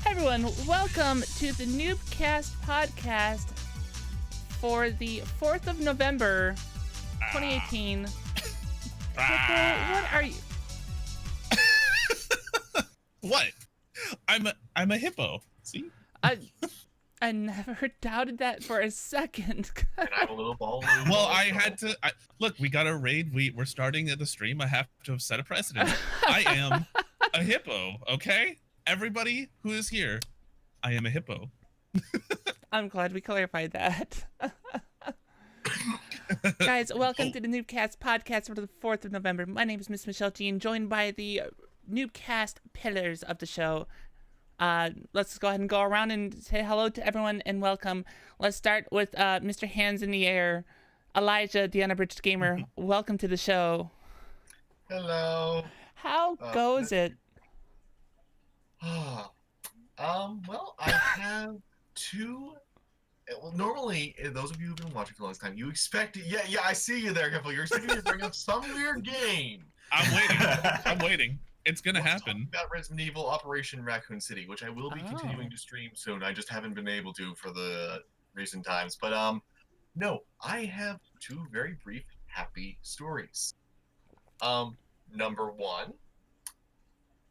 Hi everyone, welcome to the Newbcast Podcast for the 4th of November, 2018. Hippo, what are you? What? I'm a hippo. See? I never doubted that for a second. And I'm a little ball. Well, I had to. Look, we got a raid. We're starting at the stream. I have to have set a precedent. I am a hippo. Okay, everybody who is here, I am a hippo. I'm glad we clarified that. Guys, welcome to the Newbcast Podcast for the 4th of November. My name is Miss Michelle Jean, joined by the Newbcast pillars of the show. Let's go ahead and go around and say hello to everyone and welcome. Let's start with Mr. Hands in the Air, Elijah, the Unabridged Gamer. Welcome to the show. Hello. How goes it? Well, I have two. Well, normally, those of you who've been watching for a long time, you expect it. Yeah, I see you there, Hippo. You're expecting me to bring up some weird game. I'm waiting. It's gonna happen. About Resident Evil Operation Raccoon City, which I will be continuing to stream soon. I just haven't been able to for the recent times. But no, I have two very brief, happy stories. Number one,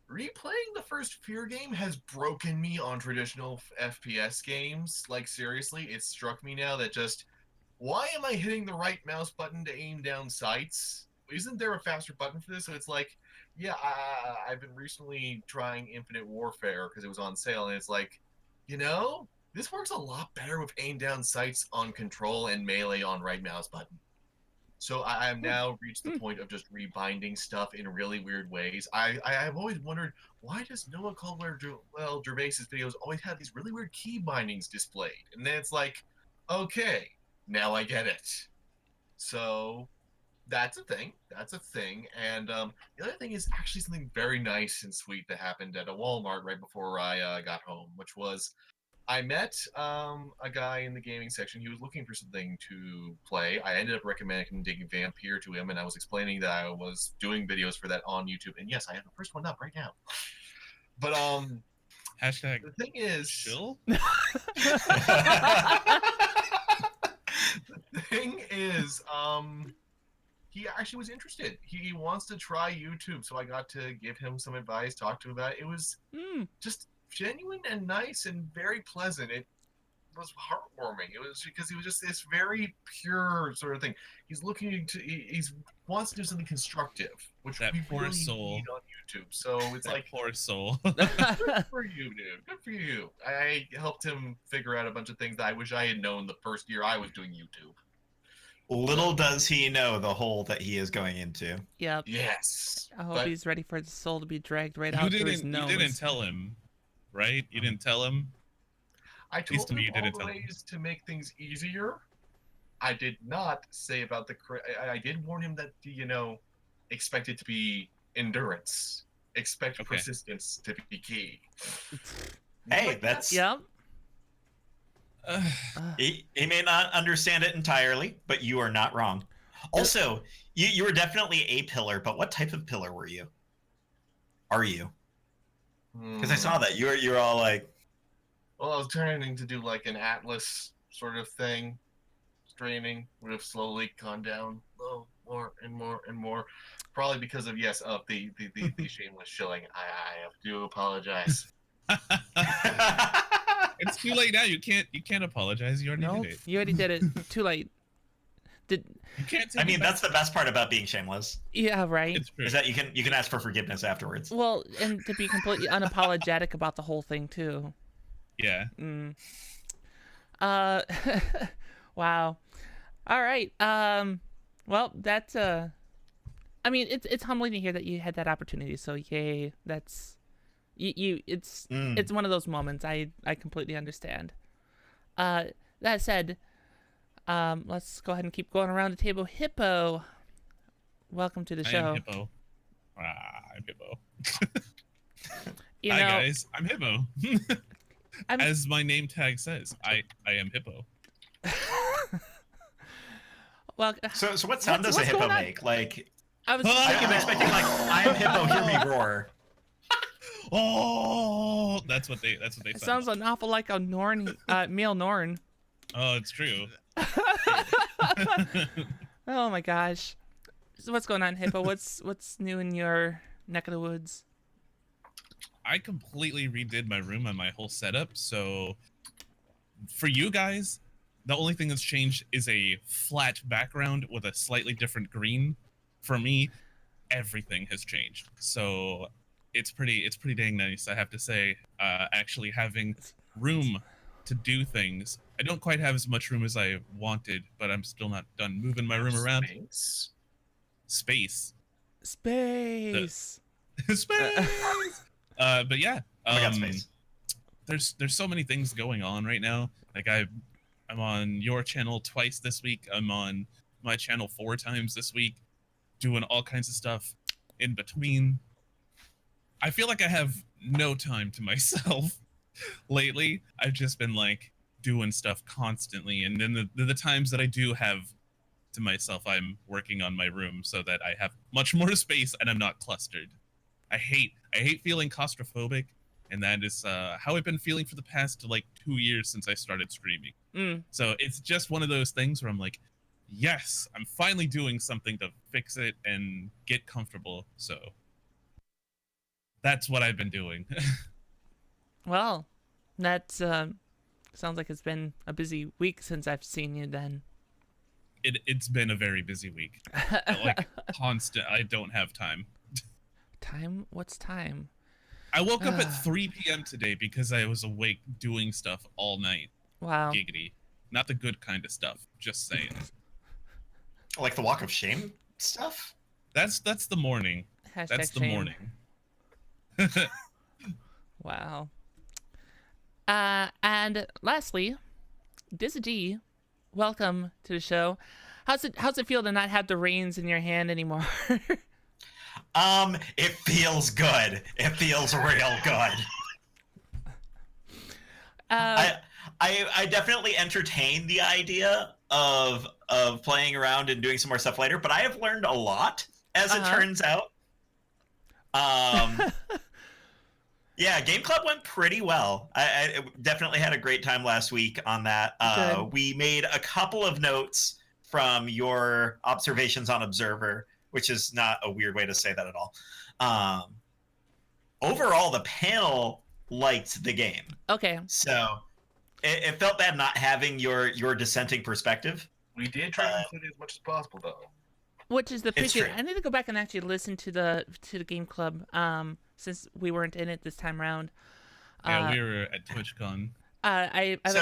replaying the first Fear game has broken me on traditional FPS games. Like, seriously, it struck me now that just, why am I hitting the right mouse button to aim down sights? Isn't there a faster button for this? So it's like, yeah, I've been recently trying Infinite Warfare because it was on sale, and it's like, you know, this works a lot better with aim down sights on control and melee on right mouse button. So I have now reached the point of just rebinding stuff in really weird ways. I've always wondered, why does Noah Caldwell-Gervais's videos always have these really weird key bindings displayed? And then it's like, okay, now I get it. So that's a thing. And the other thing is actually something very nice and sweet that happened at a Walmart right before I got home, which was I met a guy in the gaming section. He was looking for something to play. I ended up recommending Vampire to him, and I was explaining that I was doing videos for that on YouTube. And yes, I have the first one up right now. But Hashtag the thing is, chill. The thing is, he actually was interested. He wants to try YouTube, so I got to give him some advice, talk to him about it. It was just genuine and nice and very pleasant. It was heartwarming. It was because he was just this very pure sort of thing. He's looking to, he wants to do something constructive, which That we poor really soul. need on YouTube. So it's That like, poor soul. good for you, dude. Good for you. I helped him figure out a bunch of things that I wish I had known the first year I was doing YouTube. Little does he know the hole that he is going into. Yep. Yes. I hope he's ready for the soul to be dragged right out You through his nose. didn't tell him, right? You didn't tell him. I Please told tell me him you all didn't the tell him. ways to make things easier. I did not say about the. I did warn him that, you know, expect it to be endurance. Expect persistence to be key. Hey, that's Yep. he may not understand it entirely, but you are not wrong. Also, you were definitely a pillar, but what type of pillar were you? Are you? Because I saw that you were all like, Well, I was turning to do like an Atlas sort of thing. Straining would have slowly gone down low, more and more and more. Probably because of the shameless shilling. I have to apologize. It's too late now. You can't apologize. You already No, did it. you already did it. Too late. You can't. I mean, that's the best part about being shameless, Yeah, right. It's true. is that you can ask for forgiveness afterwards. Well, and to be completely unapologetic about the whole thing too. Yeah. Wow. All right. Well, that's I mean, it's humbling to hear that you had that opportunity. So yay. That's it's one of those moments. I completely understand. That said, let's go ahead and keep going around the table. Hippo, welcome to the show. I'm Hippo. I'm Hippo. You Hi know, guys, I'm Hippo. As my name tag says, I am Hippo. Well, So what sound does a what's hippo going on? make? Like, I was I'm expecting like, I am hippo, hear me roar. Oh. Oh, that's what they It sound sounds like. an awful like a Norn, male Norn. Oh, it's true. Oh my gosh. So what's going on, Hippo? What's new in your neck of the woods? I completely redid my room and my whole setup. So for you guys, the only thing that's changed is a flat background with a slightly different green. For me, everything has changed. So it's pretty dang nice, I have to say. Actually having room to do things. I don't quite have as much room as I wanted, but I'm still not done moving my room around. Space. Space. Space. But yeah, Oh my God, space. there's so many things going on right now. Like I'm on your channel twice this week. I'm on my channel 4 times this week, doing all kinds of stuff in between. I feel like I have no time to myself lately. I've just been like doing stuff constantly, and then the times that I do have to myself, I'm working on my room so that I have much more space and I'm not clustered. I hate feeling claustrophobic, and that is how I've been feeling for the past like 2 years since I started streaming. So it's just one of those things where I'm like, yes, I'm finally doing something to fix it and get comfortable. So that's what I've been doing. Well, that sounds like it's been a busy week since I've seen you then. It's been a very busy week. Like constant. I don't have time. Time? What's time? I woke up at 3 p.m. today because I was awake doing stuff all night. Wow. Giggity. Not the good kind of stuff. Just saying. Like the walk of shame stuff? That's the morning. Hashtag That's the shame. morning. Wow. And lastly, Dizzy G, welcome to the show. How's it feel to not have the reins in your hand anymore? It feels good. It feels real good. I definitely entertain the idea of playing around and doing some more stuff later, but I have learned a lot as it turns out. Yeah, Game Club went pretty well. I definitely had a great time last week on that. We made a couple of notes from your observations on Observer, which is not a weird way to say that at all. Overall, the panel liked the game. Okay. So it felt bad not having your dissenting perspective. We did try to include it as much as possible, though. Which is the It's picture. true. I need to go back and actually listen to the Game Club. Since we weren't in it this time around. Yeah, we were at TwitchCon. I was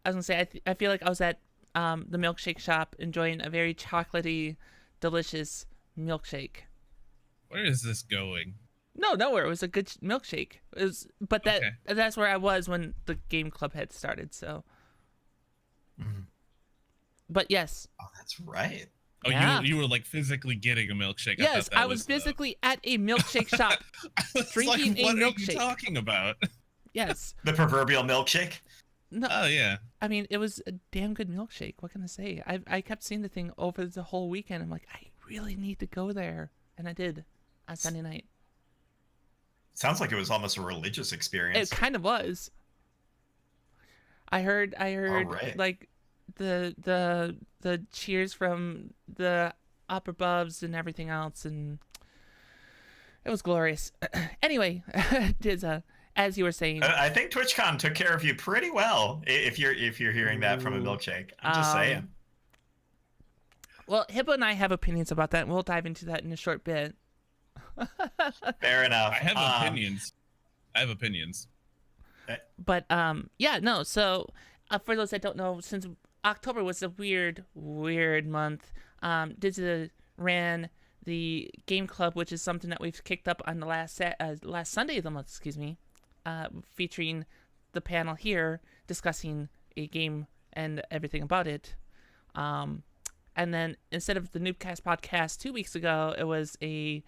gonna say I feel like I was at the milkshake shop enjoying a very chocolatey, delicious milkshake. Where is this going? No, nowhere. It was a good milkshake. It was, but that's where I was when the Game Club had started. So, but yes. Oh, that's right. Oh, Yeah. you were like physically getting a milkshake. Yes, I was physically at a milkshake shop drinking a what milkshake. What are you talking about? Yes. The proverbial milkshake. No. Oh yeah. I mean, it was a damn good milkshake. What can I say? I kept seeing the thing over the whole weekend. I'm like, I really need to go there, and I did on Sunday night. Sounds like it was almost a religious experience. It kind of was. I heard right. like the cheers from the upper bubs and everything else, and it was glorious. Anyway, as you were saying, I think TwitchCon took care of you pretty well. If you're hearing that from a milkshake, I'm just saying. Well, Hippo and I have opinions about that, and we'll dive into that in a short bit. Fair enough. I have opinions. But yeah, no. So for those that don't know, since October was a weird month, Dizzy ran the Game Club, which is something that we've kicked up on the last Sunday of the month, featuring the panel here discussing a game and everything about it. And then instead of the Newbcast Podcast 2 weeks ago, it was a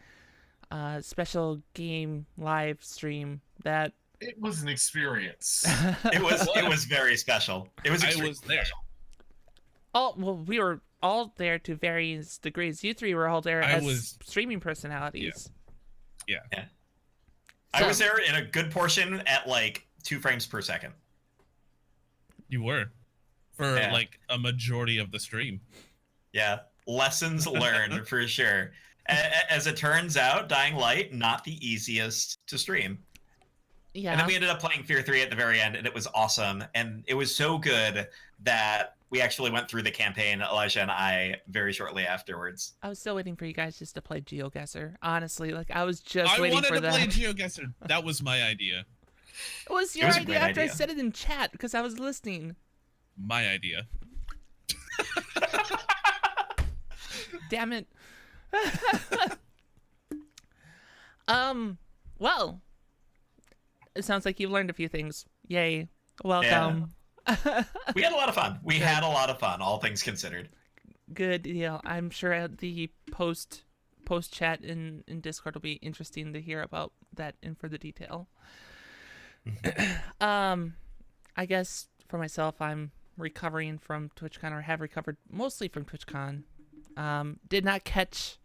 special game live stream that It was an experience. It was very special. It was I was there. We were all there to various degrees. You three were all there as streaming personalities. Yeah. I was there in a good portion at like 2 frames per second. You were for like a majority of the stream. Yeah, lessons learned for sure. As it turns out, Dying Light, not the easiest to stream. Yeah. And then we ended up playing Fear 3 at the very end, and it was awesome. And it was so good that we actually went through the campaign, Elijah and I, very shortly afterwards. I was still waiting for you guys just to play GeoGuessr. Honestly, like I was just waiting for that. I wanted to play GeoGuessr. That was my idea. It was your idea after I said it in chat because I was listening. My idea. Damn it. Well, it sounds like you've learned a few things. Yay. Welcome. Yeah. We had a lot of fun. We had a lot of fun, all things considered. Good deal. I'm sure the post chat in Discord will be interesting to hear about that in further detail. I guess for myself, I'm recovering from TwitchCon, or have recovered mostly from TwitchCon. I did not catch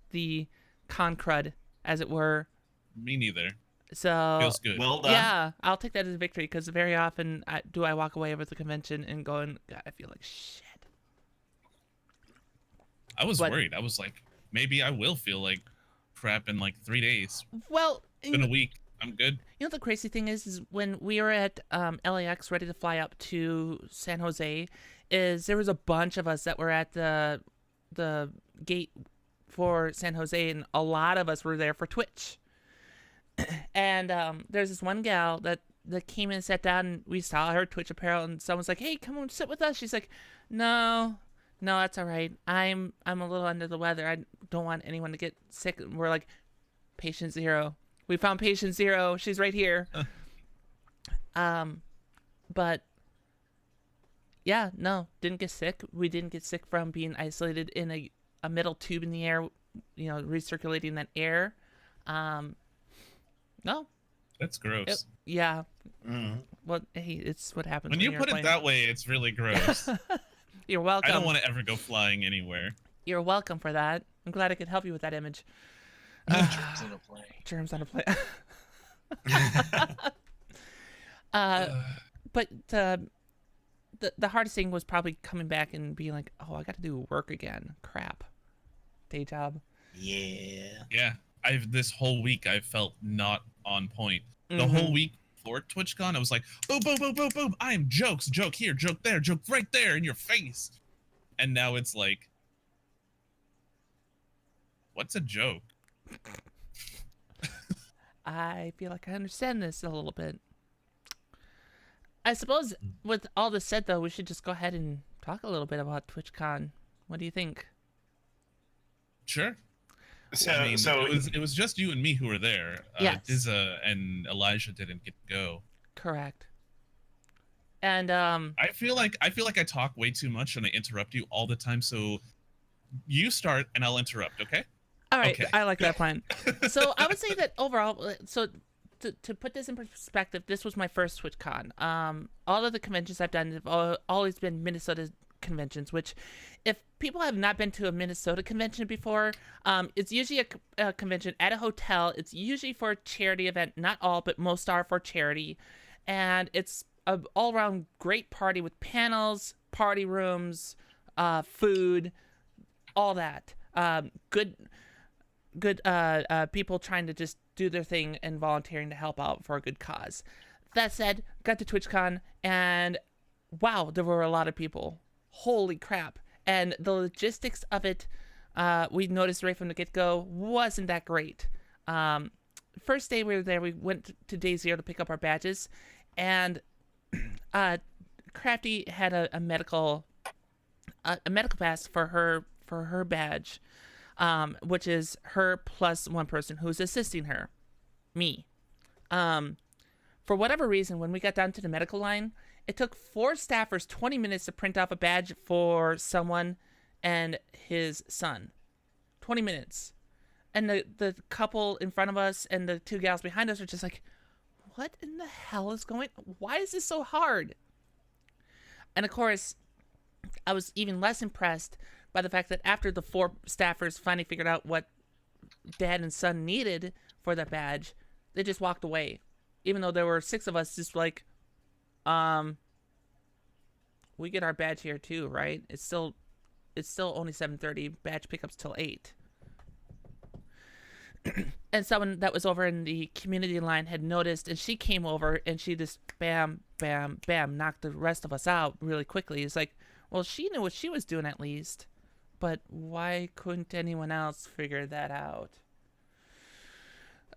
the con crud, as it were. Me neither. So feels good. Well done. Yeah, I'll take that as a victory, because very often I walk away with the convention and going, God, I feel like shit. I was worried. I was like, maybe I will feel like crap in like 3 days. Well, it's been a week. I'm good. You know, the crazy thing is when we were at LAX ready to fly up to San Jose, is there was a bunch of us that were at the gate for San Jose, and a lot of us were there for Twitch. And there's this one gal that came in and sat down, and we saw her Twitch apparel, and someone's like, "Hey, come on, sit with us." She's like, No, that's all right. I'm a little under the weather. I don't want anyone to get sick. And we're like, patient zero. We found patient zero. She's right here. But yeah, no, didn't get sick. We didn't get sick from being isolated in a metal tube in the air, you know, recirculating that air. No. That's gross. Yeah. Well, hey, it's what happens when you put it that way. It's really gross. You're welcome. I don't want to ever go flying anywhere. You're welcome for that. I'm glad I could help you with that image. Germs on a plane. Germs on a plane. But the hardest thing was probably coming back and being like, oh, I got to do work again. Crap. Day job. Yeah. This whole week I felt not on point. The whole week before TwitchCon, I was like, boom, boom, boom, boom, boom. I am jokes. Joke here, joke there, joke right there in your face. And now it's like, what's a joke? I feel like I understand this a little bit. I suppose with all this said, though, we should just go ahead and talk a little bit about TwitchCon. What do you think? Sure. So it was just you and me who were there. Yes. Dizza and Elijah didn't get to go. Correct. And I feel like I talk way too much and I interrupt you all the time. So you start and I'll interrupt. Okay. All right. Okay. I like that plan. So I would say that overall, so to put this in perspective, this was my first TwitchCon. All of the conventions I've done have always been Minnesota conventions, which if people have not been to a Minnesota convention before, it's usually a convention at a hotel. It's usually for a charity event. Not all, but most are for charity. And it's an all-around great party with panels, party rooms, food, all that. Good people trying to just do their thing and volunteering to help out for a good cause. That said, got to TwitchCon, and wow, there were a lot of people. Holy crap. And the logistics of it, we noticed right from the get-go, wasn't that great. First day we were there, we went to day 0 to pick up our badges, and Crafty had a medical pass for her badge, which is her plus one person who's assisting her, me. For whatever reason, when we got down to the medical line, it took 4 staffers 20 minutes to print off a badge for someone and his son. 20 minutes. And the couple in front of us and the 2 gals behind us are just like, what in the hell is going on? Why is this so hard? And of course, I was even less impressed by the fact that after the 4 staffers finally figured out what dad and son needed for that badge, they just walked away, even though there were 6 of us. Just like, we get our badge here too, right? It's still only 7:30. Badge pickups till 8. And someone that was over in the community line had noticed, and she came over and she just bam, bam, bam, knocked the rest of us out really quickly. It's like, well, she knew what she was doing at least, but why couldn't anyone else figure that out?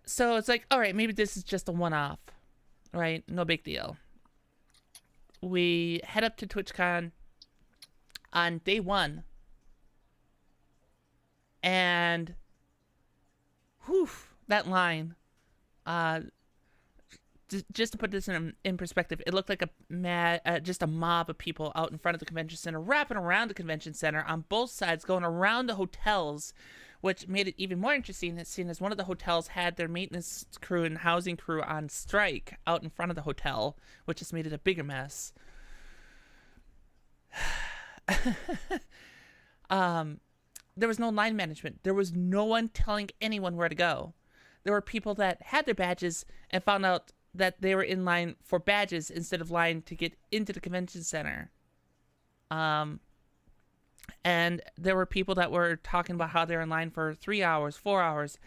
So it's like, all right, maybe this is just a one-off, right? No big deal. We head up to TwitchCon on day 1, and whew, that line. Just to put this in perspective, it looked like just a mob of people out in front of the convention center, wrapping around the convention center on both sides, going around the hotels, which made it even more interesting, seeing as one of the hotels had their maintenance crew and housing crew on strike out in front of the hotel, which just made it a bigger mess. There was no line management. There was no one telling anyone where to go. There were people that had their badges and found out that they were in line for badges instead of line to get into the convention center. And there were people that were talking about how they're in line for 3 hours, 4 hours.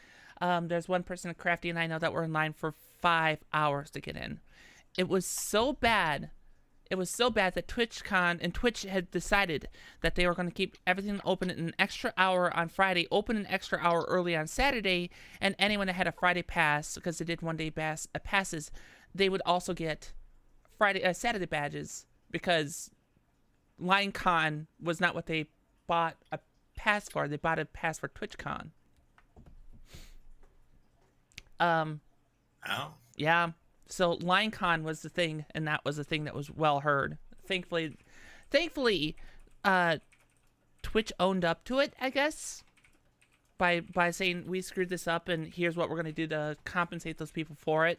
There's one person, Crafty and I know, that were in line for 5 hours to get in. It was so bad. It was so bad that TwitchCon and Twitch had decided that they were going to keep everything open an extra hour on Friday, open an extra hour early on Saturday, and anyone that had a Friday pass, because they did one-day passes, they would also get Saturday badges, because LineCon was not what they bought a pass for. They bought a pass for TwitchCon. Oh. Yeah. So LineCon was the thing, and that was the thing that was well heard. Thankfully, Twitch owned up to it, I guess, by saying we screwed this up, and here's what we're gonna do to compensate those people for it.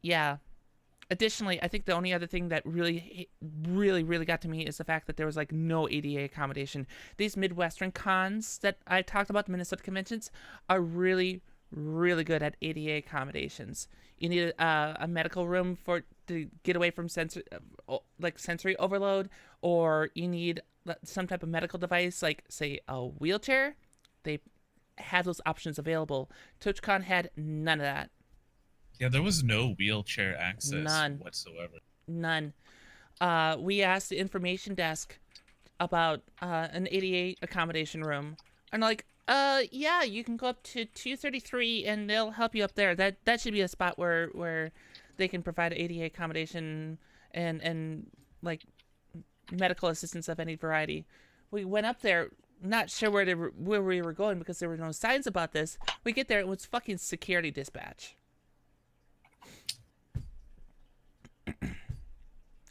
Yeah. Additionally, I think the only other thing that really got to me is the fact that there was like no ADA accommodation. These Midwestern cons that I talked about, the Minnesota conventions, are really good at ADA accommodations. You need a medical room to get away from sensory overload, or you need some type of medical device, like say a wheelchair. They had those options available. TwitchCon had none of that. Yeah, there was no wheelchair access None. whatsoever. None. We asked the information desk about an ADA accommodation room, and like, yeah, you can go up to 233 and they'll help you up there. That should be a spot where they can provide ADA accommodation and like medical assistance of any variety. We went up there, not sure where we were going because there were no signs about this. We get there, it was fucking security dispatch.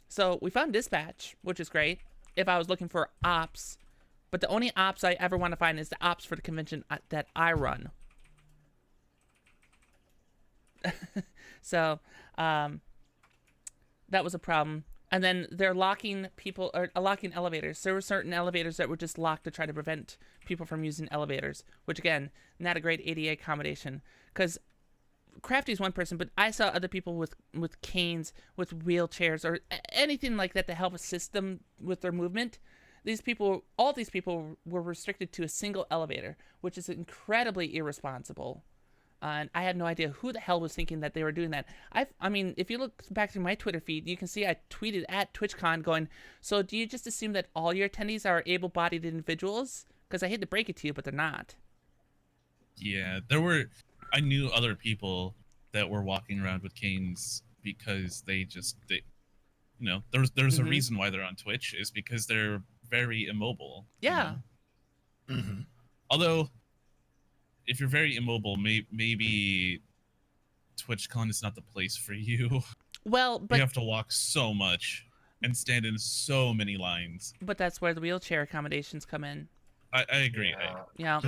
So we found dispatch, which is great if I was looking for ops. But the only ops I ever want to find is the ops for the convention that I run. So that was a problem. And then they're locking elevators. There were certain elevators that were just locked to try to prevent people from using elevators, which again, not a great ADA accommodation. Because Crafty's one person, but I saw other people with canes, with wheelchairs, or anything like that to help assist them with their movement. All these people were restricted to a single elevator, which is incredibly irresponsible. And I had no idea who the hell was thinking that they were doing that. I mean, if you look back through my Twitter feed, you can see I tweeted at TwitchCon going, so do you just assume that all your attendees are able-bodied individuals? Because I hate to break it to you, but they're not. Yeah, I knew other people that were walking around with canes because there's a reason why they're on Twitch, is because they're very immobile. Yeah. You know? Mm-hmm. Although, if you're very immobile, maybe TwitchCon is not the place for you. Well, but you have to walk so much and stand in so many lines. But that's where the wheelchair accommodations come in. I agree. Yeah.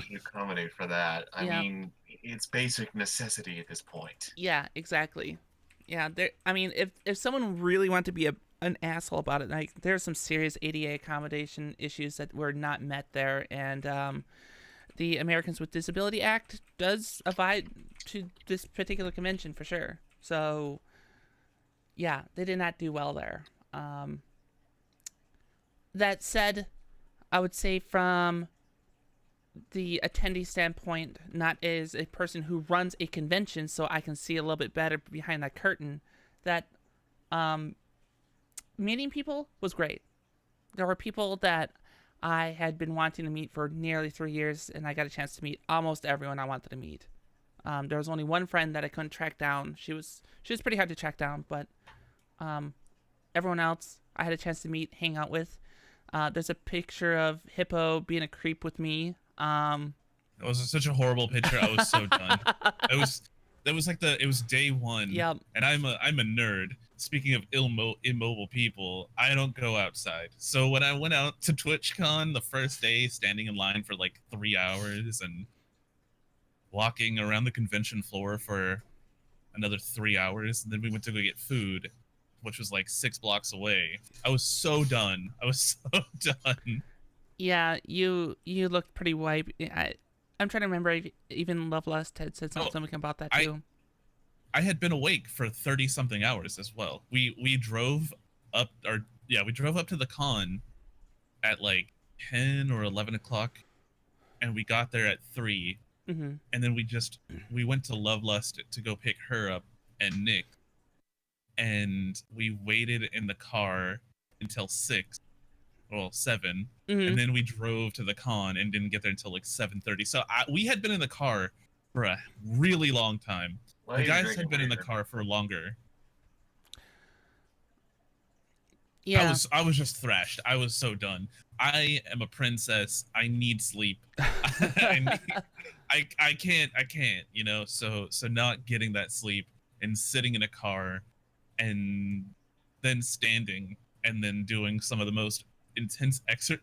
You accommodate for that. I mean, it's basic necessity at this point. Yeah, exactly. Yeah, if someone really wanted to be an asshole about it, like there's some serious ADA accommodation issues that were not met there, and the Americans with Disability Act does apply to this particular convention for sure. So, yeah, they did not do well there. That said, I would say from the attendee standpoint, not as a person who runs a convention, so I can see a little bit better behind that curtain, that meeting people was great. There were people that I had been wanting to meet for nearly 3 years, and I got a chance to meet almost everyone I wanted to meet. There was only one friend that I couldn't track down. She was pretty hard to track down, but everyone else I had a chance to meet, hang out with. There's a picture of Hippo being a creep with me. It was such a horrible picture. I was so done. It was day one. Yep. And I'm a nerd. Speaking of immobile people, I don't go outside. So when I went out to TwitchCon the first day, standing in line for like 3 hours and walking around the convention floor for another 3 hours, and then we went to go get food, which was like 6 blocks away. I was so done. Done. Yeah, you looked pretty wiped. I'm trying to remember if even Lovelust had said something about that too. I had been awake for 30 something hours as well. We drove up to the con at like 10 or 11 o'clock, and we got there at 3. Mm-hmm. And then we went to Lovelust to go pick her up and Nick, and we waited in the car until 7. Mm-hmm. And then we drove to the con and didn't get there until like 7:30. So we had been in the car for a really long time. Why The are you guys drinking had been in the beer? car for longer. Yeah. I was just thrashed. I was so done. I am a princess. I need sleep. I can't, you know, so not getting that sleep and sitting in a car and then standing and then doing some of the most intense exercise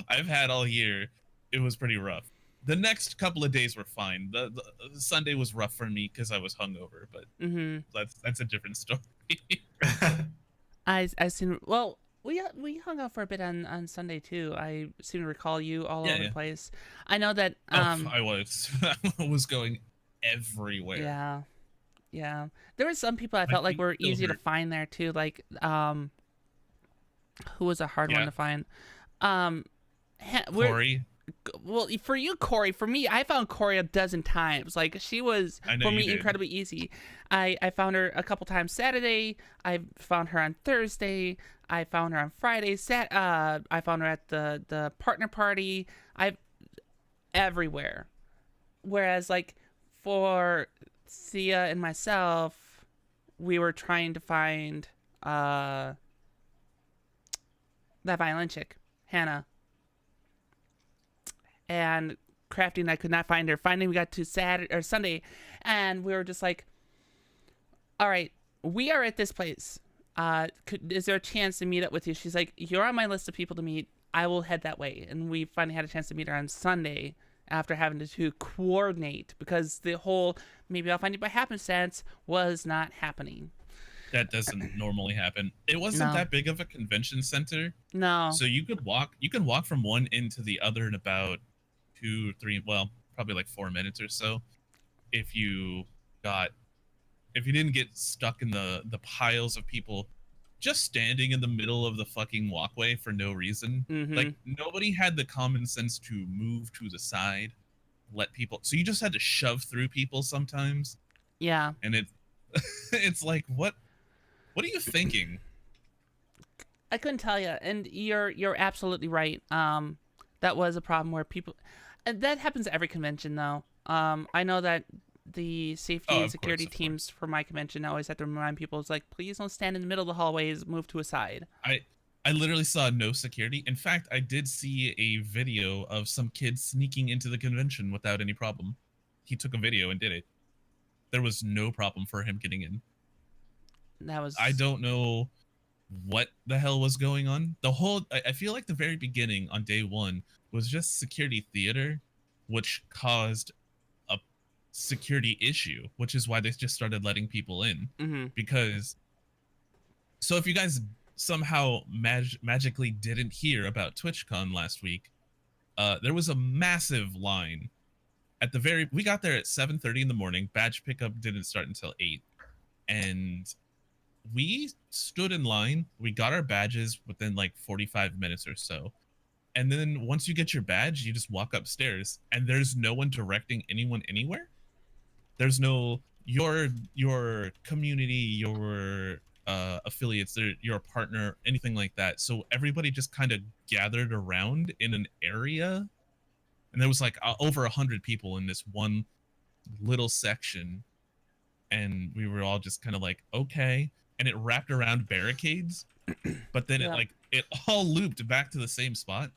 I've had all year. It was pretty rough. The next couple of days were fine. The Sunday was rough for me because I was hungover, but Mm-hmm. that's a different story. I seen. Well, we hung out for a bit on Sunday too. I seem to recall you all over the place. I know that. I was going everywhere. Yeah. There were some people I felt like were easy to find there too. Like who was a hard one to find? Corey. Well, for you, Corey. For me, I found Corey a dozen times. Like, she was, for me, incredibly easy. I found her a couple times Saturday. I found her on Thursday. I found her on Friday. I found her at the partner party. Everywhere. Whereas, like, for Thea and myself, we were trying to find that violin chick, Hannah. And crafting, I could not find her. Finally, we got to Sunday, and we were just like, all right, we are at this place. Is there a chance to meet up with you? She's like, you're on my list of people to meet. I will head that way. And we finally had a chance to meet her on Sunday after having to coordinate, because the whole maybe I'll find you by happenstance was not happening. That doesn't normally happen. It wasn't that big of a convention center. No. So you could walk from one end to the other in about 2-3, well, probably like 4 minutes or so. If you didn't get stuck in the piles of people just standing in the middle of the fucking walkway for no reason. Mm-hmm. Like, nobody had the common sense to move to the side, let people, so you just had to shove through people sometimes. Yeah. And it's like, what are you thinking? I couldn't tell you, and you're absolutely right. That was a problem where people, and that happens at every convention though. I know that the safety and security teams for my convention always have to remind people, it's like, please don't stand in the middle of the hallways, move to a side. I literally saw no security. In fact, I did see a video of some kid sneaking into the convention without any problem. He took a video and did it. There was no problem for him getting in. I don't know what the hell was going on. I feel like the very beginning on day one was just security theater, which caused a security issue, which is why they just started letting people in. Mm-hmm. Because, so if you guys somehow magically didn't hear about TwitchCon last week, there was a massive line at the very. We got there at 7:30 in the morning. Badge pickup didn't start until 8, and we stood in line. We got our badges within like 45 minutes or so. And then once you get your badge, you just walk upstairs, and there's no one directing anyone anywhere. There's no your community, your affiliates, your partner, anything like that. So everybody just kind of gathered around in an area, and there was like over 100 people in this one little section, and we were all just kind of like, okay. And it wrapped around barricades, but then Yeah. it all looped back to the same spot.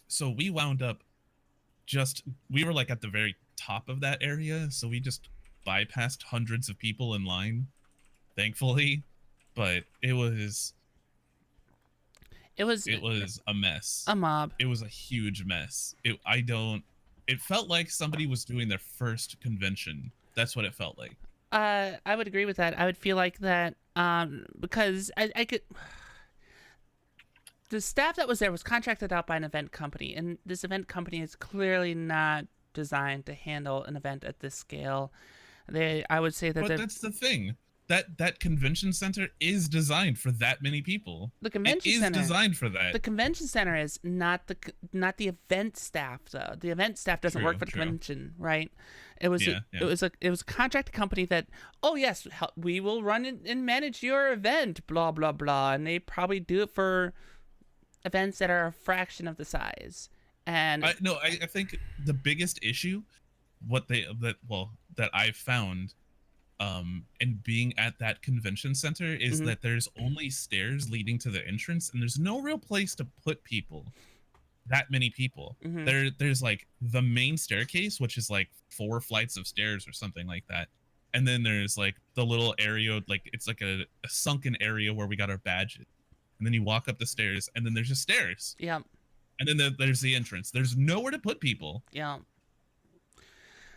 So we wound up we were like at the very top of that area, so we just bypassed hundreds of people in line, thankfully. But it was a mess. a mob. It was a huge mess. It felt like somebody was doing their first convention. That's what it felt like. I would agree with that. I would feel like that because I could. The staff that was there was contracted out by an event company, and this event company is clearly not designed to handle an event at this scale. I would say that. But that's the thing. That convention center is designed for that many people. The convention center is designed for that. The convention center is not the event staff though. The event staff doesn't work for the convention, right? It was a contract company that, oh yes, we will run and manage your event, blah blah blah, and they probably do it for events that are a fraction of the size. And I think the biggest issue, that I've found, and being at that convention center is that there's only stairs leading to the entrance, and there's no real place to put people. That many people. There's like the main staircase, which is like 4 flights of stairs or something like that, and then there's like the little area, like it's like a sunken area where we got our badges, and then you walk up the stairs, and then there's just stairs. Yeah. And then there's the entrance. There's nowhere to put people. Yeah.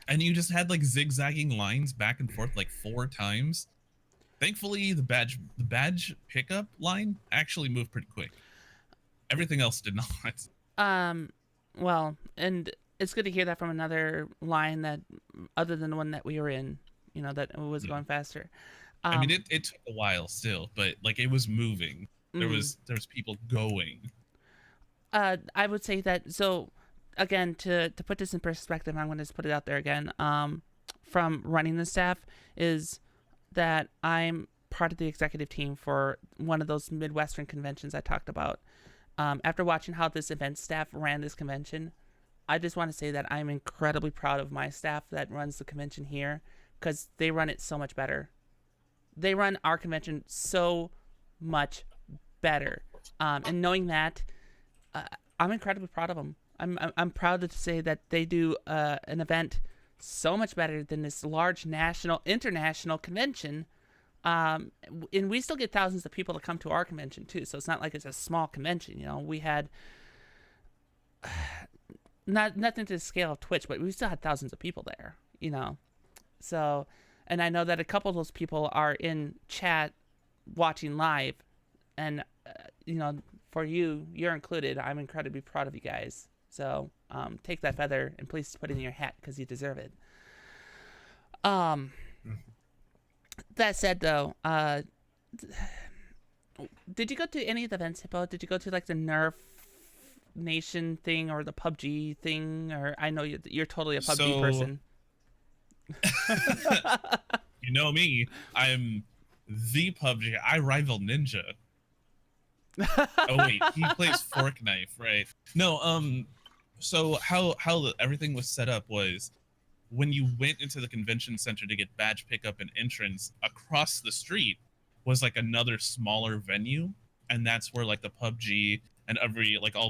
And you just had like zigzagging lines back and forth like 4 times. Thankfully, the badge pickup line actually moved pretty quick. Everything else did not. Well, and it's good to hear that from another line that, other than the one that we were in, that was going faster. I mean, it took a while still, but like it was moving. There was people going. I would say that, so again, to put this in perspective, I'm going to just put it out there again, from running the staff, is that I'm part of the executive team for one of those Midwestern conventions I talked about. After watching how this event staff ran this convention, I just want to say that I'm incredibly proud of my staff that runs the convention here, because they run it so much better. They run our convention so much better. And knowing that, I'm incredibly proud of them. I'm proud to say that they do an event so much better than this large international convention. And we still get thousands of people to come to our convention too. So it's not like it's a small convention. We had nothing to the scale of Twitch, but we still had thousands of people there. So, and I know that a couple of those people are in chat watching live, and for you're included. I'm incredibly proud of you guys. So take that feather and please put it in your hat, because you deserve it. That said, though, did you go to any of the events, Hippo? Did you go to like the Nerf Nation thing or the PUBG thing? Or I know you're totally a PUBG person. You know me. I'm the PUBG. I rival Ninja. Oh wait, he plays Fork Knife, right? No, so how everything was set up was, when you went into the convention center to get badge pickup and entrance, across the street was like another smaller venue, and that's where like the PUBG and all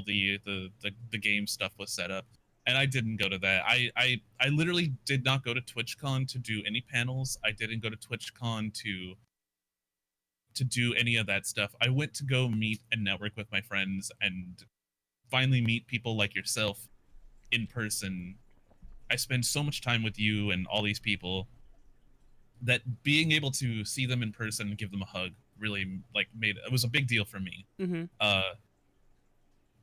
the game stuff was set up. And I didn't go to that. I literally did not go to TwitchCon to do any panels. I didn't go to TwitchCon to do any of that stuff. I went to go meet and network with my friends and finally meet people like yourself in person. I spend so much time with you and all these people that being able to see them in person and give them a hug really it was a big deal for me. Mm-hmm.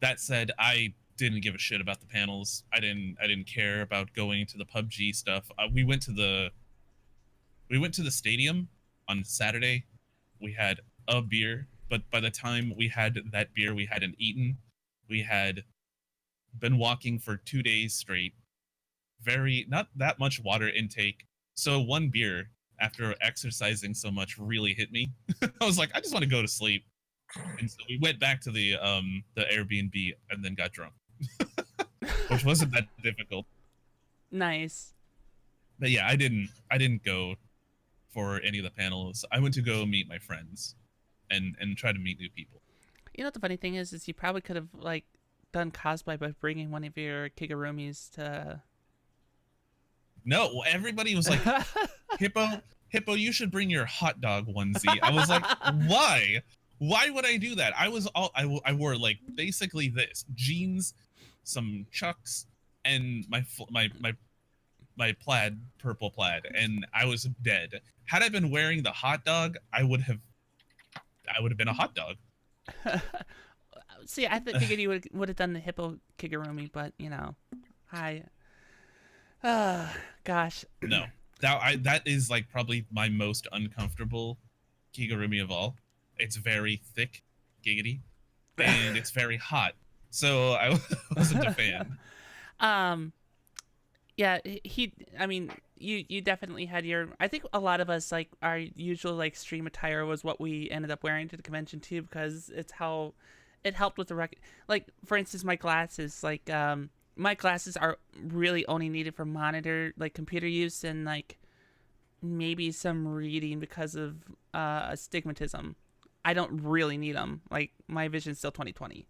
That said, I didn't give a shit about the panels. I didn't care about going to the PUBG stuff. We went to the stadium on Saturday. We had a beer, but by the time we had that beer, we hadn't eaten. We had been walking for 2 days straight. Not that much water intake. So one beer after exercising so much really hit me. I was like, I just want to go to sleep. And so we went back to the Airbnb and then got drunk. Which wasn't that difficult. Nice. But yeah, I didn't go for any of the panels. I went to go meet my friends and try to meet new people. You know what the funny thing is you probably could have like done cosplay by bringing one of your Kigurumis to. No, everybody was like, Hippo, you should bring your hot dog onesie. I was like, why? Why would I do that? I wore like basically this jeans, some chucks, and my purple plaid, and I was dead. Had I been wearing the hot dog, I would have been a hot dog. See, I figured you would have done the Hippo Kigurumi, but you know, gosh. No, that is like probably my most uncomfortable Kigurumi of all. It's very thick, giggity, and it's very hot. So I wasn't a fan. Yeah, I mean, you definitely had your. I think a lot of us like our usual like stream attire was what we ended up wearing to the convention too, because it's how it helped with the like for instance my glasses my glasses are really only needed for monitor like computer use and like maybe some reading because of astigmatism. I don't really need them. Like my vision's still 20/20.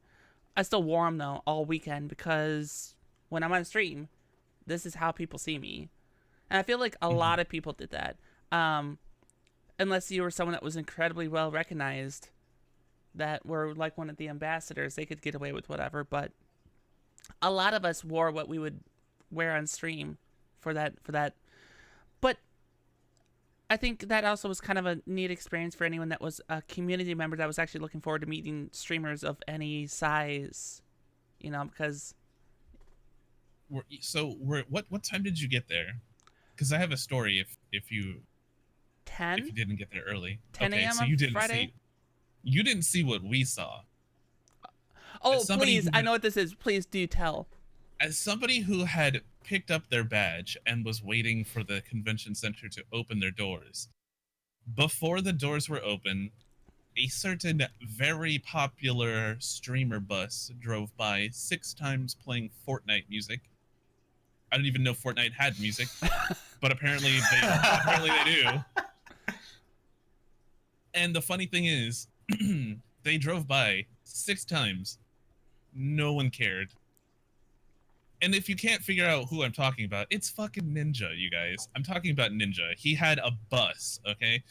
I still wore them though all weekend because when I'm on stream, this is how people see me. And I feel like a lot of people did that. Unless you were someone that was incredibly well recognized, that were like one of the ambassadors, they could get away with whatever. But a lot of us wore what we would wear on stream for that. But I think that also was kind of a neat experience for anyone that was a community member that was actually looking forward to meeting streamers of any size, you know, because. What time did you get there? Because I have a story. If you 10. If you didn't get there early, 10 okay, a.m. so on you didn't Friday? you didn't see what we saw. Oh, please! I know what this is. Please do tell. As somebody who had picked up their badge and was waiting for the convention center to open their doors, before the doors were open, a certain very popular streamer bus drove by 6 times playing Fortnite music. I didn't even know Fortnite had music, but apparently they do. And the funny thing is, they drove by 6 times. No one cared. And if you can't figure out who I'm talking about, it's fucking Ninja, you guys. I'm talking about Ninja. He had a bus, okay?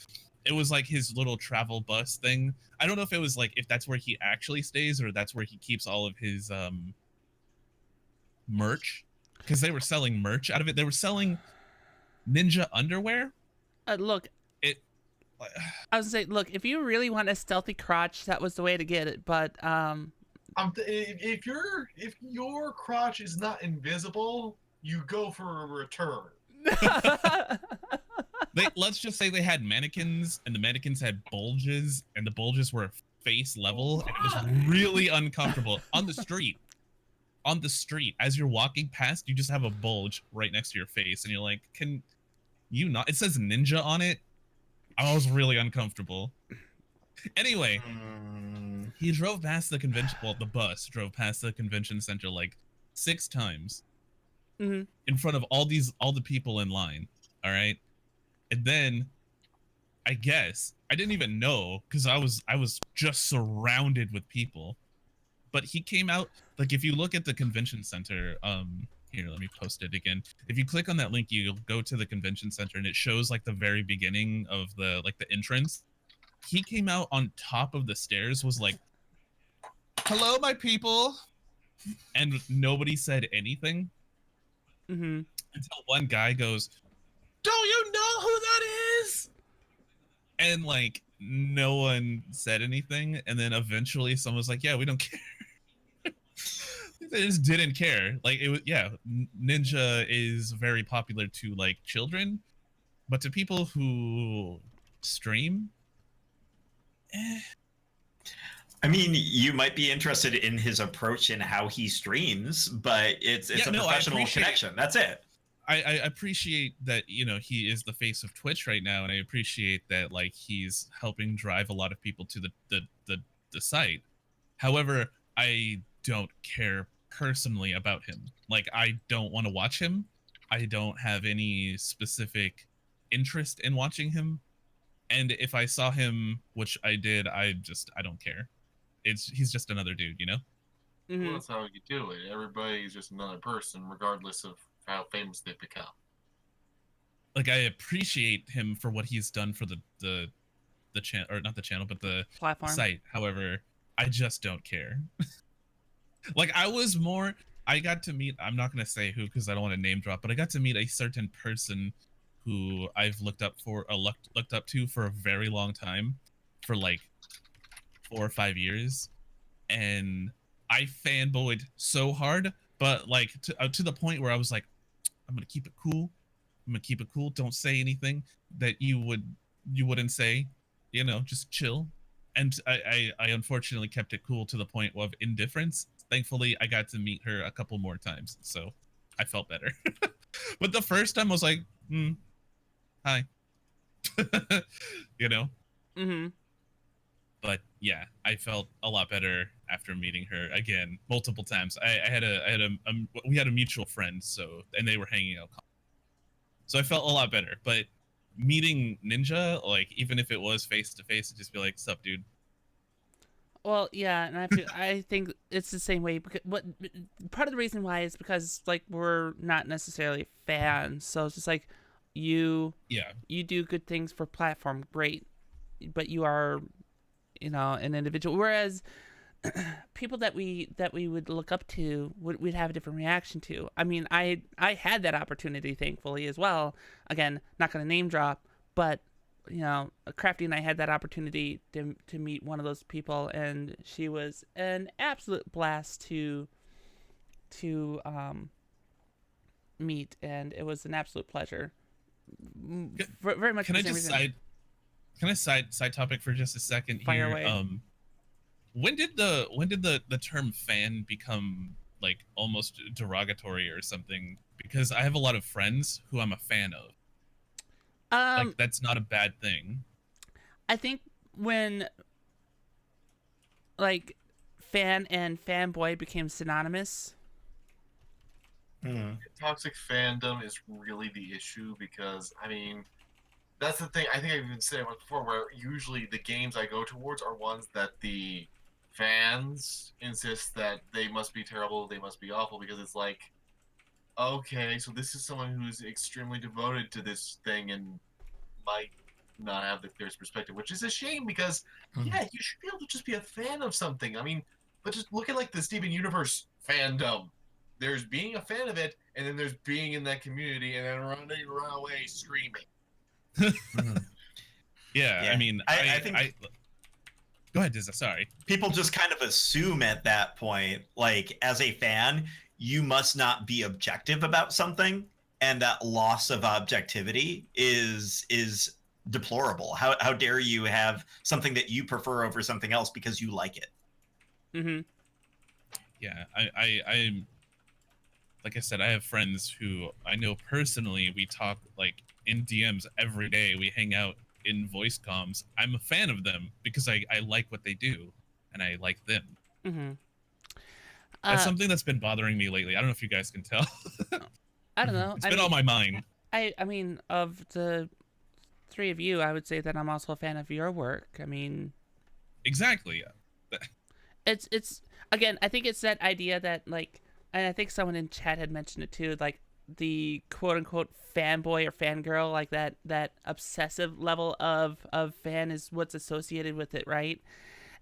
It was like his little travel bus thing. I don't know if it was like, if that's where he actually stays or that's where he keeps all of his merch. Because they were selling merch out of it. They were selling Ninja underwear. Look, I was gonna say, look, if you really want a stealthy crotch, that was the way to get it. But if your crotch is not invisible, you go for a return. Let's just say they had mannequins, and the mannequins had bulges, and the bulges were face level, and it was really uncomfortable on the street. On the street, as you're walking past, you just have a bulge right next to your face, and you're like, "Can you not?" It says Ninja on it. I was really uncomfortable. Anyway, he drove past the convention. Well, the bus drove past the convention center like 6 times in front of all the people in line. All right, and then I guess I didn't even know because I was just surrounded with people. But he came out, like, if you look at the convention center, here, let me post it again. If you click on that link, you'll go to the convention center, and it shows, like, the very beginning of the entrance. He came out on top of the stairs, was like, "Hello, my people," and nobody said anything. Until one guy goes, "Don't you know who that is?" And, like, no one said anything, and then eventually someone was like, "Yeah, we don't care." They just didn't care. Like it was, yeah. Ninja is very popular to like children, but to people who stream, eh, I mean, you might be interested in his approach and how he streams, but it's Yeah, a no, I professional appreciate- connection. That's it. I appreciate that, you know, he is the face of Twitch right now, and I appreciate that like he's helping drive a lot of people to the site. However, I don't care personally about him. Like I don't want to watch him. I don't have any specific interest in watching him. And if I saw him, which I did, I don't care. He's just another dude, you know? Mhm. Well, that's how you do it. Everybody's just another person, regardless of how famous they become. Like I appreciate him for what he's done for the channel, or not the channel, but the Platform. site. However, I just don't care. Like I got to meet, I'm not going to say who because I don't want to name drop, but I got to meet a certain person who I've looked up to for a very long time, for like 4 or 5 years, and I fanboyed so hard, but like to the point where I was like, I'm gonna keep it cool. I'm gonna keep it cool. Don't say anything that you wouldn't say. You know, just chill. And I unfortunately kept it cool to the point of indifference. Thankfully, I got to meet her a couple more times, so I felt better. But the first time I was like, hi. You know? Mhm. But yeah, I felt a lot better after meeting her again multiple times. We had a mutual friend, so, and they were hanging out, so I felt a lot better. But meeting Ninja, like even if it was face to face, just be like, "Sup, dude." Well, yeah, and I think it's the same way. Because part of the reason why is because like we're not necessarily fans, so it's just like you Yeah, do good things for platform, great, but you are, you know, an individual. Whereas people that we would look up to we'd have a different reaction to. I mean, I had that opportunity, thankfully, as well. Again, not going to name drop, but you know, Crafty and I had that opportunity to meet one of those people, and she was an absolute blast to meet, and it was an absolute pleasure. Very much. Can for I the same just reason. can I side topic for just a second Fire here? away. When did the term fan become like almost derogatory or something? Because I have a lot of friends who I'm a fan of. Like that's not a bad thing. I think when like fan and fanboy became synonymous. Toxic fandom is really the issue because, I mean, that's the thing. I think I've even said it once before, where usually the games I go towards are ones that the fans insist that they must be terrible, they must be awful, because it's like, okay, so this is someone who's extremely devoted to this thing and might not have the clearest perspective, which is a shame because, yeah, you should be able to just be a fan of something. I mean, but just look at like the Steven Universe fandom. There's being a fan of it, and then there's being in that community and then running away screaming. Yeah, I mean, I think go ahead, Dizza. Sorry. people just kind of assume at that point, like as a fan, you must not be objective about something, and that loss of objectivity is deplorable. How dare you have something that you prefer over something else because you like it? Mm-hmm. Yeah, I'm like I said, I have friends who I know personally. We talk like in DMs every day. We hang out in voice comms. I'm a fan of them because I like what they do and I like them. Mm-hmm. That's something that's been bothering me lately. I don't know if you guys can tell. I don't know. It's been on my mind. I mean, of the three of you, I would say that I'm also a fan of your work. I mean, Exactly. it's again, I think it's that idea that like, and I think someone in chat had mentioned it too, like the quote unquote fanboy or fangirl, like that obsessive level of fan is what's associated with it, right?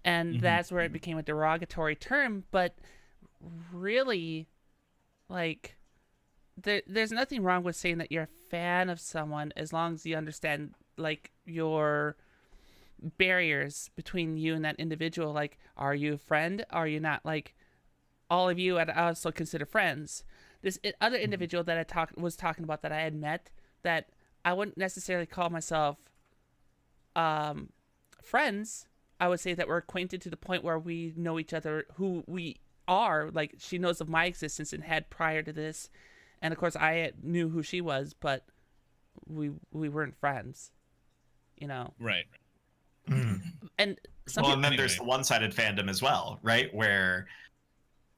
And that's where it became a derogatory term. But really, like, there's nothing wrong with saying that you're a fan of someone as long as you understand like your barriers between you and that individual. Like, are you a friend? Are you not? Like, all of you I'd also consider friends. This other individual that was talking about that I had met, that I wouldn't necessarily call myself friends. I would say that we're acquainted to the point where we know each other, who we are. Like, she knows of my existence and had prior to this, and of course I knew who she was, but we weren't friends, you know. Right. And Well, and then there's the one-sided fandom as well, right? Where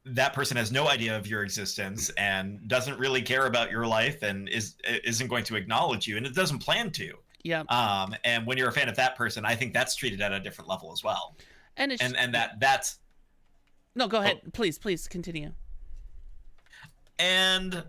that person has no idea of your existence and doesn't really care about your life and isn't going to acknowledge you, and it doesn't plan to. Yeah. And when you're a fan of that person, I think that's treated at a different level as well. And that's no, go ahead. Please continue. And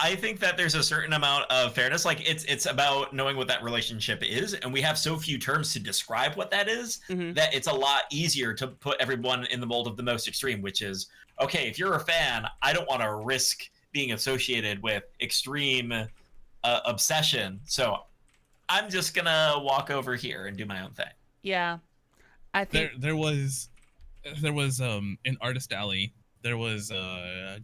I think that there's a certain amount of fairness. Like, it's about knowing what that relationship is, and we have so few terms to describe what that is, that it's a lot easier to put everyone in the mold of the most extreme, which is, okay, if you're a fan, I don't want to risk being associated with extreme obsession, so I'm just gonna walk over here and do my own thing. Yeah, I think there was in Artist Alley, there was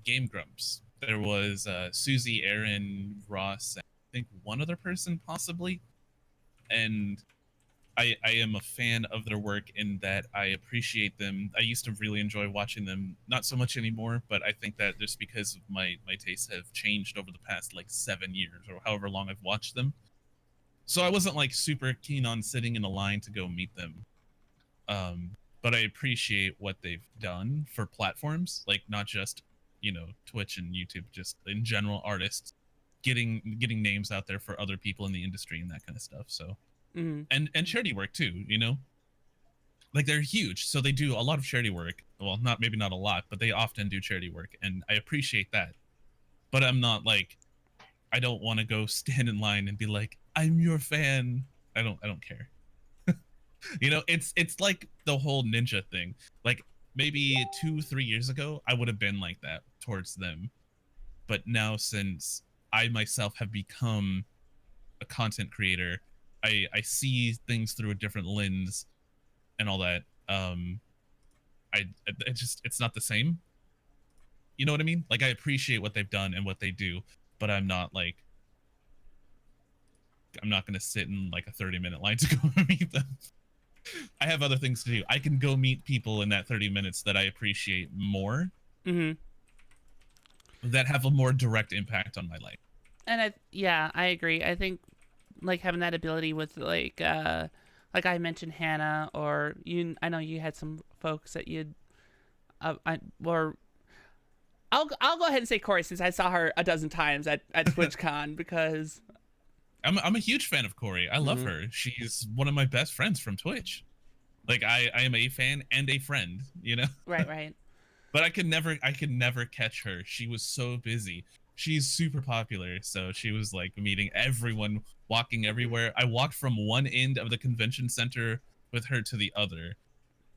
Game Grumps. There was Susie, Aaron, Ross, and I think one other person possibly. And I am a fan of their work in that I appreciate them. I used to really enjoy watching them, not so much anymore, but I think that just because of my tastes have changed over the past like 7 years or however long I've watched them. So I wasn't like super keen on sitting in a line to go meet them. But I appreciate what they've done for platforms, like not just, you know, Twitch and YouTube, just in general, artists getting names out there for other people in the industry and that kind of stuff. So and charity work too, you know, like they're huge, so they do a lot of charity work. Well, maybe not a lot, but they often do charity work, and I appreciate that. But I'm not like, I don't want to go stand in line and be like, I'm your fan. I don't care. You know, it's like the whole ninja thing. Like, maybe 2-3 years ago, I would have been like that towards them. But now, since I myself have become a content creator, I see things through a different lens and all that. It's not the same. You know what I mean? Like, I appreciate what they've done and what they do, but I'm not going to sit in like a 30-minute line to go meet them. I have other things to do. I can go meet people in that 30 minutes that I appreciate more. That have a more direct impact on my life. And I agree. I think like having that ability with like I mentioned Hannah, or I know you had some folks that you'd I'll go ahead and say Corey, since I saw her a dozen times at TwitchCon, because I'm a huge fan of Corey. I love her. She's one of my best friends from Twitch. Like, I am a fan and a friend, you know? Right. But I could never catch her. She was so busy. She's super popular, so she was like meeting everyone, walking everywhere. I walked from one end of the convention center with her to the other,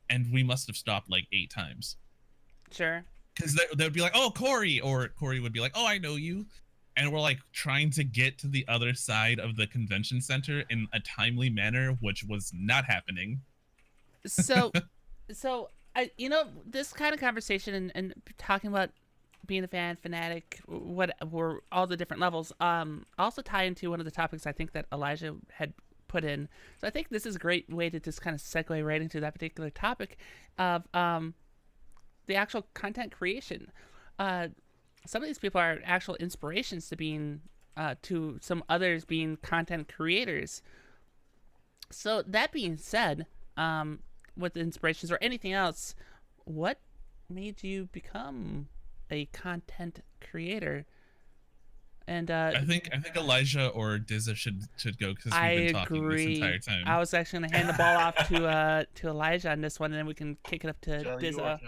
and we must have stopped like 8 times. Sure. Because they'd be like, oh, Corey, or Corey would be like, oh, I know you. And we're like trying to get to the other side of the convention center in a timely manner, which was not happening. So this kind of conversation and talking about being a fanatic, what were all the different levels, also tie into one of the topics I think that Elijah had put in. So I think this is a great way to just kind of segue right into that particular topic of the actual content creation. Some of these people are actual inspirations to being to some others being content creators. So that being said, with the inspirations or anything else, what made you become a content creator? And I think Elijah or Dizza should go, because we've been talking this entire time. I was actually going to hand the ball off to Elijah on this one, and then we can kick it up to Dizza.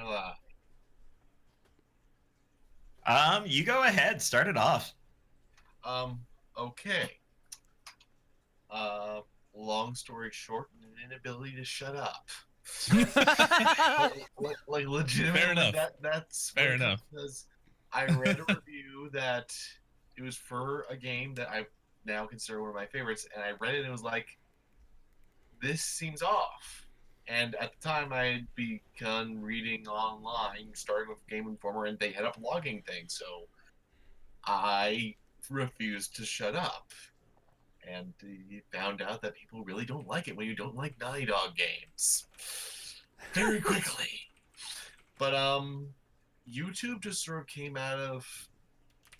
You go ahead. Start it off. Okay. Long story short, an inability to shut up. like legitimately, fair enough. That's fair enough. Because I read a review that it was for a game that I now consider one of my favorites, and I read it and it was like, this seems off. And at the time, I had begun reading online, starting with Game Informer, and they had a blogging thing, so I refused to shut up. And found out that people really don't like it when you don't like Naughty Dog games. Very quickly. But YouTube just sort of came out of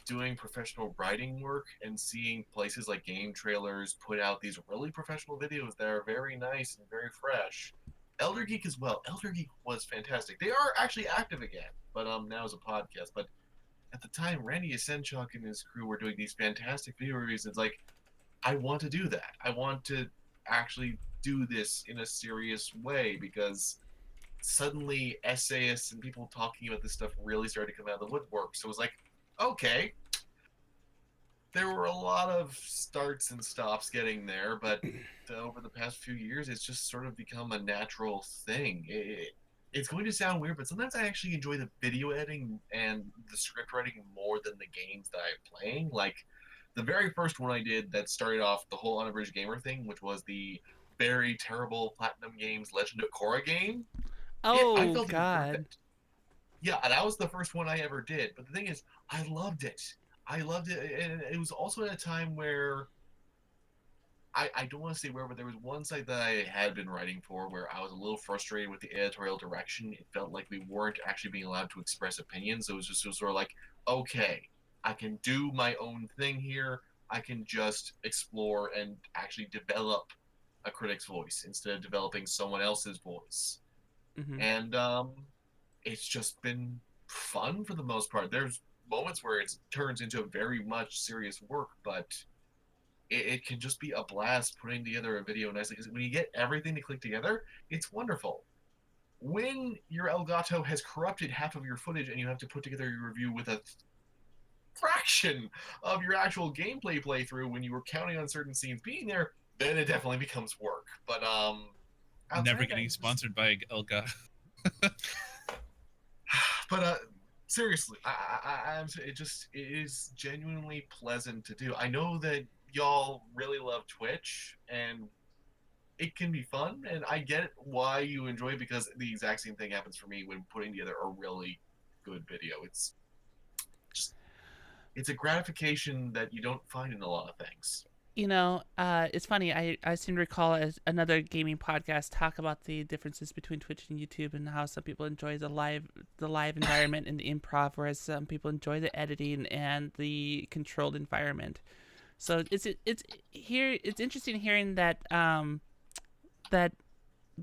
doing professional writing work and seeing places like Game Trailers put out these really professional videos that are very nice and very fresh. Elder Geek as well. Elder Geek was fantastic. They are actually active again, but now as a podcast. But at the time, Randy Asenchuk and his crew were doing these fantastic video reviews. It's like, I want to do that. I want to actually do this in a serious way, because suddenly essayists and people talking about this stuff really started to come out of the woodwork. So it was like, okay, there were a lot of starts and stops getting there, but over the past few years, it's just sort of become a natural thing. It's going to sound weird, but sometimes I actually enjoy the video editing and the script writing more than the games that I'm playing. Like, the very first one I did that started off the whole Unabridged Gamer thing, which was the very terrible Platinum Games Legend of Korra game. I Oh felt it was God. perfect. Yeah, that was the first one I ever did. But the thing is, I loved it. I loved it, and it was also at a time where I don't want to say where, but there was one site that I had been writing for where I was a little frustrated with the editorial direction. It felt like we weren't actually being allowed to express opinions. So it was sort of like, okay, I can do my own thing here. I can just explore and actually develop a critic's voice instead of developing someone else's voice. Mm-hmm. And it's just been fun for the most part. There's moments where it turns into very much serious work, but it can just be a blast putting together a video nicely, because when you get everything to click together, it's wonderful. When your Elgato has corrupted half of your footage and you have to put together your review with a fraction of your actual gameplay playthrough when you were counting on certain scenes being there, then it definitely becomes work. But Never getting sponsored by Elga. But seriously, it is genuinely pleasant to do. I know that y'all really love Twitch, and it can be fun, and I get why you enjoy it, because the exact same thing happens for me when putting together a really good video. It's a gratification that you don't find in a lot of things. You know, it's funny. I seem to recall another gaming podcast talk about the differences between Twitch and YouTube, and how some people enjoy the live environment and the improv, whereas some people enjoy the editing and the controlled environment. So it's interesting hearing that that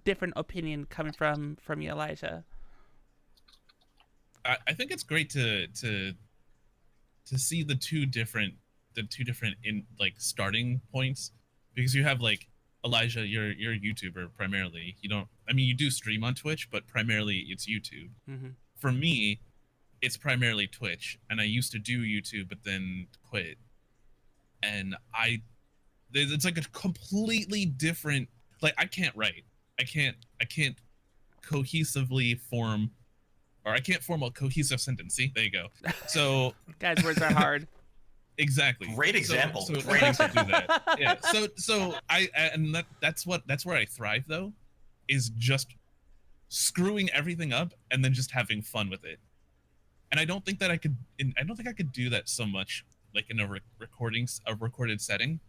different opinion coming from you, Elijah. I think it's great to see the two different in like starting points, because you have like Elijah, you're a YouTuber primarily. You do stream on Twitch, but primarily it's YouTube. Mm-hmm. For me, it's primarily Twitch, and I used to do YouTube but then quit. And it's like a completely different, like, I can't write. I can't cohesively form, or I can't form a cohesive sentence. See, there you go. So Guys, words are hard. Exactly. Great example. So Great example. do that. Yeah. So that's where I thrive, though, is just screwing everything up and then just having fun with it. And I don't think I could do that so much like in a recorded setting.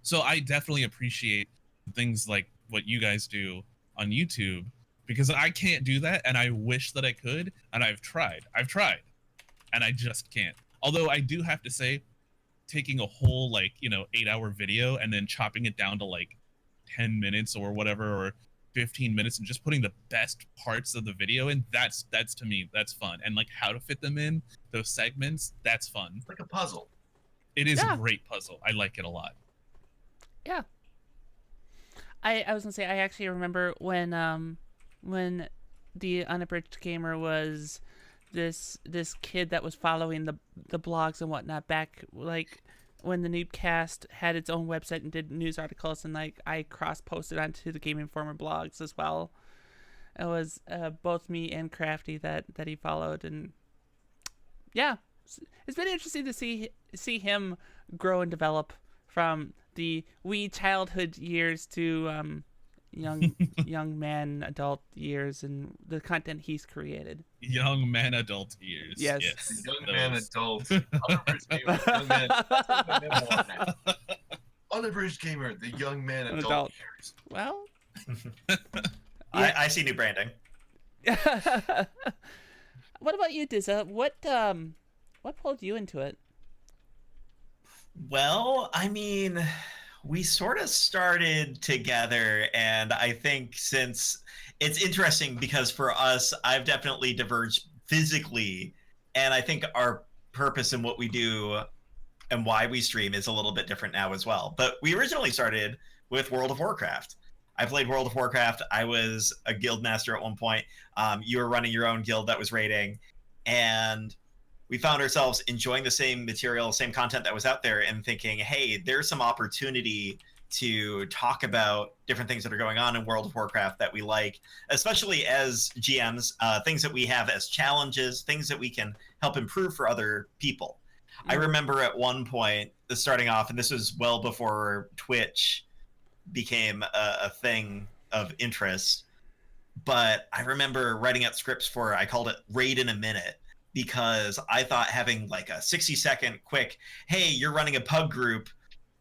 So I definitely appreciate things like what you guys do on YouTube, because I can't do that, and I wish that I could, and I've tried, and I just can't. Although I do have to say, taking a whole 8-hour video and then chopping it down to like 10 minutes or whatever, or 15 minutes, and just putting the best parts of the video in, that's to me, that's fun. And like how to fit them in those segments, that's fun. It's like a puzzle. It is a great puzzle. I like it a lot. Yeah. I was gonna say, I actually remember when the Unabridged Gamer was this kid that was following the blogs and whatnot back, like when the Newbcast had its own website and did news articles, and like I cross posted onto the Game Informer blogs as well. It was both me and Crafty that he followed, and yeah, it's been interesting to see him grow and develop from the wee childhood years to young man adult years and the content he's created. Young man adult years. Yes. Yes. Young man adult. Unabridged gamer. Young man. That's what my memoir now. Unabridged gamer. The young man An adult adult. years. Well, I see new branding. what about you, Dizza? What pulled you into it? Well, I mean, we sort of started together, and I think since it's interesting because for us, I've definitely diverged physically, and I think our purpose in what we do and why we stream is a little bit different now as well. But we originally started with World of Warcraft. I played World of Warcraft. I was a guild master at one point. You were running your own guild that was raiding, and we found ourselves enjoying the same material, same content that was out there, and thinking, hey, there's some opportunity to talk about different things that are going on in World of Warcraft that we like, especially as GMs, things that we have as challenges, things that we can help improve for other people. I remember at one point starting off, and this was well before Twitch became a thing of interest, but I remember writing out scripts for, I called it Raid in a Minute, because I thought having like a 60-second quick, hey, you're running a pug group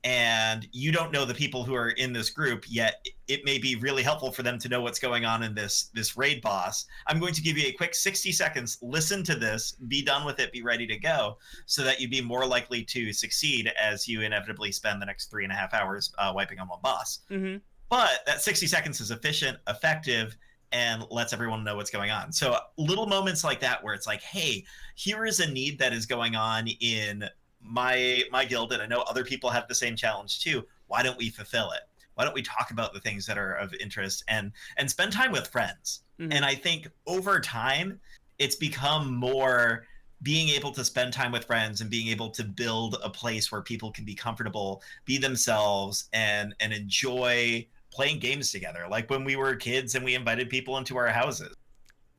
and you don't know the people who are in this group yet, it may be really helpful for them to know what's going on in this raid boss. I'm going to give you a quick 60 seconds, listen to this, be done with it, be ready to go, so that you'd be more likely to succeed as you inevitably spend the next 3.5 hours wiping on one boss. Mm-hmm. But that 60 seconds is efficient, effective, and lets everyone know what's going on. So little moments like that where it's like, hey, here is a need that is going on in my guild, and I know other people have the same challenge too. Why don't we fulfill it? Why don't we talk about the things that are of interest and spend time with friends? Mm-hmm. And I think over time, it's become more being able to spend time with friends and being able to build a place where people can be comfortable, be themselves, and enjoy playing games together. Like when we were kids and we invited people into our houses.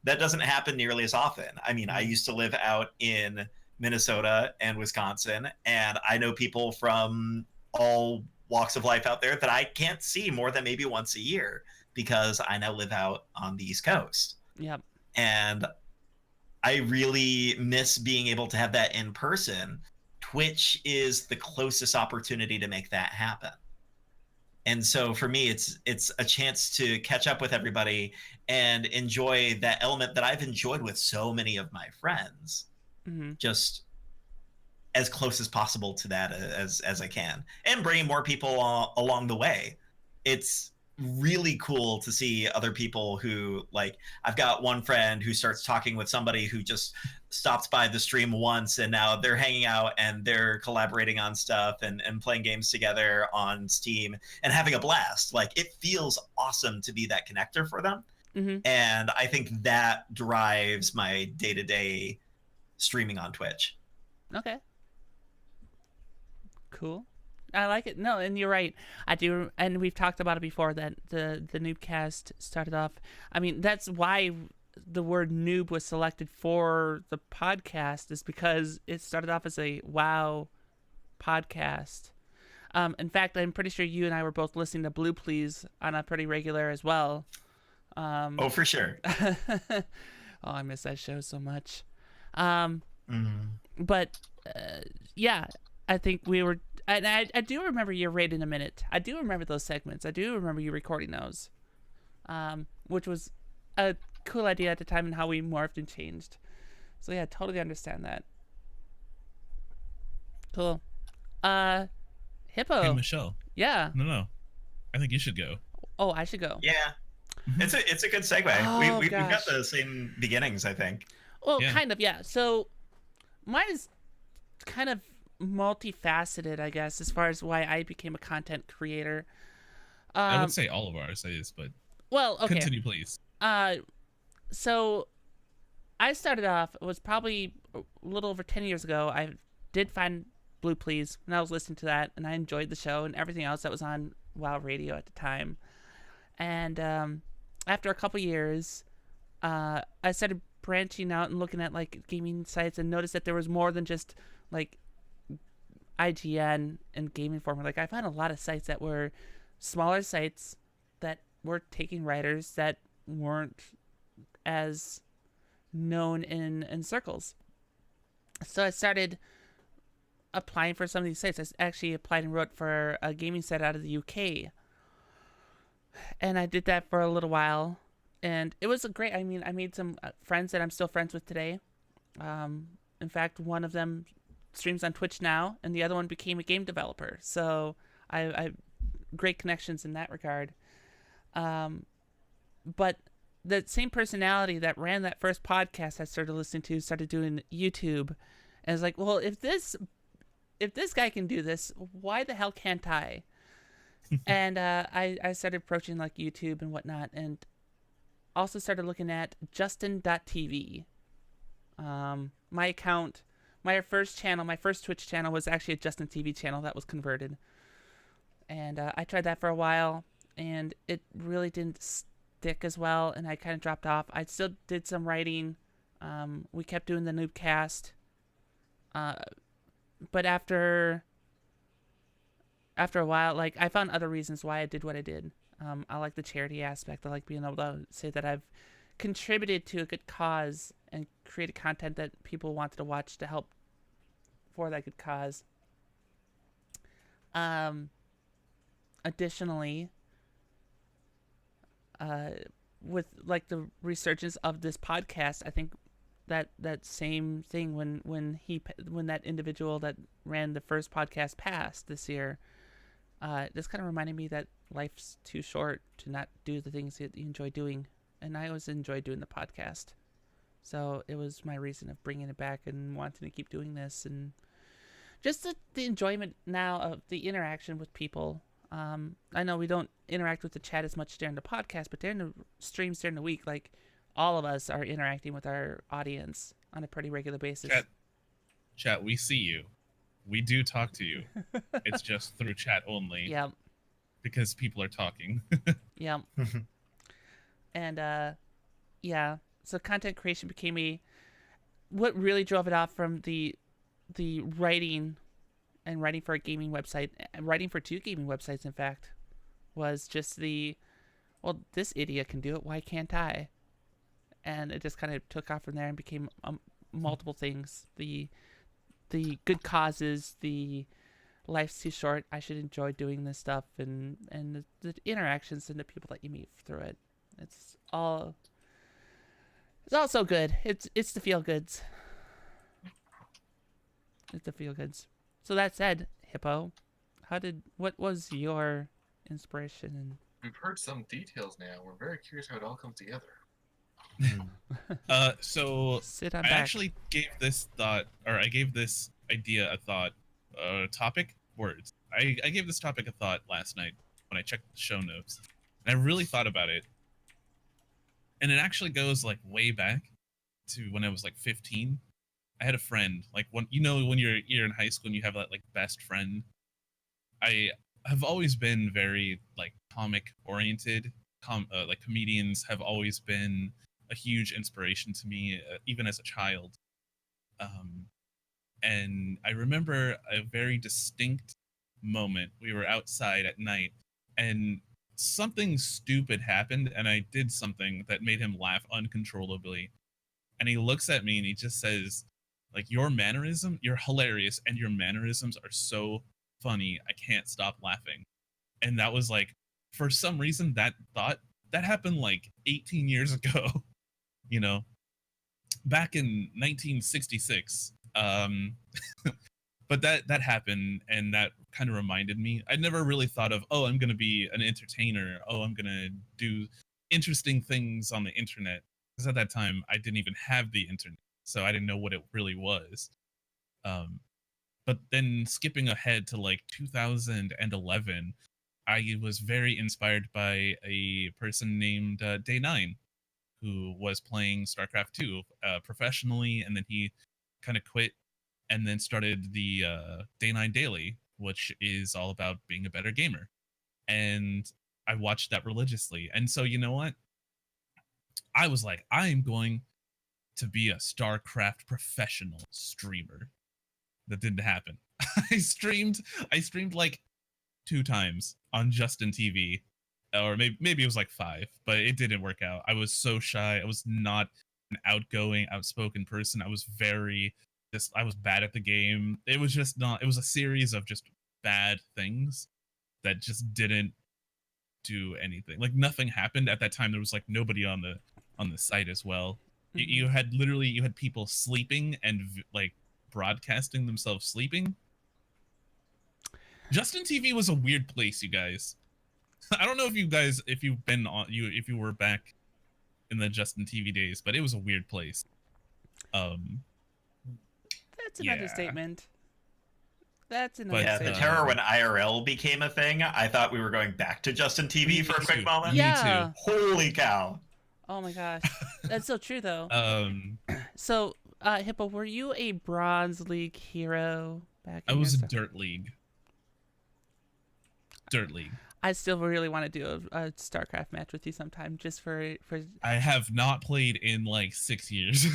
That doesn't happen nearly as often. I mean, I used to live out in Minnesota and Wisconsin, and I know people from all walks of life out there that I can't see more than maybe once a year because I now live out on the East Coast. Yep. And I really miss being able to have that in person. Twitch is the closest opportunity to make that happen. And so for me, it's a chance to catch up with everybody and enjoy that element that I've enjoyed with so many of my friends, just as close as possible to that as I can, and bringing more people along the way. It's really cool to see other people who, like, I've got one friend who starts talking with somebody who just stopped by the stream once, and now they're hanging out and they're collaborating on stuff and playing games together on Steam and having a blast. Like, it feels awesome to be that connector for them. And I think that drives my day-to-day streaming on Twitch. Okay. Cool. I like it. No, and you're right. I do, and we've talked about it before that the Newbcast started off. I mean, that's why the word noob was selected for the podcast, is because it started off as a WoW podcast. In fact, I'm pretty sure you and I were both listening to Blue Please on a pretty regular as well. Oh, for sure. Oh, I miss that show so much. But yeah, I think we were. And I do remember your Raid in a Minute. I do remember those segments. I do remember you recording those, which was a cool idea at the time and how we morphed and changed. So yeah, totally understand that. Cool. Hippo. Hey, Michelle. Yeah. No. I think you should go. Oh, I should go. Yeah. It's a good segue. Oh, We've got gosh. the same beginnings, I think. Well, Yeah. kind of, yeah. So mine is kind of multifaceted, I guess, as far as why I became a content creator. I would say all of ours is, but Well, okay. continue, please. So I started off, it was probably a little over 10 years ago. I did find Blue Please, and I was listening to that, and I enjoyed the show and everything else that was on WoW Radio at the time. And after a couple years, I started branching out and looking at like gaming sites and noticed that there was more than just like IGN and Gaming Informer. Like, I found a lot of sites that were smaller sites that were taking writers that weren't as known in circles. So I started applying for some of these sites. I actually applied and wrote for a gaming site out of the UK. And I did that for a little while. And it was great. I mean, I made some friends that I'm still friends with today. In fact, one of them streams on Twitch now, and the other one became a game developer. So I great connections in that regard. But the same personality that ran that first podcast I started listening to started doing YouTube, and it's like, well, if this guy can do this, why the hell can't I? And I started approaching like YouTube and whatnot, and also started looking at Justin.tv. My account, my first Twitch channel was actually a Justin TV channel that was converted. And I tried that for a while, and it really didn't stick as well, and I kind of dropped off. I still did some writing. We kept doing the Newbcast. But after a while, like, I found other reasons why I did what I did. I like the charity aspect. I like being able to say that I've contributed to a good cause and created content that people wanted to watch to help for that good cause. Additionally, with like the resurgence of this podcast, I think that same thing when that individual that ran the first podcast passed this year, this kind of reminded me that life's too short to not do the things that you enjoy doing, and I always enjoy doing the podcast. So it was my reason of bringing it back and wanting to keep doing this, and just the enjoyment now of the interaction with people. I know we don't interact with the chat as much during the podcast, but during the streams during the week, like, all of us are interacting with our audience on a pretty regular basis. Chat, we see you. We do talk to you. It's just through chat only. Yeah. Because people are talking. Yeah. And yeah. So content creation became what really drove it off from the writing and writing for a gaming website, writing for 2 gaming websites, in fact, was just well, this idiot can do it, why can't I? And it just kind of took off from there and became multiple things. The good causes, the life's too short, I should enjoy doing this stuff, and the interactions and the people that you meet through it. It's all so good. It's the feel goods. It's the feel goods. So that said, Hippo, what was your inspiration? And we've heard some details now. We're very curious how it all comes together. So sit on I back. actually gave this idea a thought, topic, words. I gave this topic a thought last night when I checked the show notes, and I really thought about it. And it actually goes like way back to when I was like 15. I had a friend, like, when you're in high school and you have that like best friend. I have always been very like comic oriented. Like, comedians have always been a huge inspiration to me, even as a child. And I remember a very distinct moment. We were outside at night, and something stupid happened, and I did something that made him laugh uncontrollably. And he looks at me and he just says, like, you're hilarious, and your mannerisms are so funny, I can't stop laughing. And that was like, for some reason, that happened like 18 years ago, back in 1966. But that happened, and that kind of reminded me. I never really thought of, I'm going to be an entertainer. I'm going to do interesting things on the internet. Because at that time, I didn't even have the internet, so I didn't know what it really was. But then skipping ahead to like 2011, I was very inspired by a person named Day9, who was playing StarCraft 2 professionally, and then he kind of quit and then started the Day9 Daily, which is all about being a better gamer. And I watched that religiously. And so, you know what? I was like, I am going to be a StarCraft professional streamer. That didn't happen. I streamed like 2 times on Justin TV, or maybe it was like 5, but it didn't work out. I was so shy. I was not an outgoing, outspoken person. I was I was bad at the game. It was just not. It was a series of just bad things that just didn't do anything. Like nothing happened at that time. There was like nobody on the site as well. You had people sleeping and like broadcasting themselves sleeping. Justin TV was a weird place, you guys. I don't know if you've been on if you were back in the Justin TV days, but it was a weird place. That's an Yeah. understatement. That's an But, Yeah, the understatement. terror when IRL became a thing. I thought we were going back to Justin TV for a quick moment. Yeah. Me Holy cow! Oh my gosh, that's so true though. too. So, Hippo, were you a Bronze League hero back? I in was a your Dirt League. Dirt League. I still really want to do a StarCraft match with you sometime, just for. I have not played in like 6 years.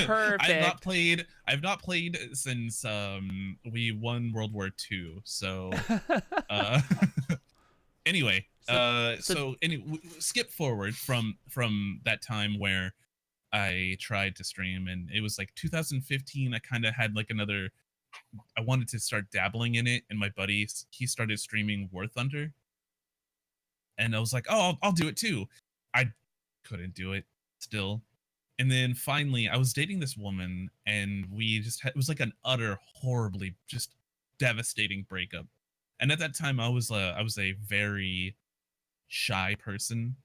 Perfect. I've not played since we won World War II. So anyway, skip forward from that time where I tried to stream, and it was like 2015. I kind of had like I wanted to start dabbling in it, and my buddy, he started streaming War Thunder. And I was like, oh, I'll do it too. I couldn't do it still. And then finally, I was dating this woman, and we just it was like an utter, horribly, just devastating breakup. And at that time, I was a very shy person.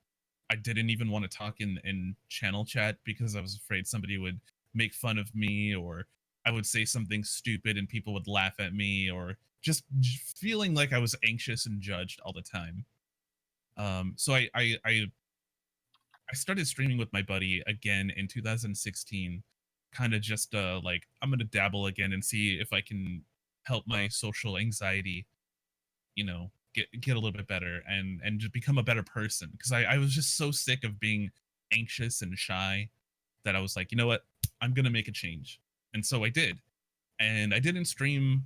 I didn't even want to talk in channel chat because I was afraid somebody would make fun of me, or I would say something stupid and people would laugh at me, or just feeling like I was anxious and judged all the time. So I started streaming with my buddy again in 2016, kind of just like I'm gonna dabble again and see if I can help my social anxiety, get a little bit better and just become a better person, because I was just so sick of being anxious and shy that I was like, you know what, I'm gonna make a change. And so I did, and I didn't stream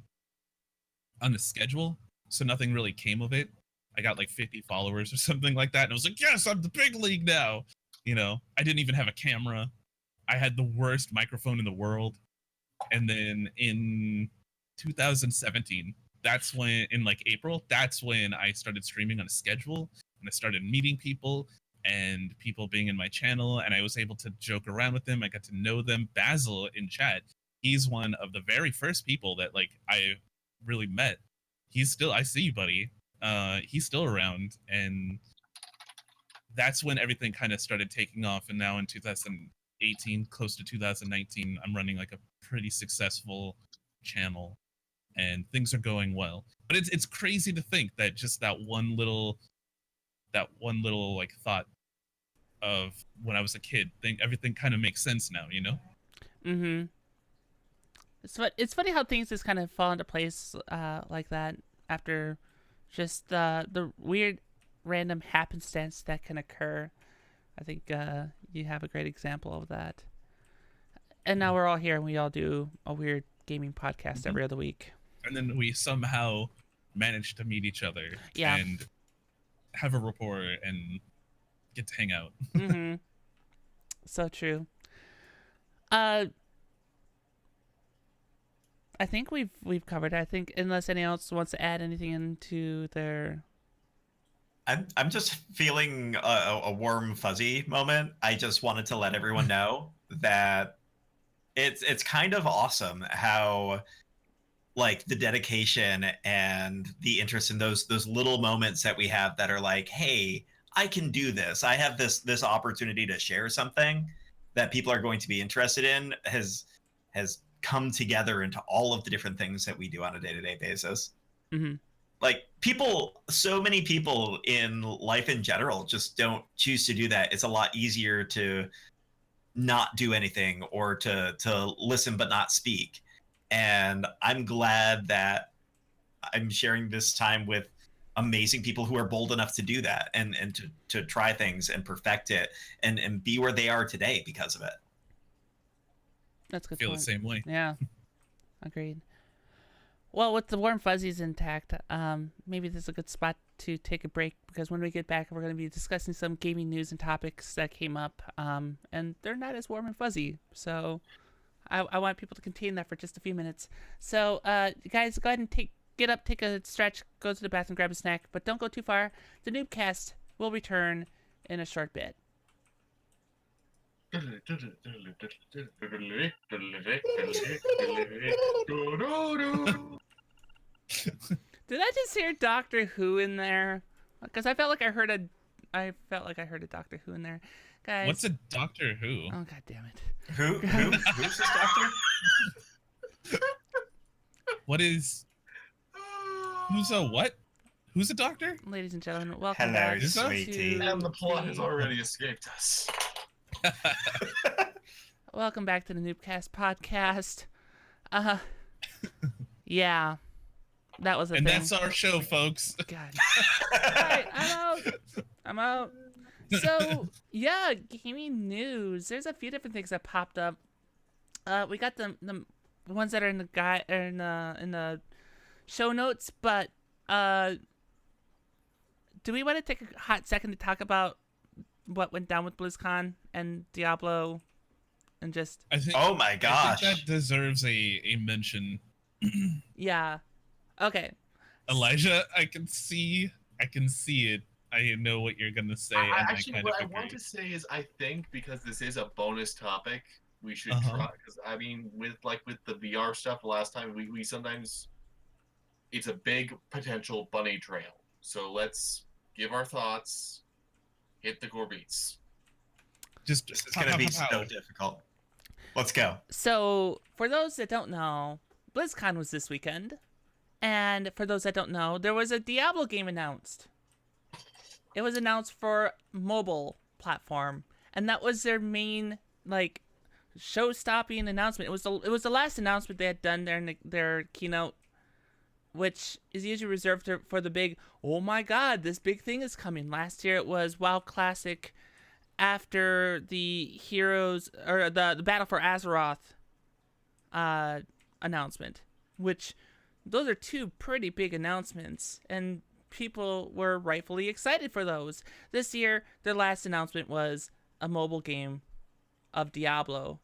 on a schedule, so nothing really came of it. I got like 50 followers or something like that, and I was like, yes, I'm the big league now. I didn't even have a camera. I had the worst microphone in the world. And then in 2017, that's when, in like April, that's when I started streaming on a schedule, and I started meeting people and people being in my channel, and I was able to joke around with them. I got to know them. Basil in chat, he's one of the very first people that like I really met. I see you, buddy. He's still around, and that's when everything kind of started taking off. And now in 2018, close to 2019, I'm running like a pretty successful channel, and things are going well. But it's crazy to think that just that one little like thought of when I was a kid, everything kind of makes sense now, Mm-hmm. It's funny how things just kind of fall into place like that after just the weird random happenstance that can occur. I think you have a great example of that. And now we're all here, and we all do a weird gaming podcast every other week. And then we somehow manage to meet each other and have a rapport and get to hang out. Mm-hmm. So true. I think we've covered it. I think unless anyone else wants to add anything into their. I'm just feeling a warm fuzzy moment. I just wanted to let everyone know that it's kind of awesome how like the dedication and the interest in those little moments that we have that are like, hey, I can do this. I have this opportunity to share something that people are going to be interested in has come together into all of the different things that we do on a day-to-day basis. Mm-hmm. Like so many people in life in general just don't choose to do that. It's a lot easier to not do anything or to listen but not speak. And I'm glad that I'm sharing this time with amazing people who are bold enough to do that and to try things and perfect it and be where they are today because of it. That's a good. Feel point. the same way. Yeah, agreed. Well, with the warm fuzzies intact, maybe this is a good spot to take a break because when we get back, we're going to be discussing some gaming news and topics that came up, and they're not as warm and fuzzy. So I want people to contain that for just a few minutes. So, guys, go ahead and get up, take a stretch, go to the bathroom, grab a snack, but don't go too far. The Newbcast will return in a short bit. Did I just hear Doctor Who in there? Because I felt like I heard a Doctor Who in there, guys. What's a Doctor Who? Oh, god damn it! Who's this doctor? What is? Who's a what? Who's a doctor? Ladies and gentlemen, welcome Hello, back sweetie. to And the plot has already escaped us. Welcome back to the Newbcast Podcast. Yeah, that was a And thing. that's our show, folks. God. Alright, I'm out. So, yeah, gaming news. There's a few different things that popped up. We got the ones that are in the show notes, but do we want to take a hot second to talk about what went down with BlizzCon and Diablo and just Oh my I gosh. think that deserves a mention. yeah. Okay. Elijah, I can see it. I know what you're gonna say. and Actually, what I agree. want to say is, I think because this is a bonus topic, we should try. Because I mean, with the VR stuff last time, we sometimes it's a big potential bunny trail. So let's give our thoughts. Hit the core beats. Just This is going to be so difficult. Let's go. So, for those that don't know, BlizzCon was this weekend. And for those that don't know, there was a Diablo game announced. It was announced for mobile platform. And that was their main, show-stopping announcement. It was the last announcement they had done there in their keynote, which is usually reserved for the big, oh my god, this big thing is coming. Last year it was WoW Classic after the Heroes, or the Battle for Azeroth announcement, which those are two pretty big announcements, and people were rightfully excited for those. This year, their last announcement was a mobile game of Diablo,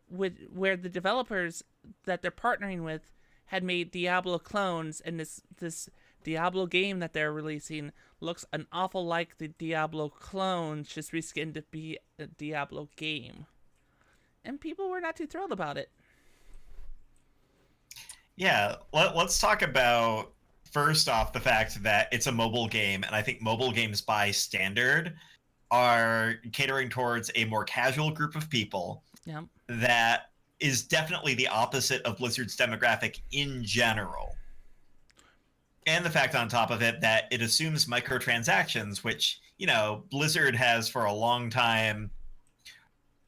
where the developers that they're partnering with had made Diablo clones, and this Diablo game that they're releasing looks an awful like the Diablo clones, just reskinned to be a Diablo game. And people were not too thrilled about it. Yeah, let's talk about, first off, the fact that it's a mobile game, and I think mobile games by standard are catering towards a more casual group of people. Yep. That is definitely the opposite of Blizzard's demographic in general. And the fact on top of it that it assumes microtransactions, which, Blizzard has for a long time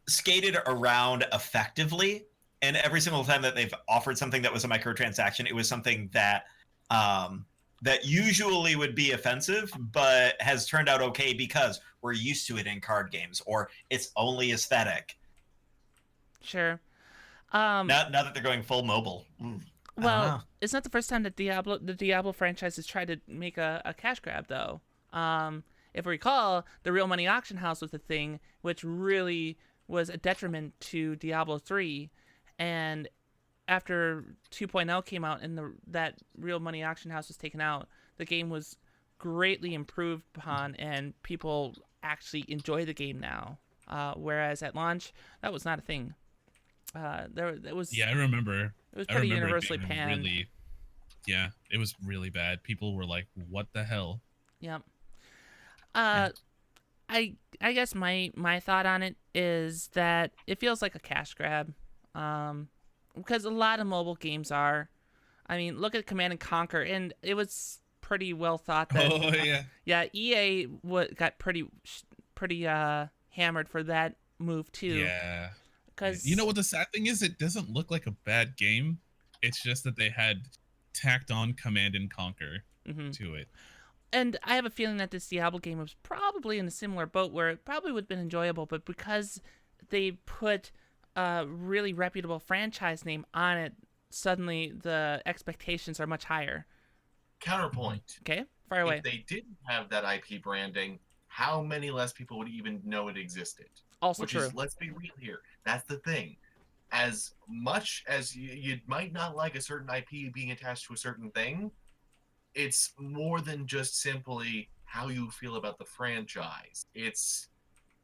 skated around effectively. And every single time that they've offered something that was a microtransaction, it was something that that usually would be offensive, but has turned out okay because we're used to it in card games, or it's only aesthetic. Sure. Now that they're going full mobile. Well, it's not the first time that the Diablo franchise has tried to make a cash grab, though. If we recall, the Real Money Auction House was the thing, which really was a detriment to Diablo 3. And after 2.0 came out and that Real Money Auction House was taken out, the game was greatly improved upon, and people actually enjoy the game now. Whereas at launch, that was not a thing. It was. Yeah, I remember. It was pretty universally it being panned. Yeah, it was really bad. People were like, "What the hell?" Yep. I guess my thought on it is that it feels like a cash grab, because a lot of mobile games are. I mean, look at Command and Conquer, and it was pretty well thought that. Oh yeah. Yeah, EA got pretty hammered for that move too. Yeah. Because You know what the sad thing is? It doesn't look like a bad game. It's just that they had tacked on Command and Conquer to it. And I have a feeling that this Diablo game was probably in a similar boat where it probably would have been enjoyable, but because they put a really reputable franchise name on it, suddenly the expectations are much higher. Counterpoint. Okay, Fire away. If they didn't have that IP branding, how many less people would even know it existed? Also Which true. is, let's be real here, that's the thing. As much as you might not like a certain IP being attached to a certain thing, it's more than just simply how you feel about the franchise. It's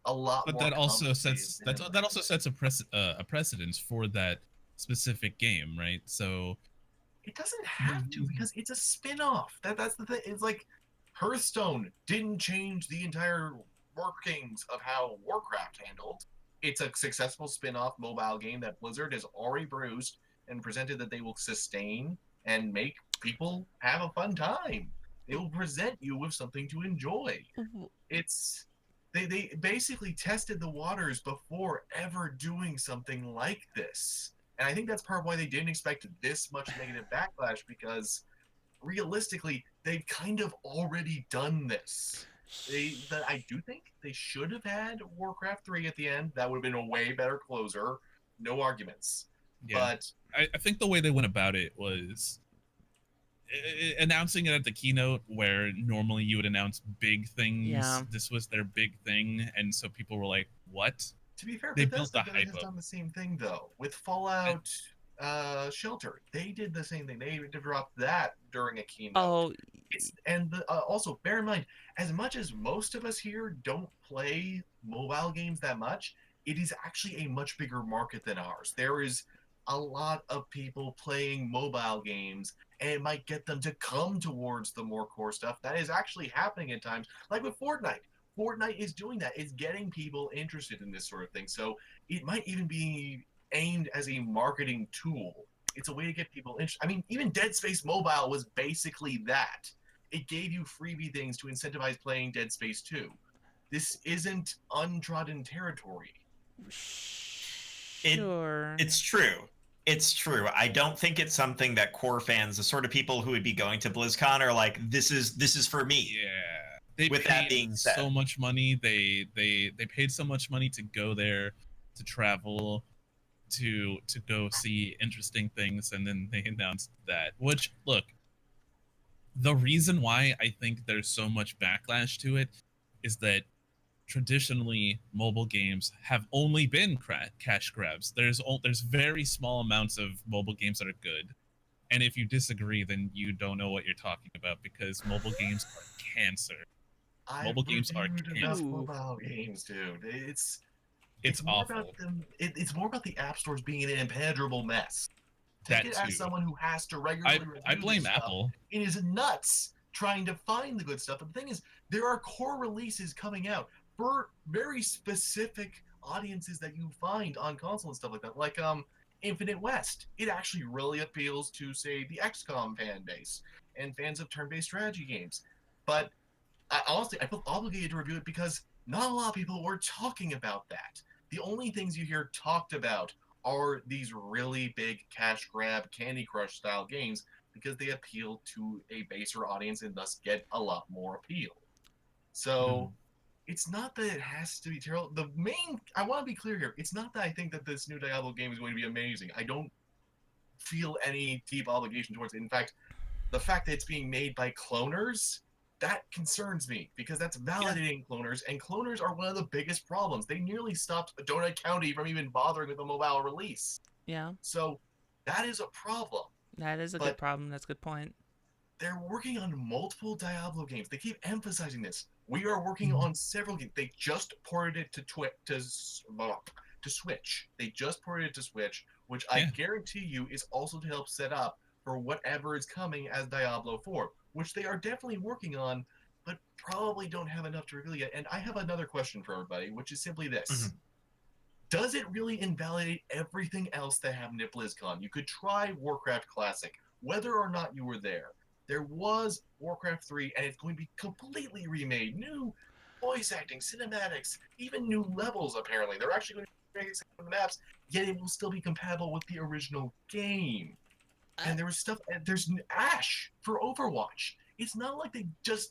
a lot But more that also complicated sets than that also sets a precedence for that specific game, right? So it doesn't have to, because it's a spin-off. That's the thing. It's like Hearthstone didn't change the entire workings of how Warcraft handled. It's a successful spin-off mobile game that Blizzard has already produced and presented that they will sustain and make people have a fun time. They will present you with something to enjoy. It's they basically tested the waters before ever doing something like this. And I think that's part of why they didn't expect this much negative backlash, because realistically, they've kind of already done this. I do think they should have had Warcraft 3 at the end. That would have been a way better closer. No arguments. yeah, But I think the way they went about it was announcing it at the keynote, where normally you would announce big things. Yeah. This was their big thing, and so people were like, "What?" to be fair, They built Bethesda the hype has up. done the same thing, though. With Fallout Shelter, they did the same thing. They dropped that during a keynote. Oh, Also, bear in mind, as much as most of us here don't play mobile games that much, it is actually a much bigger market than ours. There is a lot of people playing mobile games, and it might get them to come towards the more core stuff. That is actually happening at times, like with Fortnite. Fortnite is doing that. It's getting people interested in this sort of thing. So it might even be aimed as a marketing tool. It's a way to get people interested. I mean, even Dead Space Mobile was basically that. It gave you freebie things to incentivize playing Dead Space 2. This isn't untrodden territory. sure. It's true. It's true. I don't think it's something that core fans, the sort of people who would be going to BlizzCon, are like, this is for me. Yeah, they With that being said, so much money. They paid so much money to go there, to travel, to go see interesting things, and then they announced that. Which, look, the reason why I think there's so much backlash to it is that traditionally mobile games have only been cash grabs. There's very small amounts of mobile games that are good, and if you disagree, then you don't know what you're talking about, because mobile games are cancer. Mobile games are reviewed enough cancer. mobile games, dude. It's more awful. about them. It's more about the app stores being an impenetrable mess. That Take it too. as someone who has to regularly review I blame this stuff. Apple. It is nuts trying to find the good stuff. But the thing is, there are core releases coming out for very specific audiences that you find on console and stuff like that. Like Infinite West. It actually really appeals to, say, the XCOM fan base and fans of turn-based strategy games. But honestly, I feel obligated to review it because not a lot of people were talking about that. The only things you hear talked about are these really big cash grab Candy Crush style games, because they appeal to a baser audience and thus get a lot more appeal. So it's not that it has to be terrible. I want to be clear here. It's not that I think that this new Diablo game is going to be amazing. I don't feel any deep obligation towards it. In fact, the fact that it's being made by cloners, that concerns me, because that's validating cloners, and cloners are one of the biggest problems. They nearly stopped Donut County from even bothering with a mobile release. Yeah, So that is a problem. that is a But good problem. That's a good point. they're working on multiple Diablo games. They keep emphasizing this. We are working on several games. They just ported it to Switch. They just ported it to Switch, which I guarantee you is also to help set up for whatever is coming as Diablo 4, which they are definitely working on, but probably don't have enough to reveal yet. And I have another question for everybody, which is simply this. Does it really invalidate everything else that happened at BlizzCon? You could try Warcraft Classic, whether or not you were there. There was Warcraft 3, and it's going to be completely remade. New voice acting, cinematics, even new levels, apparently. They're actually going to make the maps, yet it will still be compatible with the original game. And there was stuff, there's Ash for Overwatch. It's not like they just,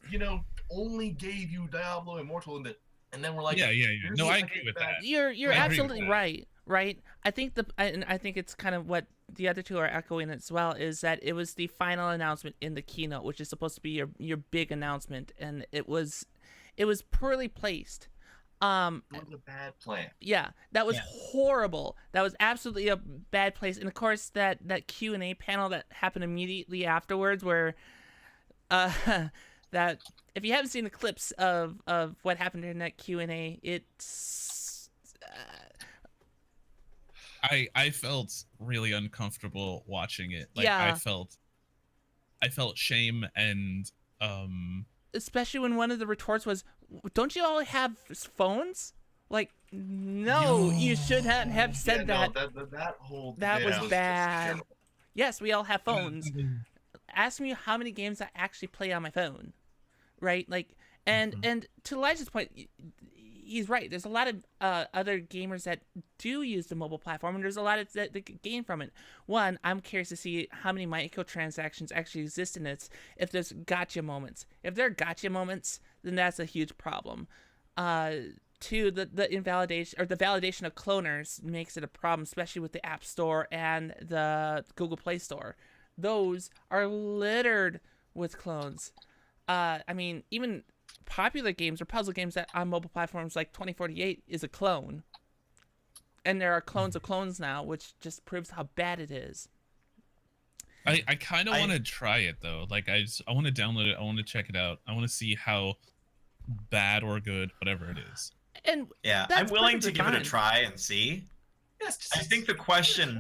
only gave you Diablo Immortal in the And then we're like, Yeah. here's No, the I second agree with back- that. You're I agree with absolutely that. right. I think I think it's kind of what the other two are echoing as well, is that it was the final announcement in the keynote, which is supposed to be your big announcement, and it was poorly placed. It was a bad plan. Yeah, that was Yeah. horrible. That was absolutely a bad place. And of course, that Q&A panel that happened immediately afterwards, where that if you haven't seen the clips of what happened in that Q&A, it's I felt really uncomfortable watching it. Like Yeah. I felt shame and especially when one of the retorts was, "Don't you all have phones?" Like, no, you should not have said Yeah, that. no, that whole That bit was just bad. terrible. Yes, we all have phones. Ask me how many games I actually play on my phone, right? Like, and to Elijah's point, he's right. There's a lot of other gamers that do use the mobile platform, and there's a lot of that gain from it. One, I'm curious to see how many microtransactions actually exist in it. If there's gotcha moments, if there are gotcha moments, then that's a huge problem. Two, the invalidation or the validation of cloners makes it a problem, especially with the App Store and the Google Play Store. Those are littered with clones. I mean, even popular games or puzzle games that on mobile platforms like 2048 is a clone. And there are clones of clones now, which just proves how bad it is. I kind of want to try it though. Like I want to download it. I want to check it out. I want to see how bad or good, whatever it is. And Yeah, that's I'm willing to perfectly give it a fine. try and see. Yes, I think the question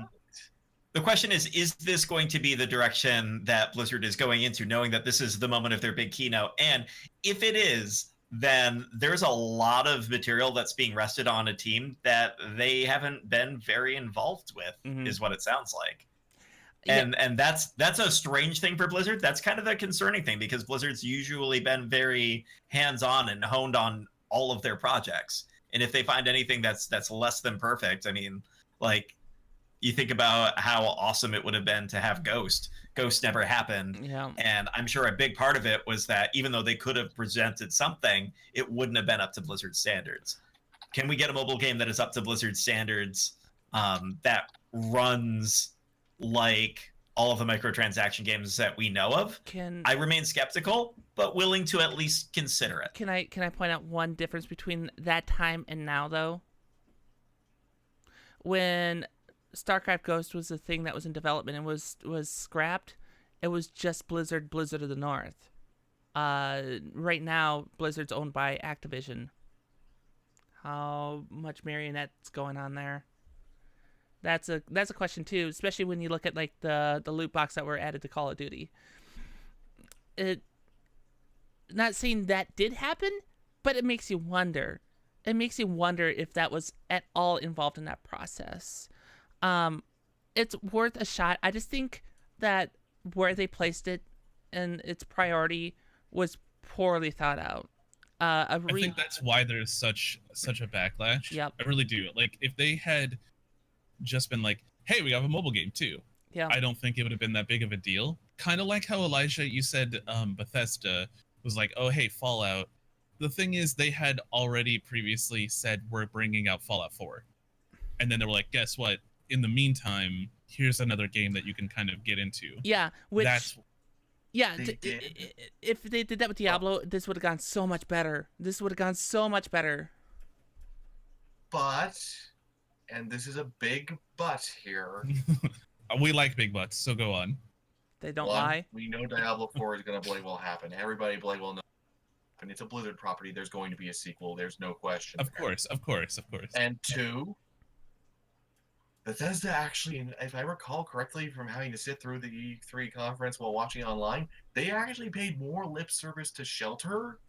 is this going to be the direction that Blizzard is going into, knowing that this is the moment of their big keynote? And if it is, then there's a lot of material that's being rested on a team that they haven't been very involved with, Mhm. is what it sounds like. Yeah. And that's a strange thing for Blizzard. That's kind of a concerning thing, because Blizzard's usually been very hands-on and honed on all of their projects. And if they find anything that's less than perfect, I mean, like, you think about how awesome it would have been to have Ghost. Ghost never happened. Yeah. And I'm sure a big part of it was that even though they could have presented something, it wouldn't have been up to Blizzard standards. Can we get a mobile game that is up to Blizzard standards, that runs like all of the microtransaction games that we know of? I remain skeptical, but willing to at least consider it. Can I point out one difference between that time and now, though? When StarCraft Ghost was the thing that was in development and was scrapped, it was just Blizzard of the North. Right now, Blizzard's owned by Activision. How much marionette's going on there? That's a question too, especially when you look at like the loot box that were added to Call of Duty. Not saying that did happen, but it makes you wonder. It makes you wonder if that was at all involved in that process. It's worth a shot. I just think that where they placed it and its priority was poorly thought out. I think that's why there's such a backlash. Yep. I really do. Like, if they had just been like, hey, we have a mobile game too, Yeah. I don't think it would have been that big of a deal. Kind of like how, Elijah, you said Bethesda was like, oh, hey, Fallout. The thing is, they had already previously said, we're bringing out Fallout 4. And then they were like, guess what? In the meantime, here's another game that you can kind of get into. Yeah, which That's yeah, They did. if they did that with Diablo, this would have gone so much better. But, and this is a big but here. we like big butts, so go on. They don't One, lie. we know Diablo 4 is going to will happen. Everybody will know. And it's a Blizzard property. There's going to be a sequel. There's no question. Of course. And two, Bethesda actually, if I recall correctly from having to sit through the E3 conference while watching online, they actually paid more lip service to Shelter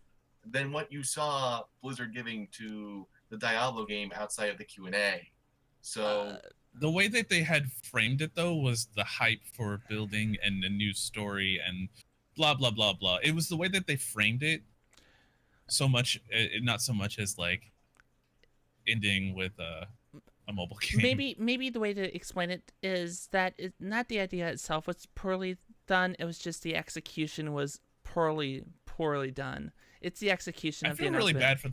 than what you saw Blizzard giving to the Diablo game outside of the Q&A. So The way that they had framed it, though, was the hype for building and a new story and blah, blah, blah, blah. It was the way that they framed it so much, not so much as, like, ending with a mobile game. Maybe the way to explain it is that not the idea itself was poorly done. It was just the execution was poorly done. It's the execution I of the feel really announcement. bad for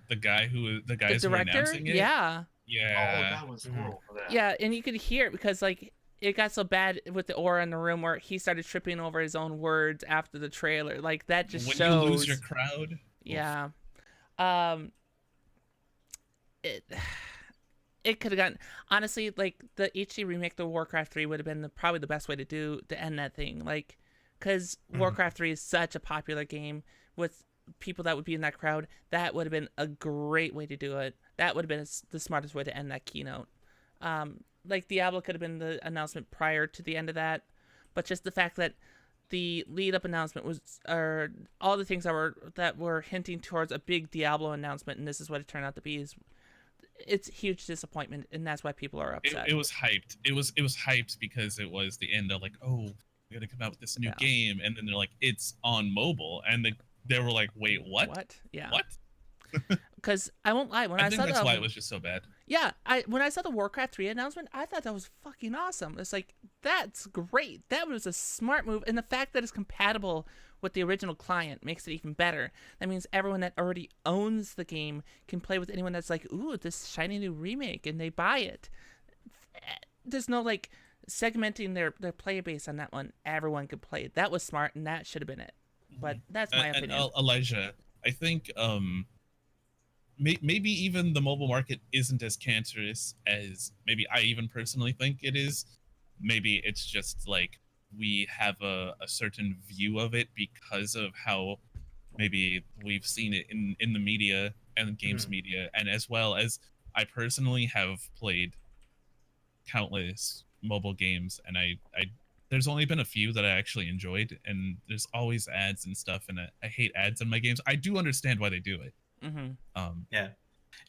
the guy who's The director, announcing it. yeah. Oh, that was horrible for that. Yeah, and you could hear it because like it got so bad with the aura in the room where he started tripping over his own words after the trailer. Like that just when shows. you lose your crowd. Yeah. It could have gotten, honestly, like the HD remake, the Warcraft 3 would have been probably the best way to end that thing. Like, because Warcraft 3 is such a popular game with people that would be in that crowd. That would have been a great way to do it. That would have been the smartest way to end that keynote. Like Diablo could have been the announcement prior to the end of that, but just the fact that the lead up announcement was, or all the things that were hinting towards a big Diablo announcement, and this is what it turned out to be, it's huge disappointment, and that's why people are upset. It was hyped. It was hyped because it was the end of like, oh, we're gonna come out with this new game, and then they're like, it's on mobile, and they were like, wait, what? What? Yeah. What? Because I won't lie, when I think that's why it was just so bad. Yeah, when I saw the Warcraft 3 announcement, I thought that was fucking awesome. It's like, that's great. That was a smart move, and the fact that it's compatible with the original client makes it even better. That means everyone that already owns the game can play with anyone that's like, ooh, this shiny new remake, and they buy it. There's no like segmenting their player base on that one. Everyone could play it. That was smart, and that should have been it. But that's my opinion. And Elijah, I think maybe even the mobile market isn't as cancerous as maybe I even personally think it is. Maybe it's just like we have a certain view of it because of how maybe we've seen it in the media and games media, and as well as I personally have played countless mobile games, and I there's only been a few that I actually enjoyed, and there's always ads and stuff, and I hate ads in my games. I do understand why they do it. Yeah,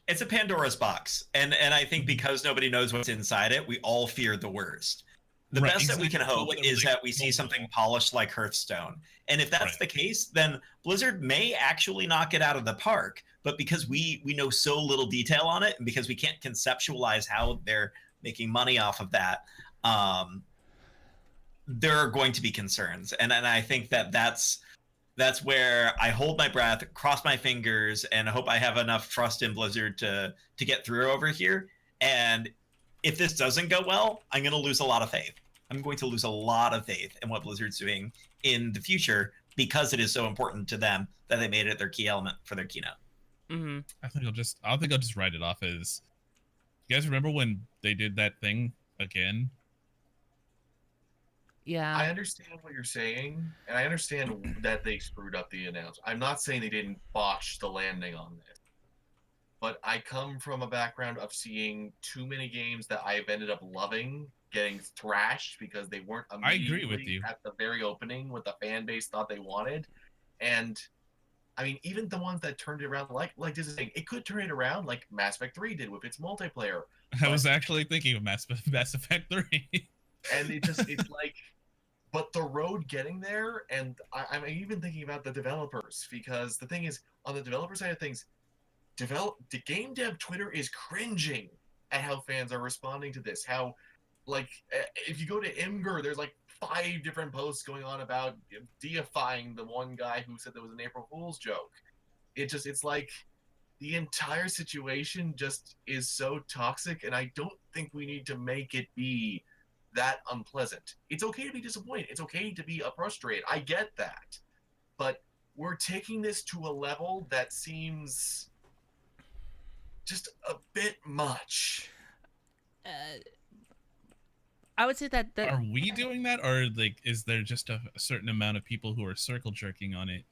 it's a Pandora's box, and I think because nobody knows what's inside it, we all fear the worst. The best that we can hope is that we see something polished like Hearthstone, and if that's the case, then Blizzard may actually knock it out of the park. But because we know so little detail on it, and because we can't conceptualize how they're making money off of that, there are going to be concerns, and I think that's where I hold my breath, cross my fingers, and hope I have enough trust in Blizzard to get through over here. And if this doesn't go well, I'm going to lose a lot of faith. I'm going to lose a lot of faith in what Blizzard's doing in the future because it is so important to them that they made it their key element for their keynote. I think I'll just write it off as. You guys remember when they did that thing again? Yeah. I understand what you're saying, and I understand that they screwed up the announcement. I'm not saying they didn't botch the landing on this. But I come from a background of seeing too many games that I've ended up loving getting thrashed because they weren't immediately at the very opening what the fan base thought they wanted. And I mean, even the ones that turned it around, like this is saying, it could turn it around like Mass Effect 3 did with its multiplayer. I was actually thinking of Mass Effect 3. And it's like, but the road getting there, and I'm even thinking about the developers, because the thing is, on the developer side of things, the game dev Twitter is cringing at how fans are responding to this. How, like, if you go to Imgur, there's like 5 different posts going on about deifying the one guy who said there was an April Fool's joke. It's like the entire situation just is so toxic, and I don't think we need to make it be that unpleasant. It's okay to be disappointed. It's okay to be frustrated. I get that. But we're taking this to a level that seems just a bit much. I would say that Are we doing that, or like is there just a certain amount of people who are circle jerking on it,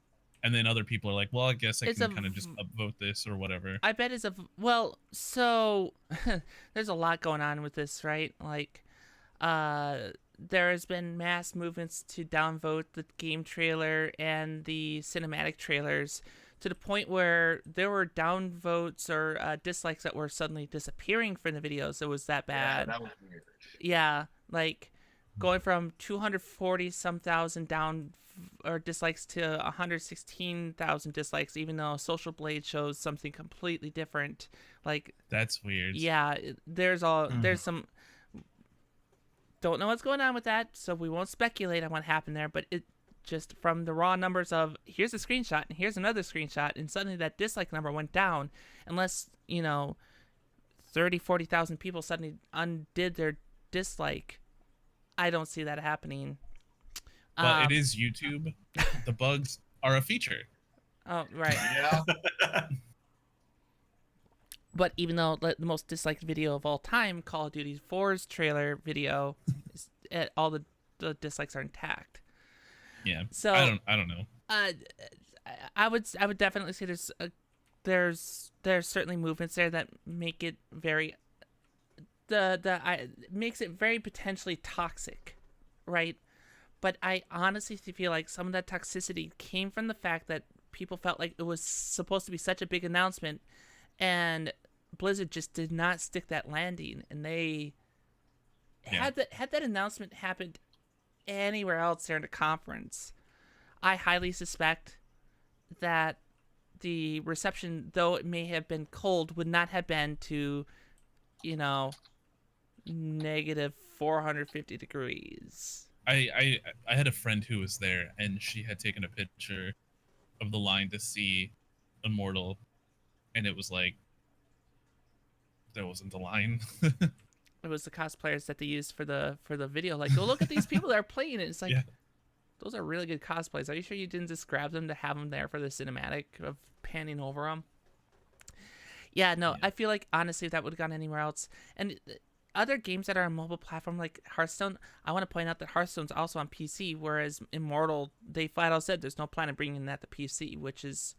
and then other people are like, well, I guess I can kind of just upvote this or whatever? I bet so there's a lot going on with this, right? Like there has been mass movements to downvote the game trailer and the cinematic trailers, to the point where there were downvotes or dislikes that were suddenly disappearing from the videos. It was that bad. Yeah, that was weird. Yeah, like going from 240-some thousand down or dislikes to 116,000 dislikes, even though Social Blade shows something completely different. Like, that's weird. Yeah, there's some. Don't know what's going on with that, so we won't speculate on what happened there. But it just from the raw numbers of here's a screenshot and here's another screenshot, and suddenly that dislike number went down, unless 40,000 people suddenly undid their dislike. I don't see that happening. Well, it is YouTube. The bugs are a feature. Oh, right. Yeah. But even though the most disliked video of all time, Call of Duty 4's trailer video, all the dislikes are intact. Yeah. So I don't know. I would definitely say there's certainly movements there that make it very makes it very potentially toxic, right? But I honestly feel like some of that toxicity came from the fact that people felt like it was supposed to be such a big announcement, and Blizzard just did not stick that landing, and they had that announcement happened anywhere else during the conference, I highly suspect that the reception, though it may have been cold, would not have been to, negative 450 degrees. I had a friend who was there, and she had taken a picture of the line to see Immortal, and it was like, that wasn't the line. It was the cosplayers that they used for the video. Like, oh, look at these people that are playing it. It's like, those are really good cosplays. Are you sure you didn't just grab them to have them there for the cinematic of panning over them? Yeah, no, I feel like, honestly, if that would have gone anywhere else. And other games that are on mobile platform like Hearthstone, I want to point out that Hearthstone's also on PC, whereas Immortal, they flat out said there's no plan of bringing that to PC, which is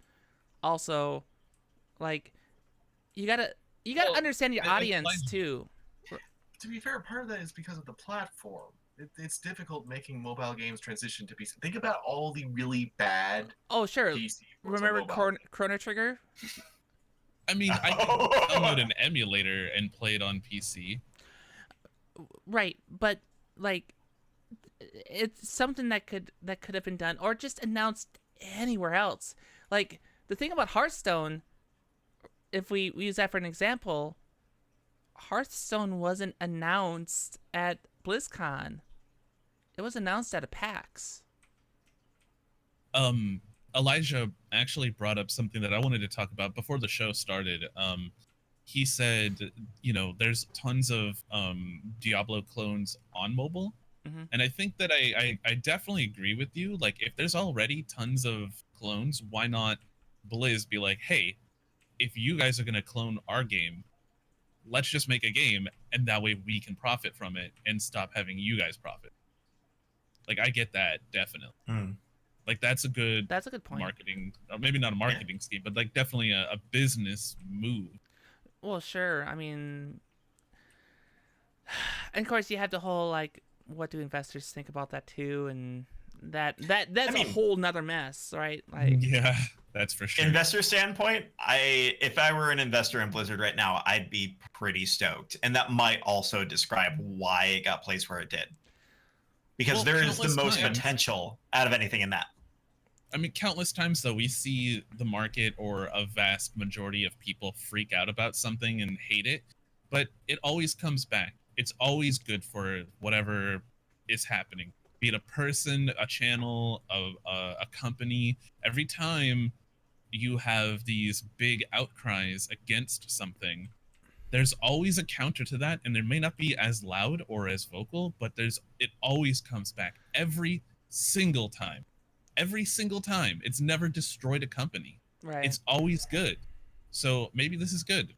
also, like, you gotta understand your audience, too. To be fair, part of that is because of the platform. It's difficult making mobile games transition to PC. Think about all the really bad sure. PC. Remember Chrono Trigger? I mean, I can download an emulator and play it on PC. Right, but like, it's something that could have been done, or just announced anywhere else. Like, the thing about Hearthstone, if we use that for an example, Hearthstone wasn't announced at BlizzCon. It was announced at a PAX. Elijah actually brought up something that I wanted to talk about before the show started. He said, there's tons of Diablo clones on mobile. Mm-hmm. And I think that I definitely agree with you. Like, if there's already tons of clones, why not Blizz be like, hey, if you guys are going to clone our game, let's just make a game, and that way we can profit from it and stop having you guys profit. Like, I get that, definitely. Like, that's a good point. Marketing, or maybe not a marketing scheme, but like definitely a business move. Well, sure. I mean, and of course you have the whole, like, what do investors think about that too, and that's a whole nother mess, right? Like, yeah, that's for sure. Investor standpoint, if I were an investor in Blizzard right now, I'd be pretty stoked, and that might also describe why it got placed where it did, because there is the most potential out of anything in that. I mean, countless times, though, we see the market or a vast majority of people freak out about something and hate it, but it always comes back. It's always good for whatever is happening, be it a person, a channel, a company. Every time you have these big outcries against something, there's always a counter to that, and there may not be as loud or as vocal, but it always comes back every single time. Every single time. It's never destroyed a company. Right. It's always good. So maybe this is good.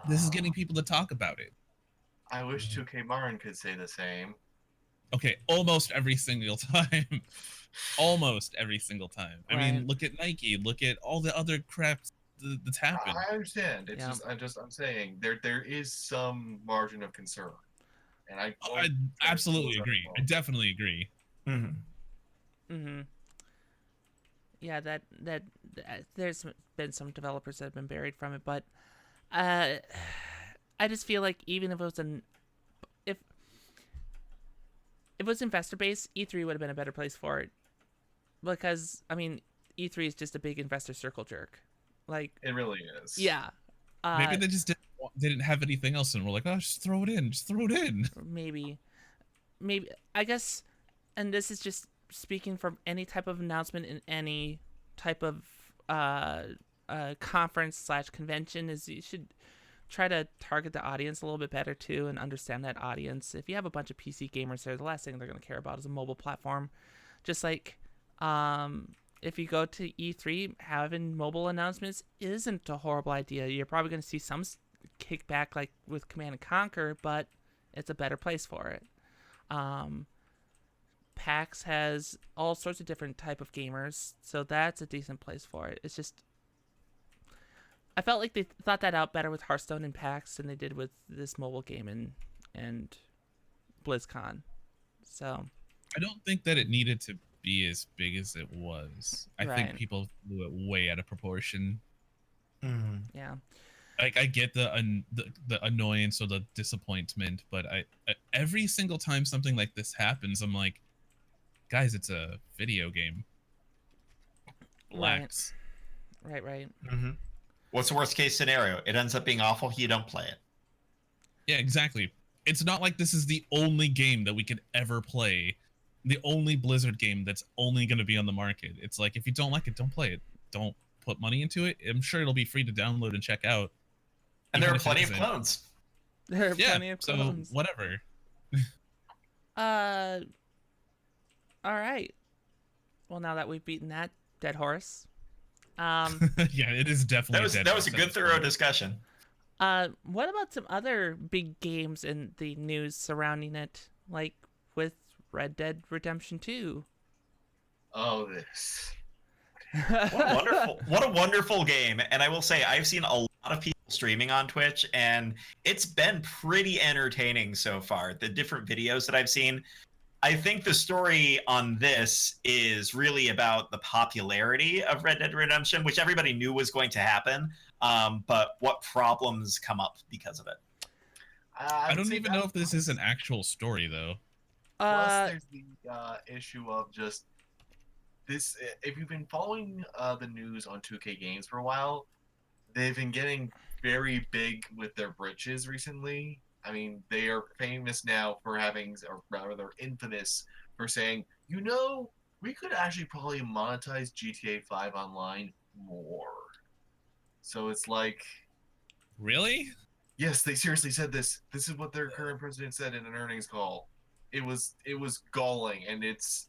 This is getting people to talk about it. I wish 2K Marin could say the same. Okay, almost every single time. Almost every single time. Right. I mean, look at Nike. Look at all the other crap that's happened. I understand. It's I'm saying there is some margin of concern, and I absolutely agree. I definitely agree. Yeah, that there's been some developers that have been buried from it, but I just feel like even if it was if it was investor base, E3 would have been a better place for it, because I mean, E3 is just a big investor circle jerk. Like, it really is. Yeah. Maybe they just didn't have anything else, and we're like, oh, just throw it in. Maybe I guess, and this is just speaking from any type of announcement in any type of conference / convention is you should try to target the audience a little bit better too and understand that audience. If you have a bunch of PC gamers there, the last thing they're going to care about is a mobile platform. Just like if you go to E3, having mobile announcements isn't a horrible idea. You're probably going to see some kickback like with Command and Conquer, but it's a better place for it. PAX has all sorts of different type of gamers, so that's a decent place for it. It's just I felt like they thought that out better with Hearthstone and PAX than they did with this mobile game and BlizzCon. So I don't think that it needed to be as big as it was. I think people blew it way out of proportion. Yeah. Like I get the annoyance or the disappointment, but I every single time something like this happens, I'm like, guys, it's a video game. Relax. Right. Mm-hmm. What's the worst case scenario? It ends up being awful. You don't play it. Yeah, exactly. It's not like this is the only game that we could ever play. The only Blizzard game that's only going to be on the market. It's like, if you don't like it, don't play it. Don't put money into it. I'm sure it'll be free to download and check out. And there are plenty of clones. There are plenty of clones. So whatever. All right. Well, now that we've beaten that dead horse, yeah, it is definitely that was a good, thorough discussion. what about some other big games in the news surrounding it, like with Red Dead Redemption 2? Oh, this. What a wonderful game. And I will say, I've seen a lot of people streaming on Twitch, and it's been pretty entertaining so far. The different videos that I've seen. I think the story on this is really about the popularity of Red Dead Redemption, which everybody knew was going to happen, but what problems come up because of it. I don't even know if this is an actual story, though. Plus, there's the issue of just this. If you've been following the news on 2K Games for a while, they've been getting very big with their britches recently. I mean, they are famous now for having, or rather, they're infamous for saying, you know, we could actually probably monetize GTA 5 online more. So it's like... Really? Yes, they seriously said this. This is what their current president said in an earnings call. It was galling, and it's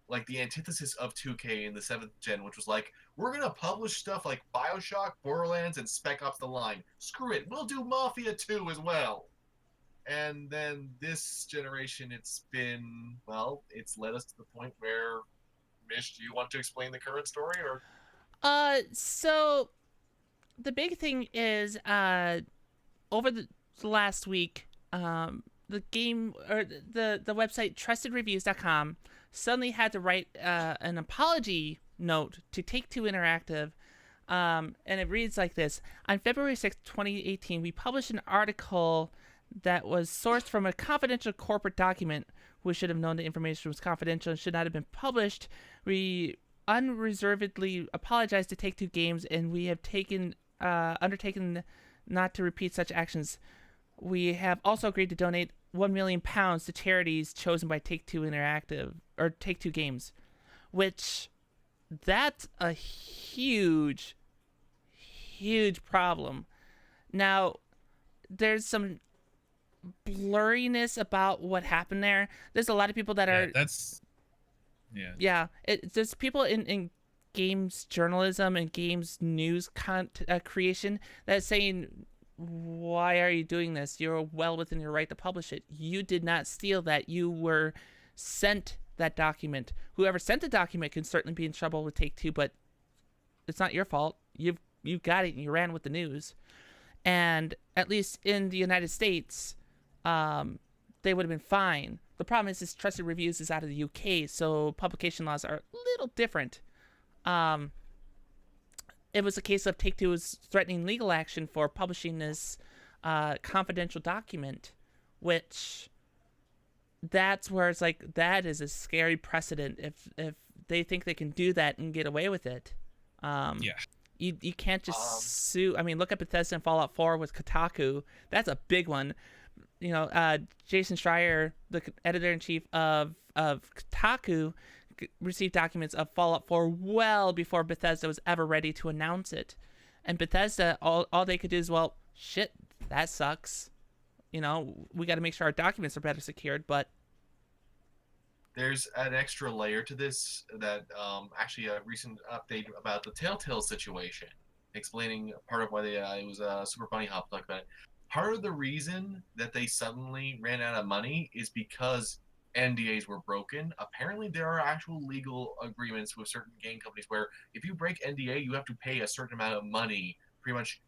like the antithesis of 2K in the 7th gen, which was like, we're going to publish stuff like BioShock, Borderlands, and Spec Ops The Line. Screw it, we'll do Mafia 2 as well. And then this generation, it's been, well, it's led us to the point where, Mish, do you want to explain the current story, or? So the big thing is, over the last week, the game, or the website trustedreviews.com suddenly had to write an apology note to Take-Two Interactive, and it reads like this: on February 6th, 2018, we published an article that was sourced from a confidential corporate document. We should have known the information was confidential and should not have been published. We unreservedly apologize to Take-Two Games, and we have undertaken not to repeat such actions. We have also agreed to donate £1 million to charities chosen by Take-Two Interactive, or Take-Two Games, which that's a huge problem. Now, there's some blurriness about what happened there. There's a lot of people that are... There's people in games journalism and games news creation that's saying, why are you doing this? You're well within your right to publish it. You did not steal that. You were sent that document. Whoever sent the document can certainly be in trouble with Take-Two, but it's not your fault. You've got it and you ran with the news. And at least in the United States, they would have been fine. The problem is this Trusted Reviews is out of the UK, so publication laws are a little different. It was a case of Take-Two was threatening legal action for publishing this confidential document, which that's where it's like, that is a scary precedent if they think they can do that and get away with it. You can't just sue. I mean, look at Bethesda and Fallout 4 with Kotaku. That's a big one. You know, Jason Schreier, the editor-in-chief of Kotaku, received documents of Fallout 4 well before Bethesda was ever ready to announce it. And Bethesda, all they could do is, well, shit, that sucks. You know, we got to make sure our documents are better secured, but... There's an extra layer to this that actually a recent update about the Telltale situation, explaining part of why it was Super Bunny Hop talked about it. Part of the reason that they suddenly ran out of money is because NDAs were broken. Apparently, there are actual legal agreements with certain game companies where if you break NDA, you have to pay a certain amount of money, pretty much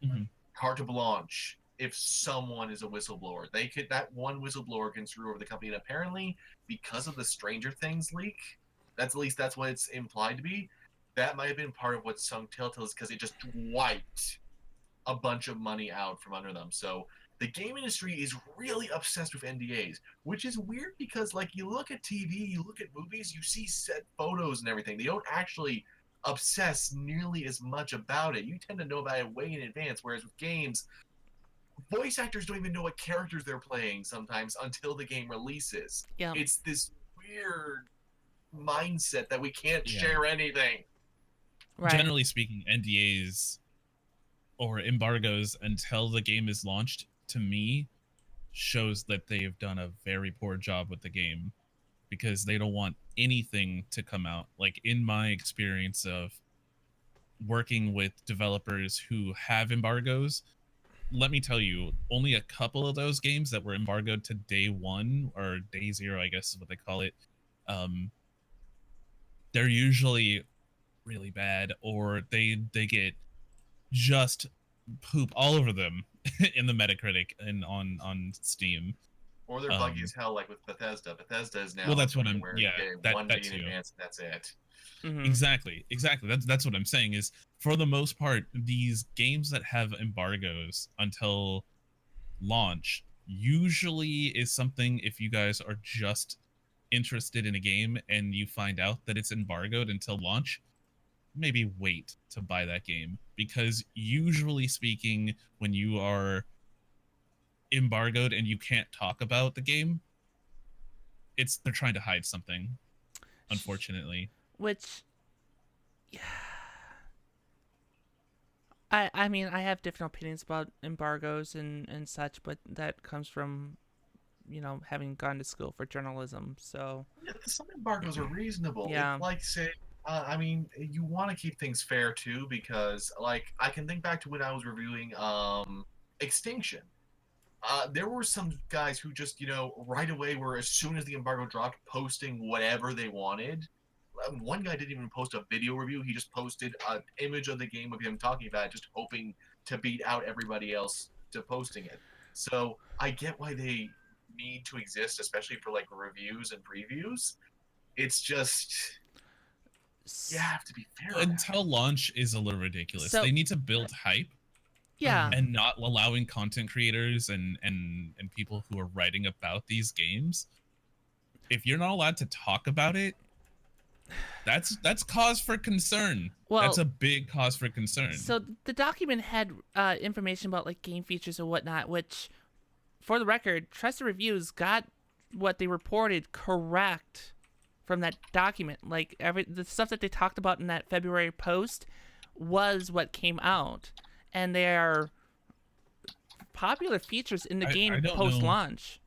carte blanche, if someone is a whistleblower. That one whistleblower can screw over the company, and apparently, because of the Stranger Things leak, that's what it's implied to be. That might have been part of what sunk Telltale, is because it just wiped a bunch of money out from under them. So the game industry is really obsessed with NDAs, which is weird because, like, you look at TV, you look at movies, you see set photos and everything. They don't actually obsess nearly as much about it. You tend to know about it way in advance, whereas with games, voice actors don't even know what characters they're playing sometimes until the game releases. Yeah. It's this weird mindset that we can't share anything. Right. Generally speaking, NDAs or embargoes until the game is launched, to me, shows that they've done a very poor job with the game, because they don't want anything to come out. Like, in my experience of working with developers who have embargoes, let me tell you, only a couple of those games that were embargoed to day one, or day zero, I guess is what they call it, they're usually really bad, or they get just poop all over them in the Metacritic and on Steam. Or they're buggy as hell, like with Bethesda. Bethesda is now... Well, that's what I'm... Yeah, that one day in too. advance, and that's it. Mm-hmm. Exactly. That's what I'm saying, is for the most part, these games that have embargoes until launch usually is something, if you guys are just interested in a game and you find out that it's embargoed until launch, maybe wait to buy that game, because usually speaking, when you are embargoed and you can't talk about the game, they're trying to hide something, unfortunately. Which, yeah, I mean, I have different opinions about embargoes and such, but that comes from, you know, having gone to school for journalism. So yeah, some embargoes are reasonable. Yeah. It's like, say, I mean, you want to keep things fair too, because, like, I can think back to when I was reviewing Extinction. There were some guys who just, you know, right away were, as soon as the embargo dropped, posting whatever they wanted. One guy didn't even post a video review. He just posted an image of the game of him talking about it, just hoping to beat out everybody else to posting it. So I get why they need to exist, especially for, like, reviews and previews. It's just... you have to be fair. Until launch is a little ridiculous. So- they need to build hype, yeah, and not allowing content creators and people who are writing about these games. If you're not allowed to talk about it, that's cause for concern. Well, that's a big cause for concern. So the document had information about, like, game features and whatnot, which, for the record, Trusted Reviews got what they reported correct from that document. Like, the stuff that they talked about in that February post was what came out, and they are popular features in the game post launch.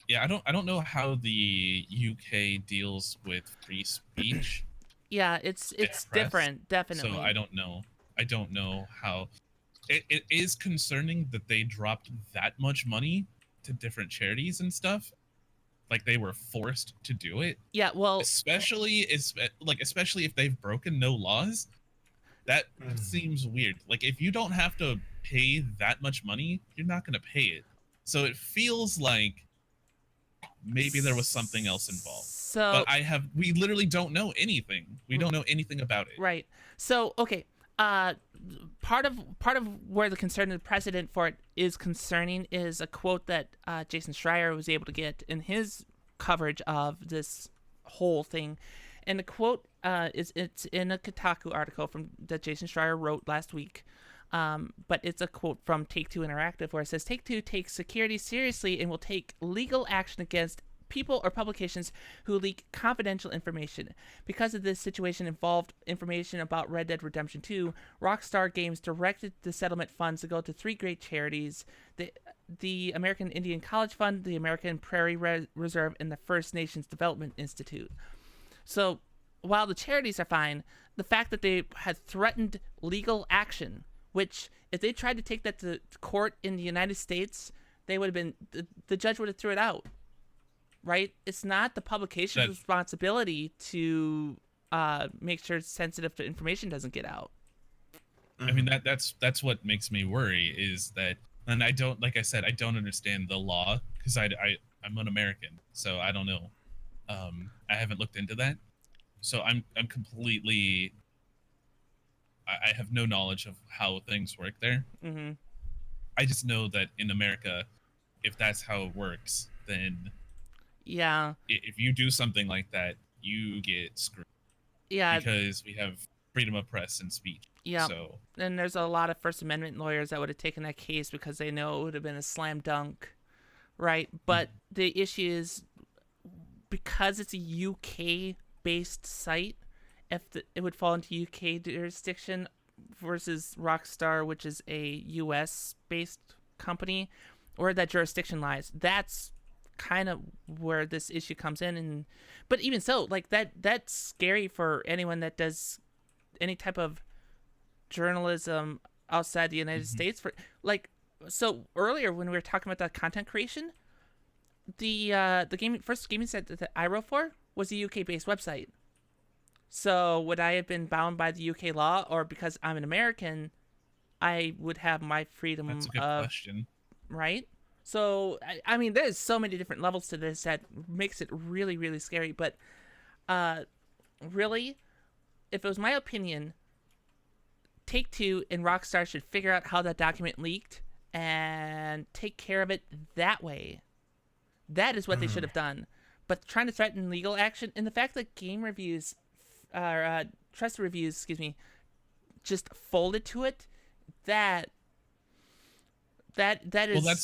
Yeah, I don't know how the UK deals with free speech. Yeah, it's different, definitely. So I don't know how. It is concerning that they dropped that much money to different charities and stuff. Like, they were forced to do it. Yeah, well, especially if they've broken no laws. That seems weird. Like, if you don't have to pay that much money, you're not going to pay it. So it feels like maybe there was something else involved. So, but we literally don't know anything. We don't know anything about it. Right. So, okay. Part of where the concern and the precedent for it is concerning is a quote that Jason Schreier was able to get in his coverage of this whole thing, and the quote it's in a Kotaku article that Jason Schreier wrote last week. But it's a quote from Take-Two Interactive where it says, Take-Two takes security seriously and will take legal action against people or publications who leak confidential information. Because of this situation involved information about Red Dead Redemption 2, Rockstar Games directed the settlement funds to go to three great charities: the American Indian College Fund, the American Prairie Reserve, and the First Nations Development Institute. So, while the charities are fine, the fact that they had threatened legal action, which if they tried to take that to court in the United States, they would have been, the judge would have threw it out, right? It's not the publication's responsibility to make sure sensitive information doesn't get out. I mean, that's what makes me worry is that, and I don't, like I said, I don't understand the law because I'm an American, so I don't know. I haven't looked into that, so I'm completely. I have no knowledge of how things work there. Mm-hmm. I just know that in America, if that's how it works, then yeah, if you do something like that, you get screwed. Yeah, because we have freedom of press and speech. Yeah, So and there's a lot of First Amendment lawyers that would have taken that case because they know it would have been a slam dunk, right? But the issue is because it's a UK-based site, it would fall into UK jurisdiction versus Rockstar, which is a US-based company, where that jurisdiction lies. That's kind of where this issue comes in. But even so, like that's scary for anyone that does any type of journalism outside the United States. For so earlier when we were talking about the content creation, the first gaming site that I wrote for was a UK-based website. So would I have been bound by the UK law, or because I'm an American, I would have my freedom? That's a good question. Right? So I mean, there's so many different levels to this that makes it really, really scary. But really, if it was my opinion, Take-Two and Rockstar should figure out how that document leaked and take care of it that way. That is what they should have done. But trying to threaten legal action, and the fact that game reviews, trusted reviews, just folded to it, that is. Well,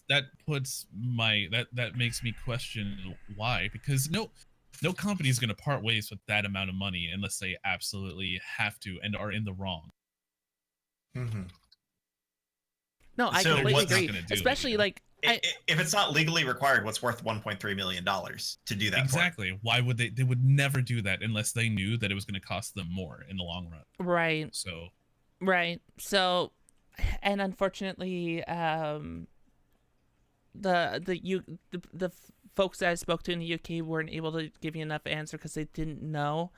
that puts that makes me question why, because no company is going to part ways with that amount of money unless they absolutely have to and are in the wrong. No, I completely agree. Especially if it's not legally required, what's worth $1.3 million to do that? Exactly. Why would they? They would never do that unless they knew that it was going to cost them more in the long run. Right. So. Right. So, and unfortunately, the folks that I spoke to in the UK weren't able to give you enough answer because they didn't know.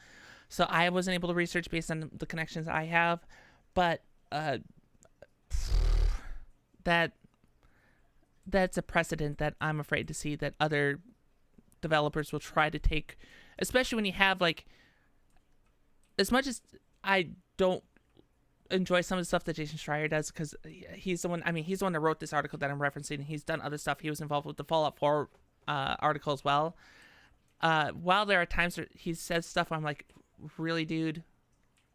So I wasn't able to research based on the connections I have, but that's a precedent that I'm afraid to see that other developers will try to take, especially when you have as much as I don't enjoy some of the stuff that Jason Schreier does, because he's the one that wrote this article that I'm referencing. He's done other stuff. He was involved with the Fallout 4 article as well. While there are times where he says stuff where I'm like, really, dude?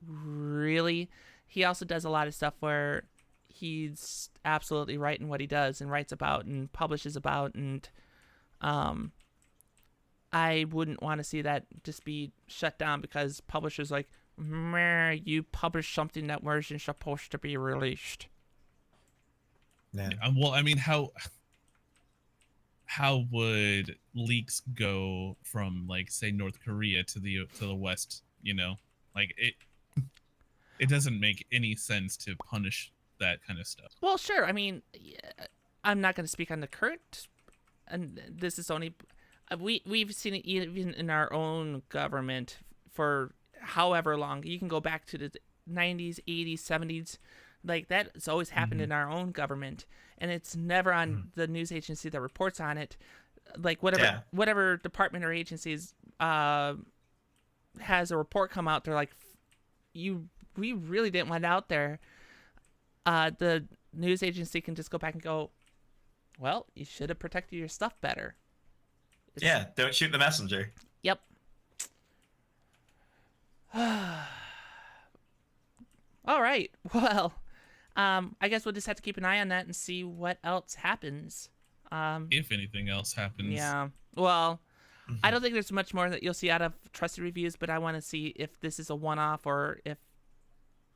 Really? He also does a lot of stuff where he's absolutely right in what he does and writes about and publishes about, and I wouldn't want to see that just be shut down because publishers like, meh, you published something that wasn't supposed to be released. Yeah. Well, I mean, how would leaks go from say North Korea to the West? It doesn't make any sense to punish that kind of stuff. Well, sure. I mean, I'm not going to speak on the current, and this is only we've seen it even in our own government for however long. You can go back to the 90s, 80s, 70s. That's always happened in our own government, and it's never on the news agency that reports on it. Whatever department or agencies has a report come out, they're like, we really didn't want it out there. The news agency can just go back and go, well, you should have protected your stuff better. Don't shoot the messenger. Yep. All right. Well, I guess we'll just have to keep an eye on that and see what else happens. If anything else happens. Yeah. Well, I don't think there's much more that you'll see out of trusted reviews, but I want to see if this is a one-off or if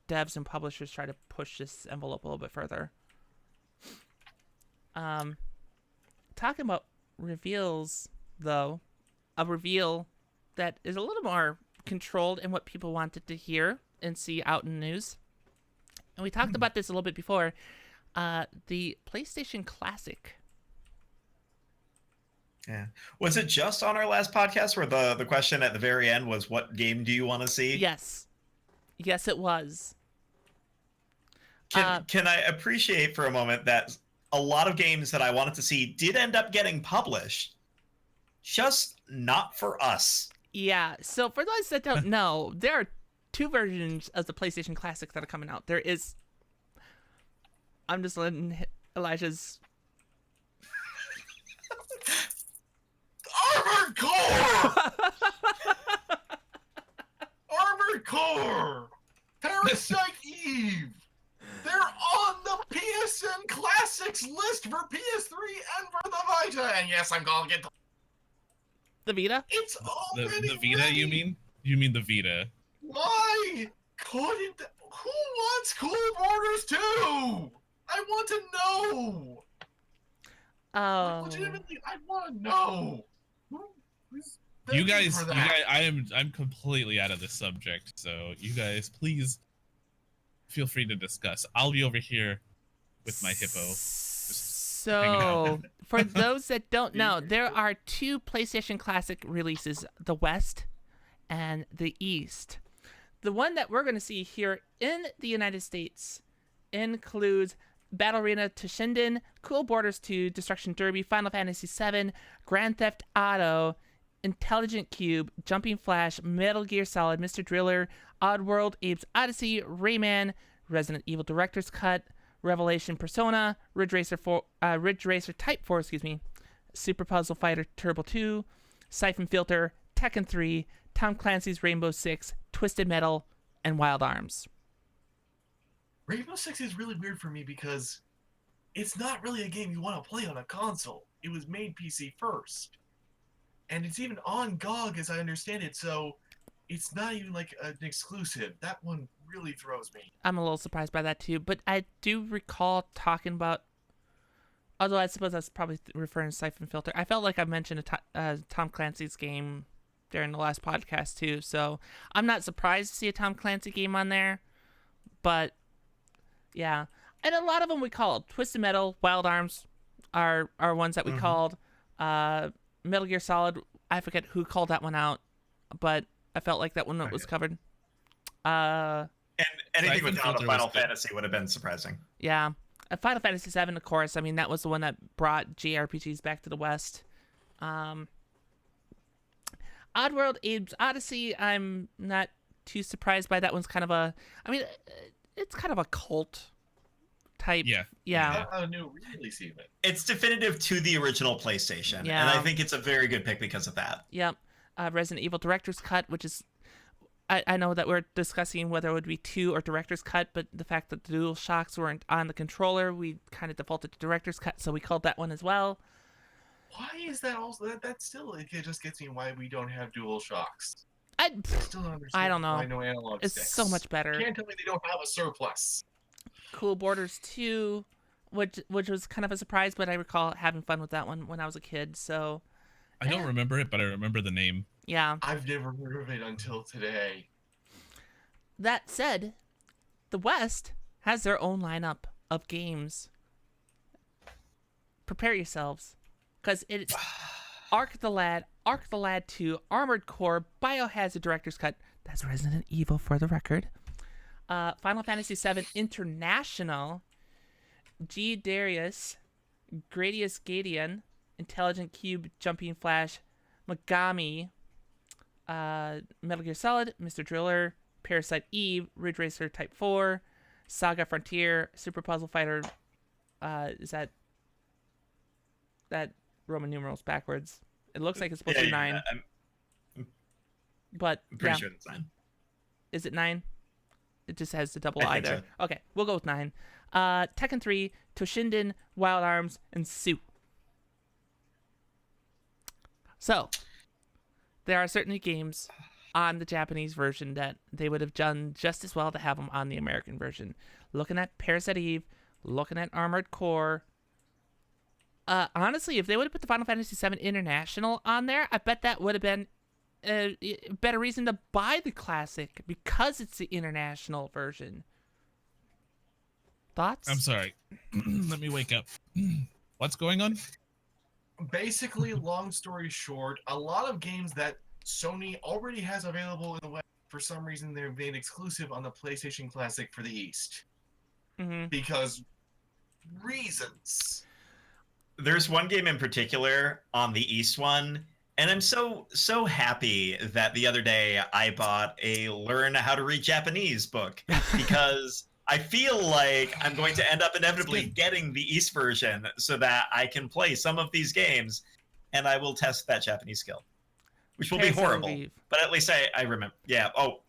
devs and publishers try to push this envelope a little bit further. Talking about reveals, though, a reveal that is a little more controlled in what people wanted to hear and see out in the news. And we talked about this a little bit before. The PlayStation Classic. Yeah. Was it just on our last podcast where the question at the very end was, what game do you want to see? Yes. Yes, it was. Can I appreciate for a moment that a lot of games that I wanted to see did end up getting published, just not for us. Yeah, so for those that don't know, there are 2 versions of the PlayStation Classic that are coming out. There is... I'm just letting Elijah's... Armored Core! Armored Core! Parasite Eve! They're on the PSN Classics list for PS3 and for the Vita! And yes, I'm calling it The Vita? It's already The Vita, ready. you mean? You mean the Vita? Why couldn't... Who wants Cool Borders 2? I want to know! Oh. Legitimately, I want to know! Who's You begging guys, for that? I'm completely out of this subject, so you guys, please feel free to discuss. I'll be over here with my hippo. So, for those that don't know, there are 2 PlayStation Classic releases, the West and the East. The one that we're going to see here in the United States includes Battle Arena Toshinden, Cool Borders 2, Destruction Derby, Final Fantasy VII, Grand Theft Auto, Intelligent Cube, Jumping Flash, Metal Gear Solid, Mr. Driller, Oddworld, Abe's Odyssey, Rayman, Resident Evil Director's Cut, Revelation Persona, Ridge Racer Type 4, Super Puzzle Fighter Turbo 2, Siphon Filter, Tekken 3, Tom Clancy's Rainbow Six, Twisted Metal, and Wild Arms. Rainbow Six is really weird for me because it's not really a game you want to play on a console. It was made PC first. And it's even on GOG as I understand it, so it's not even like an exclusive. That one really throws me. I'm a little surprised by that too, but I do recall talking about, although I suppose that's probably referring to Siphon Filter. I felt like I mentioned Tom Clancy's game during the last podcast too, so I'm not surprised to see a Tom Clancy game on there, but yeah. And a lot of them we called. Twisted Metal, Wild Arms are ones that we called. Metal Gear Solid, I forget who called that one out, but I felt like that one was covered. And anything Siphon without a Filter Final was good. Fantasy would have been surprising. Yeah. Final Fantasy VII, of course. I mean, that was the one that brought JRPGs back to the West. Oddworld, Abe's Odyssey, I'm not too surprised by. That one's kind of a... I mean, it's kind of a cult type. Yeah. A new re-release even. It's definitive to the original PlayStation, and Yeah. I think it's a very good pick because of that. Yep. Resident Evil Director's Cut, which is... I know that we're discussing whether it would be 2 or Director's Cut, but the fact that the Dual Shocks weren't on the controller, we kind of defaulted to Director's Cut, so we called that one as well. Why is that also... That still... It just gets me why we don't have dual shocks. I Still don't understand I don't know. why no analog It's sticks. so much better. Can't tell me they don't have a surplus. Cool Borders 2, which was kind of a surprise, but I recall having fun with that one when I was a kid, so... I don't remember it, but I remember the name. Yeah. I've never heard of it until today. That said, the West has their own lineup of games. Prepare yourselves, because it's Ark the Lad 2, Armored Core, Biohazard Director's Cut, that's Resident Evil for the record, Final Fantasy VII International, G. Darius, Gradius Gadian, Intelligent Cube, Jumping Flash, Megami, Metal Gear Solid, Mr. Driller, Parasite Eve, Ridge Racer Type 4, Saga Frontier, Super Puzzle Fighter, is that Roman numerals backwards? It looks like it's supposed to be 9. But I'm pretty yeah. sure it's 9. Is it 9? It just has the double I I think there. Okay, we'll go with 9. Tekken 3, Toshinden, Wild Arms, and Suit. So, there are certainly games on the Japanese version that they would have done just as well to have them on the American version. Looking at Parasite Eve, looking at Armored Core. Honestly, if they would have put the Final Fantasy VII International on there, I bet that would have been a better reason to buy the classic because it's the international version. Thoughts? I'm sorry. Let me wake up. What's going on? Basically, long story short, a lot of games that Sony already has available in the West, for some reason, they're made exclusive on the PlayStation Classic for the East. Mm-hmm. Because reasons. There's one game in particular on the East one, and I'm so happy that the other day I bought a Learn How to Read Japanese book because I feel like I'm going to end up inevitably getting the East version so that I can play some of these games, and I will test that Japanese skill, which will be horrible. But at least I remember. Yeah. Oh,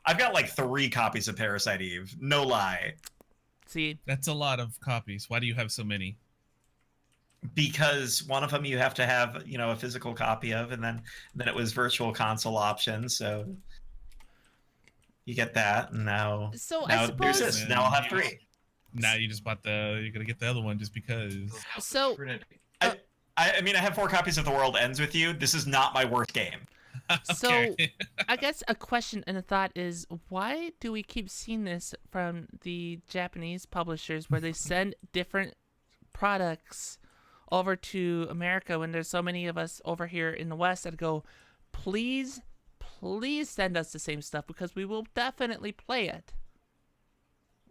I've got like 3 copies of Parasite Eve. No lie. See, That's a lot of copies. Why do you have so many? Because one of them you have to have, a physical copy of, and then it was virtual console option, so you get that, and now I there's suppose this. Now I'll have 3. Now you just bought you're gonna get the other one just because. So- I mean, I have 4 copies of The World Ends With You. This is not my worst game. So, I guess a question and a thought is, why do we keep seeing this from the Japanese publishers where they send different products over to America when there's so many of us over here in the West that go, please send us the same stuff because we will definitely play it.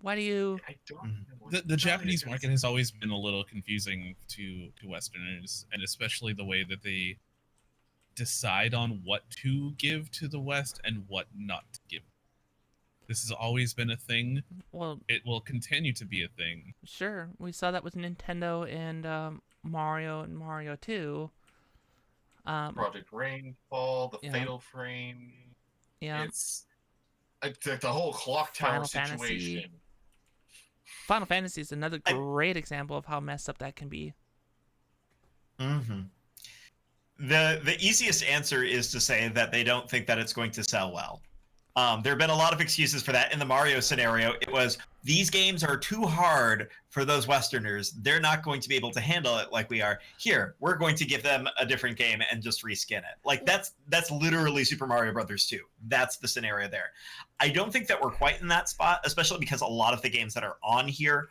Why do you... I don't know. The Japanese market has always been a little confusing to Westerners, and especially the way that they decide on what to give to the West and what not to give. This has always been a thing. Well, It will continue to be a thing. sure. We saw that with Nintendo and Mario and Mario 2. Project Rainfall, the Yeah. Fatal Frame. Yeah. It's the whole clock tower Final Fantasy. situation. Final Fantasy is another great example of how messed up that can be. Mm-hmm. The easiest answer is to say that they don't think that it's going to sell well. There have been a lot of excuses for that. In the Mario scenario, it was, these games are too hard for those Westerners. They're not going to be able to handle it like we are. Here, we're going to give them a different game and just reskin it. Like, that's literally Super Mario Brothers 2. That's the scenario there. I don't think that we're quite in that spot, especially because a lot of the games that are on here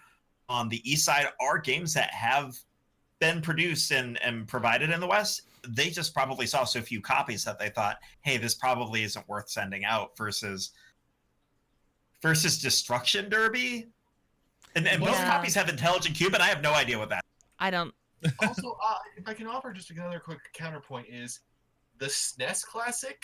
on the East side are games that have been produced and provided in the West. They just probably saw so few copies that they thought, hey, this probably isn't worth sending out versus Destruction Derby. And most Yeah. copies have Intelligent Cube, and I have no idea what that is. I don't... Also, if I can offer just another quick counterpoint, is the SNES Classic.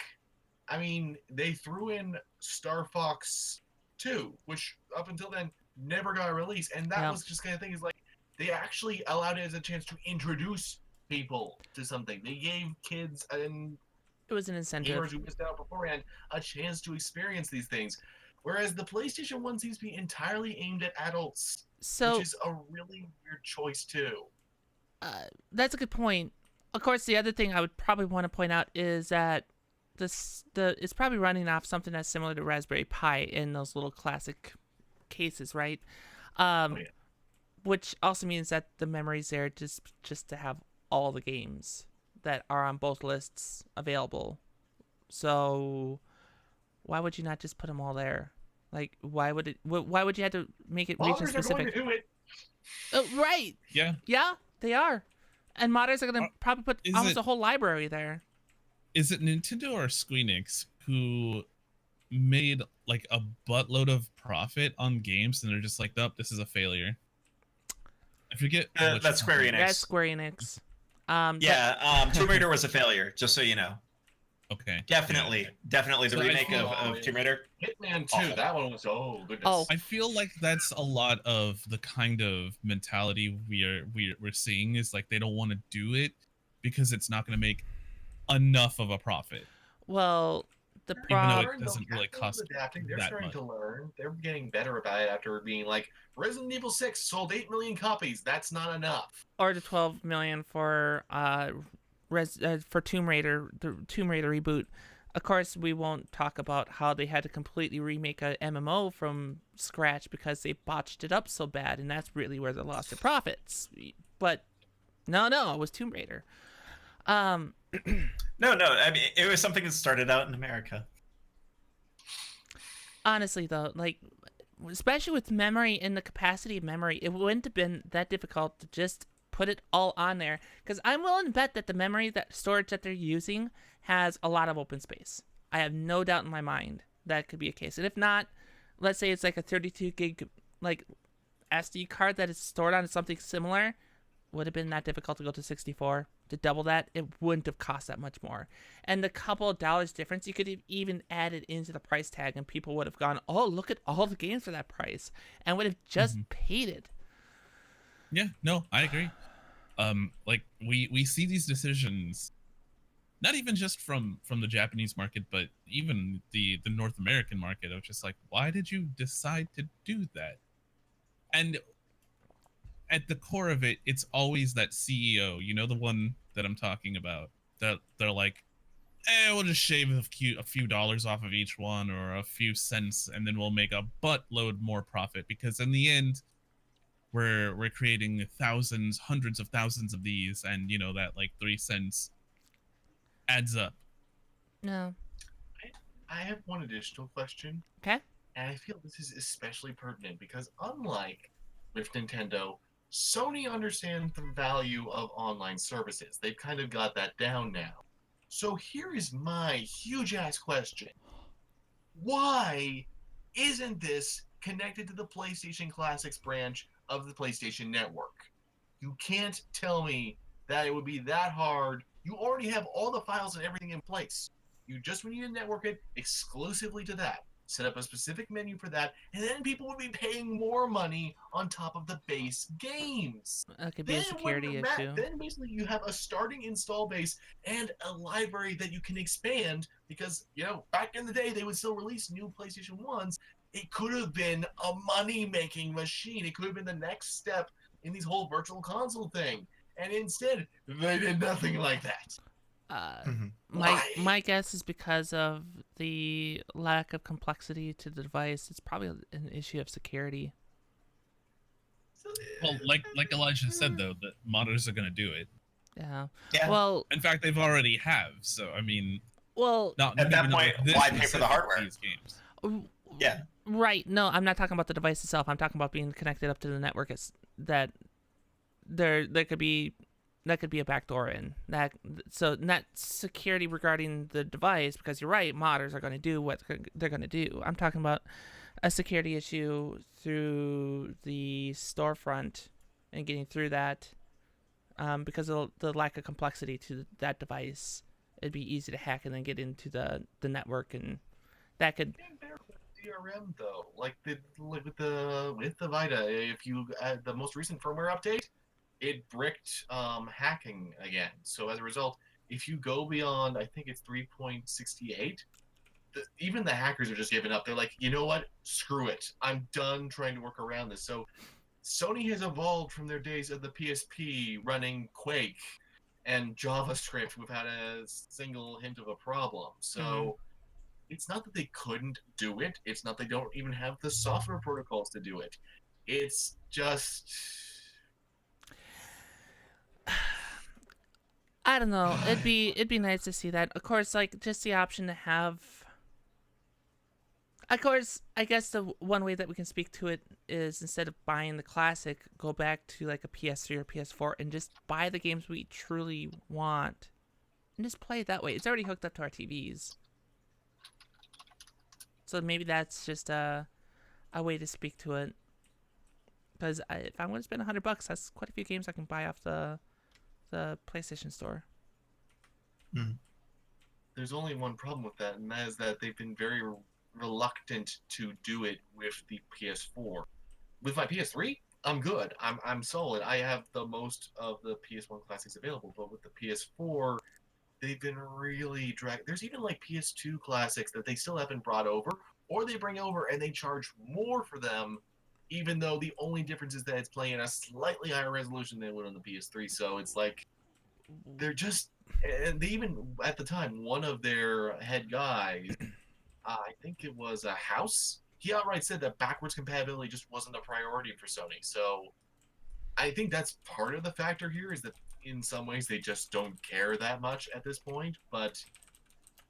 I mean, they threw in Star Fox 2, which up until then never got released, and that was just kind of thing. Is like they actually allowed it as a chance to introduce people to something. They gave kids and It was an incentive. gamers who missed out beforehand a chance to experience these things. Whereas the PlayStation 1 seems to be entirely aimed at adults, So, which is a really weird choice too. that's a good point. Of course, the other thing I would probably want to point out is that it's probably running off something that's similar to Raspberry Pi in those little classic cases, right? Yeah. Which also means that the memory's there just to have all the games that are on both lists available. So why would you not just put them all there? Like, why would you have to make it region Modders are going specific? to do it. Right. Yeah. Yeah, they are. And modders are going to probably put is almost it- a whole library there. Is it Nintendo or Squeenix who made like a buttload of profit on games and they're just like, nope, this is a failure? I forget. which That's Square company. Enix. That's Square Enix. Tomb Raider was a failure, just so you know. Okay. Definitely the So I remake feel- of Tomb Raider. Hitman 2, Awful. that one was, oh goodness. Oh. I feel like that's a lot of the kind of mentality we're seeing is like they don't want to do it because it's not going to make enough of a profit. Well, the Even though problem. it doesn't really cost adapting. They're that starting much. to learn. They're getting better about it after being like, Resident Evil 6 sold 8 million copies. That's not enough. Or the 12 million for for Tomb Raider, the Tomb Raider reboot. Of course, we won't talk about how they had to completely remake a MMO from scratch because they botched it up so bad, and that's really where they lost their profits. But no, it was Tomb Raider. No. I mean, it was something that started out in America. Honestly, though, like, especially with memory and the capacity of memory, it wouldn't have been that difficult to just put it all on there. Because I'm willing to bet that the memory, that storage that they're using, has a lot of open space. I have no doubt in my mind that could be a case. And if not, let's say it's like a 32 gig like SD card that is stored on something similar, would have been that difficult to go to 64. To double that, it wouldn't have cost that much more. And the couple of dollars difference, you could have even added into the price tag, and people would have gone, oh, look at all the games for that price, and would have just paid it. Yeah, no, I agree. Like we see these decisions, not even just from the Japanese market, but even the North American market of just like, why did you decide to do that? And at the core of it, it's always that CEO, you know, the one that I'm talking about, that they're like, we'll just shave a few dollars off of each one, or a few cents, and then we'll make a buttload more profit, because in the end, we're creating thousands, hundreds of thousands of these, and you know that like 3 cents adds up. No. I have one additional question. Okay. And I feel this is especially pertinent because unlike with Nintendo, Sony understands the value of online services. They've kind of got that down now. So here is my huge ass question. Why isn't this connected to the PlayStation Classics branch of the PlayStation Network? You can't tell me that it would be that hard. You already have all the files and everything in place. You just need to network it exclusively to that. Set up a specific menu for that, and then people would be paying more money on top of the base games. That could be a security issue. Then basically you have a starting install base and a library that you can expand because, you know, back in the day they would still release new PlayStation 1s. It could have been a money-making machine. It could have been the next step in this whole virtual console thing. And instead, they did nothing like that. My guess is because of the lack of complexity to the device. It's probably an issue of security. Well, like Elijah said, though, that modders are going to do it. Yeah. Yeah. Well, in fact, they've already have. So I mean, at that point, why pay for the hardware? These games. Yeah. Right. No, I'm not talking about the device itself. I'm talking about being connected up to the network. That there could be a backdoor in that. So not security regarding the device, because you're right, modders are going to do what they're going to do. I'm talking about a security issue through the storefront and getting through that, because of the lack of complexity to that device. It'd be easy to hack and then get into the network, and that could. DRM though, like with the Vita, if you the most recent firmware update, it bricked hacking again. So as a result, if you go beyond, I think it's 3.68, even the hackers are just giving up. They're like, you know what? Screw it. I'm done trying to work around this. So Sony has evolved from their days of the PSP running Quake and JavaScript without a single hint of a problem. So it's not that they couldn't do it. It's not they don't even have the software protocols to do it. It's just... I don't know. It'd be nice to see that. Of course, like just the option to have. Of course, I guess the one way that we can speak to it is instead of buying the classic, go back to like a PS3 or PS4 and just buy the games we truly want, and just play it that way. It's already hooked up to our TVs, so maybe that's just a way to speak to it. Because if I'm going to spend $100, that's quite a few games I can buy off the PlayStation Store. There's only one problem with that, and that is that they've been very reluctant to do it with the PS4. With my PS3, I'm good. I'm solid. I have the most of the PS1 classics available, but with the PS4, they've been really There's even like PS2 classics that they still haven't brought over, or they bring over and they charge more for them, even though the only difference is that it's playing at a slightly higher resolution than it would on the PS3. So it's like, they're just, and they even at the time, one of their head guys, I think it was a House. He outright said that backwards compatibility just wasn't a priority for Sony. So I think that's part of the factor here, is that in some ways they just don't care that much at this point. But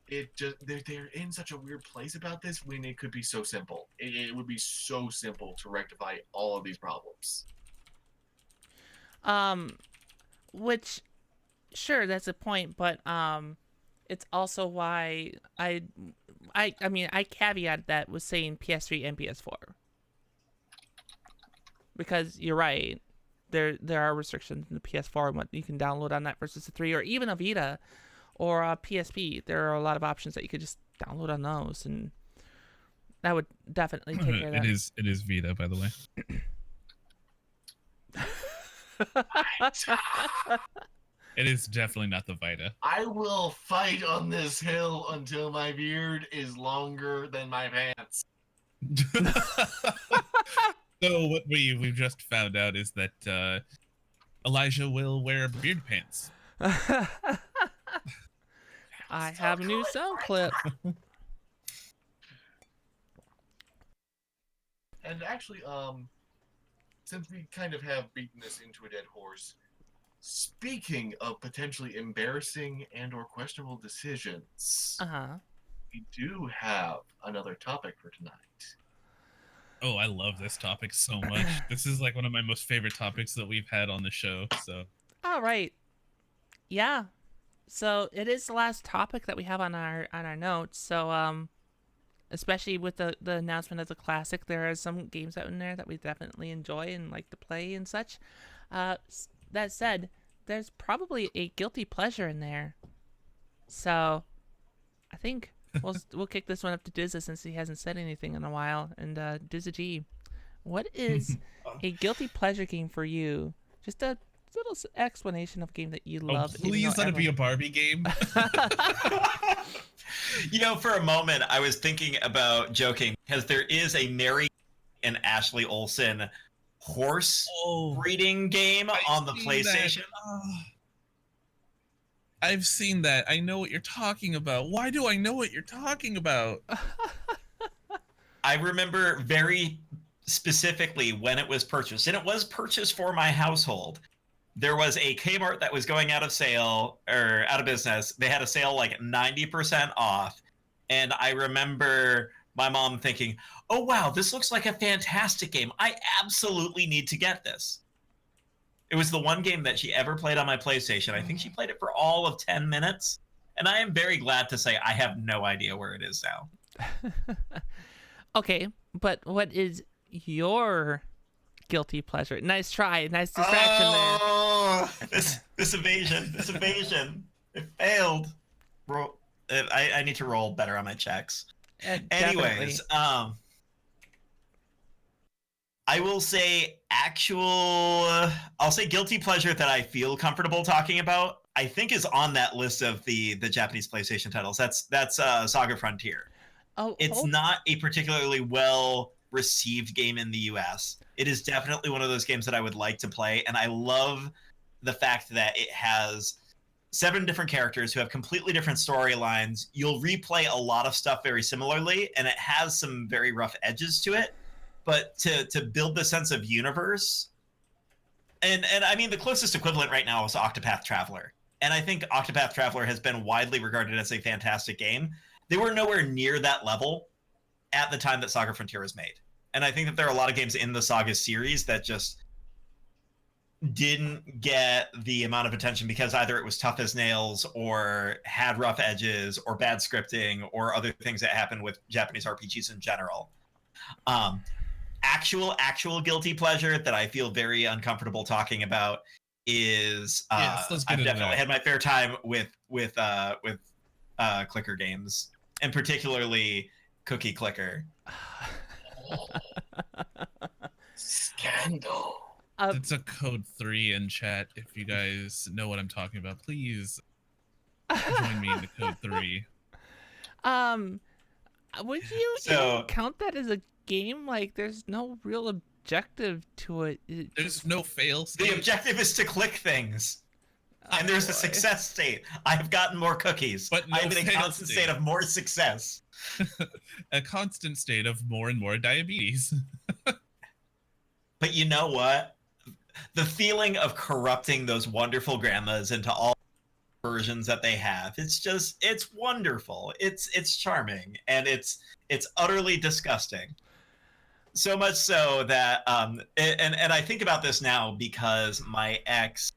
it just, they're in such a weird place about this when it could be so simple. It would be so simple to rectify all of these problems. Which, sure, that's a point, but it's also why I mean, I caveat that with saying PS3 and PS4, because you're right, there are restrictions in the PS4 and what you can download on that versus the 3, or even a Vita or a PSP. There are a lot of options that you could just download on those, and that would definitely take care of that. It is Vita, by the way. It is definitely not the Vita. I will fight on this hill until my beard is longer than my pants. So what we've just found out is that Elijah will wear beard pants. I have a new sound clip. And actually, since we kind of have beaten this into a dead horse, speaking of potentially embarrassing and or questionable decisions, we do have another topic for tonight. Oh, I love this topic so much. This is like one of my most favorite topics that we've had on the show. So, all right, yeah. So it is the last topic that we have on our notes. So especially with the announcement of the classic, there are some games out in there that we definitely enjoy and like to play and such. That said, there's probably a guilty pleasure in there. So I think we'll kick this one up to Dizza, since he hasn't said anything in a while. And Dizza G, what is a guilty pleasure game for you? Just a little explanation of a game that you love. Please let it be a Barbie game. You know, for a moment, I was thinking about joking, because there is a Mary and Ashley Olsen horse breeding game on the PlayStation. I've seen that. I know what you're talking about. Why do I know what you're talking about? I remember very specifically when it was purchased, and it was purchased for my household. There was a Kmart that was going out of sale, or out of business. They had a sale like 90% off. And I remember my mom thinking, oh, wow, this looks like a fantastic game. I absolutely need to get this. It was the one game that she ever played on my PlayStation. I think she played it for all of 10 minutes. And I am very glad to say I have no idea where it is now. Okay, but what is your guilty pleasure? Nice try. Nice distraction there. This evasion. It failed. I need to roll better on my checks. Anyways, I will say I'll say guilty pleasure that I feel comfortable talking about, I think is on that list of the Japanese PlayStation titles. That's Saga Frontier. It's not a particularly well received game in the US. It is definitely one of those games that I would like to play, and I love the fact that it has 7 different characters who have completely different storylines. You'll replay a lot of stuff very similarly, and it has some very rough edges to it. But to build the sense of universe, and I mean, the closest equivalent right now is Octopath Traveler. And I think Octopath Traveler has been widely regarded as a fantastic game. They were nowhere near that level at the time that Saga Frontier was made. And I think that there are a lot of games in the Saga series that just didn't get the amount of attention because either it was tough as nails or had rough edges or bad scripting or other things that happen with Japanese RPGs in general. Actual guilty pleasure that I feel very uncomfortable talking about is I've definitely had my fair time with clicker games, and particularly Cookie Clicker. Scandal. It's a code 3 in chat. If you guys know what I'm talking about, please join me in the code 3. Would you even count that as a game? Like, there's no real objective to it. There's no fail state. The objective is to click things. And there's boy. a success state. I've gotten more cookies. But no I'm in a fail constant state. state of more success. A constant state of more and more diabetes. But you know what? The feeling of corrupting those wonderful grandmas into all versions that they have, it's wonderful. It's charming, and it's utterly disgusting. So much so that and I think about this now because my ex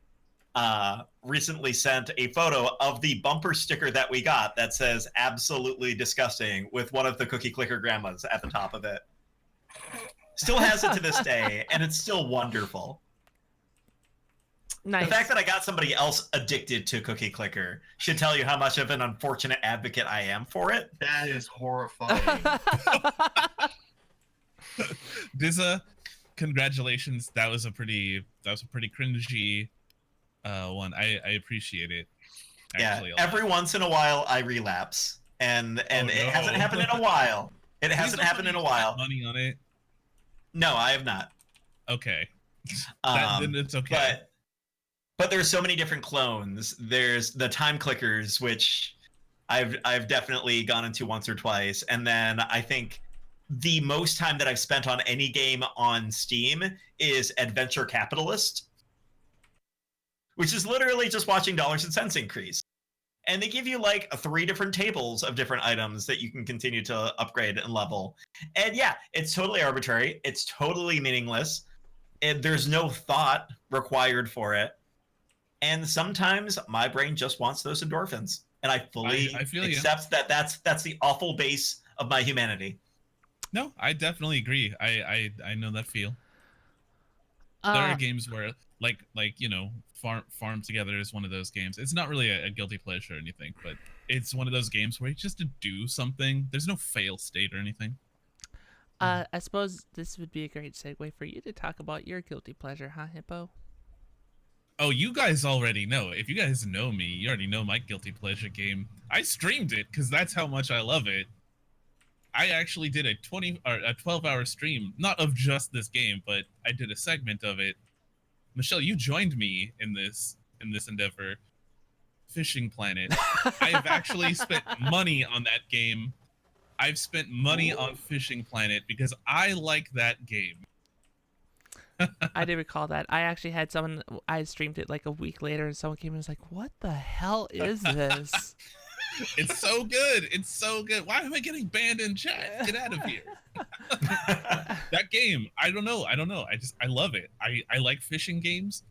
recently sent a photo of the bumper sticker that we got that says "absolutely disgusting" with one of the cookie clicker grandmas at the top of it. Still has it to this day, and it's still wonderful. Nice. The fact that I got somebody else addicted to cookie clicker should tell you how much of an unfortunate advocate I am for it. That is horrifying. Dizza, congratulations. That was a pretty cringy one. I appreciate it. Actually, Yeah, a lot. every once in a while I relapse, and it no. hasn't happened in a while. It hasn't happened in a while. Money on it. No, I have not. Okay. Then it's okay. But there's so many different clones. There's the time clickers, which I've definitely gone into once or twice, and then I think the most time that I've spent on any game on Steam is Adventure Capitalist, which is literally just watching dollars and cents increase. And they give you like 3 different tables of different items that you can continue to upgrade and level. And yeah, it's totally arbitrary. It's totally meaningless. And there's no thought required for it. And sometimes my brain just wants those endorphins. And I fully I feel accept that that's the awful base of my humanity. No, I definitely agree. I know that feel. There are games where like Farm Together is one of those games. It's not really a guilty pleasure or anything, but it's one of those games where you just to do something. There's no fail state or anything. I suppose this would be a great segue for you to talk about your guilty pleasure, huh, Hippo? Oh, you guys already know. If you guys know me, you already know my guilty pleasure game. I streamed it because that's how much I love it. I actually did a 12-hour stream, not of just this game, but I did a segment of it. Michelle, you joined me in this endeavor. Fishing Planet. I've actually spent money on that game. I've spent money on Fishing Planet because I like that game. I did recall that. I actually had someone, I streamed it like a week later, and someone came and was like, what the hell is this? It's so good. It's so good. Why am I getting banned in chat? Get out of here. That game, I don't know. I love it. I like fishing games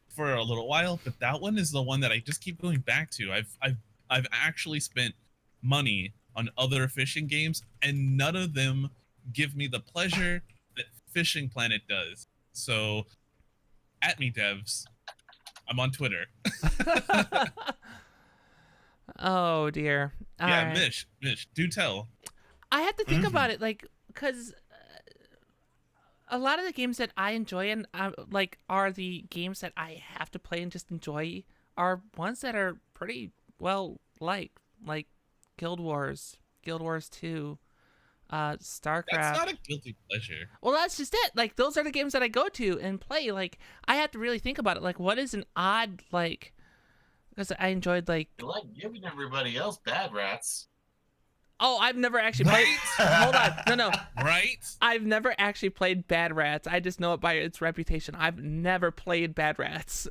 for a little while, but that one is the one that I just keep going back to. I've actually spent money on other fishing games, and none of them give me the pleasure that Fishing Planet does. So, at me, devs. I'm on Twitter. Oh dear. All yeah, right. Mish, do tell. I have to think about it, like, because a lot of the games that I enjoy and like are the games that I have to play and just enjoy are ones that are pretty well liked, like Guild Wars 2, StarCraft. That's not a guilty pleasure. Well, that's just it. Like, those are the games that I go to and play. Like, I have to really think about it. Like, what is an odd, like, because I enjoyed, like... You like giving everybody else bad rats. Oh, I've never actually played... Hold on. No. Right? I've never actually played Bad Rats. I just know it by its reputation. I've never played Bad Rats.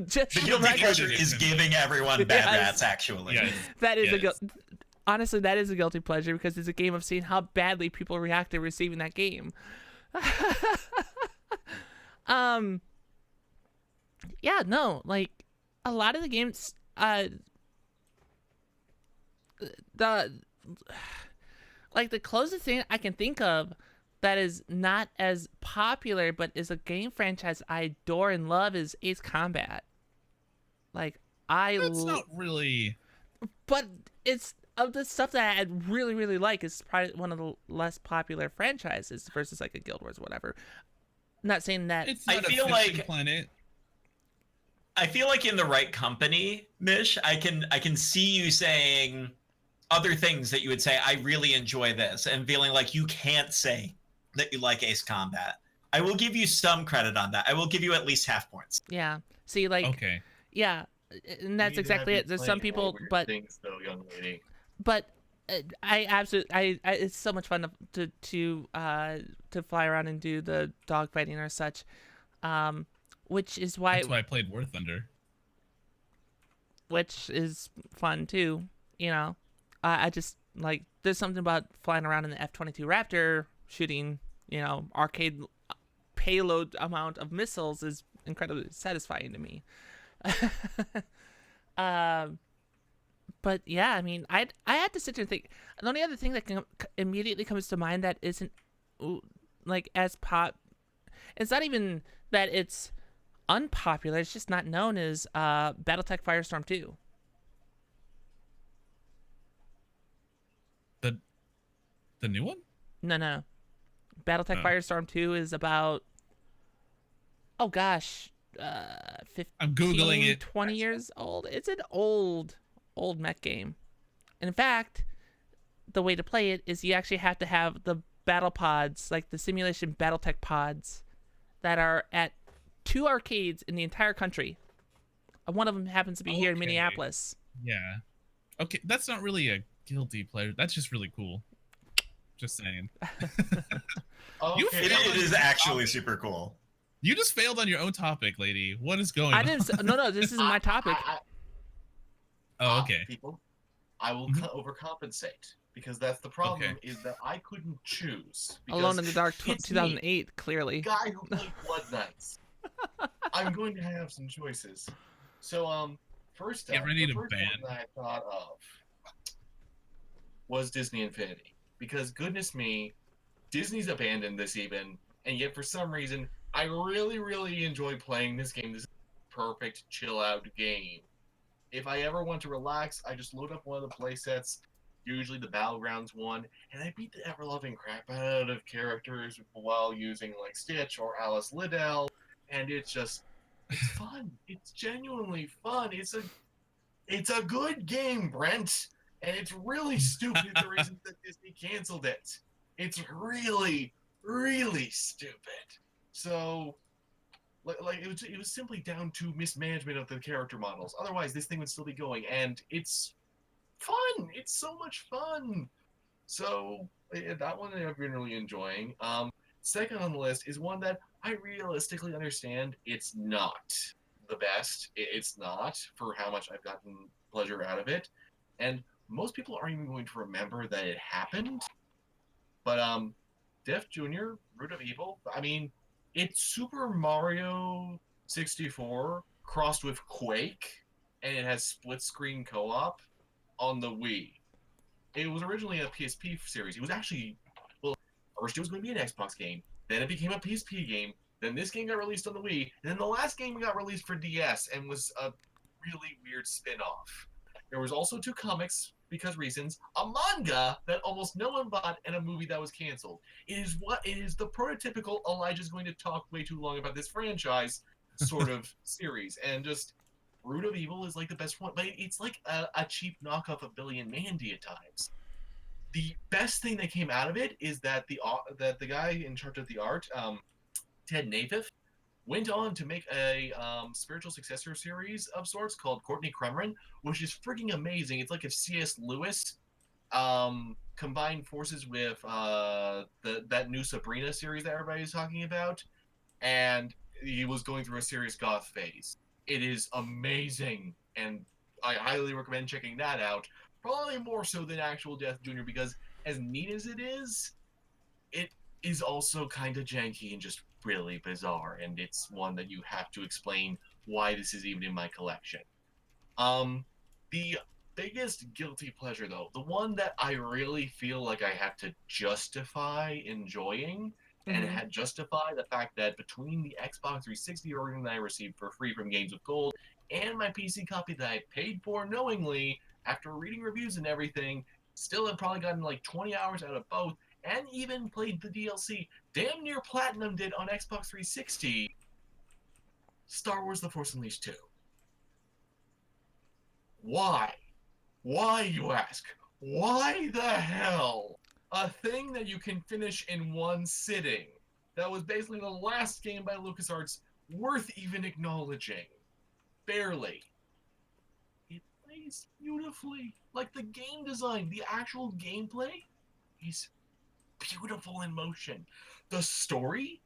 Just The for guilty record. pleasure is giving everyone bad Yes. rats, actually. Yes. That is Yes. Honestly, that is a guilty pleasure because it's a game of seeing how badly people react to receiving that game. Yeah, no, like a lot of the games, the closest thing I can think of that is not as popular but is a game franchise I adore and love is Ace Combat. Like That's not really... but it's of the stuff that I really, really like. It's probably one of the less popular franchises versus like a Guild Wars or whatever. Not saying that. It's not I feel a Fishing like- Planet. I feel like in the right company, Mish, I can see you saying other things that you would say, I really enjoy this, and feeling like you can't say that you like Ace Combat. I will give you some credit on that. I will give you at least half points. Yeah. See, like, Okay. Yeah, and that's You need to have exactly you it. There's playing some all people, weird but things, though, young lady. but I absolutely it's so much fun to fly around and do the dog fighting or such, um, which is why That's why I played War Thunder. which is fun too. You know, I just like there's something about flying around in the F-22 Raptor shooting, arcade payload amount of missiles is incredibly satisfying to me. um, but yeah, I mean, I had to sit there and think. The only other thing that immediately comes to mind that isn't like as pop, it's not even that it's unpopular. It's just not known as BattleTech Firestorm 2. The new one? No. BattleTech Oh. Firestorm 2 is about, oh gosh, 15, I'm Googling it. 20 years old. It's an old mech game. And in fact, the way to play it is you actually have to have the battle pods, like the simulation BattleTech pods, that are at 2 arcades in the entire country. One of them happens to be here in Okay. Minneapolis. Yeah. Okay, that's not really a guilty pleasure. That's just really cool. Just saying. You Okay, failed. It is actually super cool. You just failed on your own topic, lady. What is going on? I didn't. No. This is my topic. Oh, okay. People, I will Mhm. overcompensate because that's the problem. Okay. Is that I couldn't choose. Alone in the Dark, it's 2008. Clearly. Me, guy who played Blood Knights. I'm going to have some choices. So, first Get up, ready the to first ban. one that I thought of was Disney Infinity. Because goodness me, Disney's abandoned this even, and yet for some reason, I really, really enjoy playing this game. This is a perfect chill-out game. If I ever want to relax, I just load up one of the playsets, usually the Battlegrounds one, and I beat the ever-loving crap out of characters while using, like, Stitch or Alice Liddell, and it's fun. It's genuinely fun. It's a good game, Brent. And it's really stupid the reason that Disney canceled it. It's really, really stupid. So, like it was simply down to mismanagement of the character models. Otherwise, this thing would still be going, and it's fun. It's so much fun. So that one I've been really enjoying. Second on the list is one that I realistically understand it's not the best. It's not for how much I've gotten pleasure out of it, and most people aren't even going to remember that it happened. But Def Jr., Root of Evil, I mean, it's Super Mario 64 crossed with Quake, and it has split screen co-op on the Wii. It was originally a PSP series. It was actually, well, first it was going to be an Xbox game, then it became a PSP game, then this game got released on the Wii, and then the last game got released for DS and was a really weird spin-off. There was also 2 comics, because reasons, a manga that almost no one bought, and a movie that was canceled. It is the prototypical Elijah's going to talk way too long about this franchise sort of series. And just Root of Evil is like the best one, but it's like a cheap knockoff of Billy and Mandy at times. The best thing that came out of it is that the guy in charge of the art, Ted Nathif, went on to make a spiritual successor series of sorts called Courtney Crumrin, which is freaking amazing. It's like if C.S. Lewis combined forces with that new Sabrina series that everybody's talking about, and he was going through a serious goth phase. It is amazing, and I highly recommend checking that out. Probably more so than actual Death Jr., because as neat as it is also kind of janky and just really bizarre, and it's one that you have to explain why this is even in my collection. The biggest guilty pleasure, though, the one that I really feel like I have to justify enjoying, and justify the fact that between the Xbox 360 organ that I received for free from Games with Gold and my PC copy that I paid for knowingly after reading reviews and everything, still have probably gotten like 20 hours out of both, and even played the DLC, damn near platinum did on Xbox 360, Star Wars The Force Unleashed 2. Why? Why, you ask? Why the hell? A thing that you can finish in one sitting, that was basically the last game by LucasArts worth even acknowledging. barely. It plays beautifully. Like the game design, the actual gameplay is beautiful in motion. The story,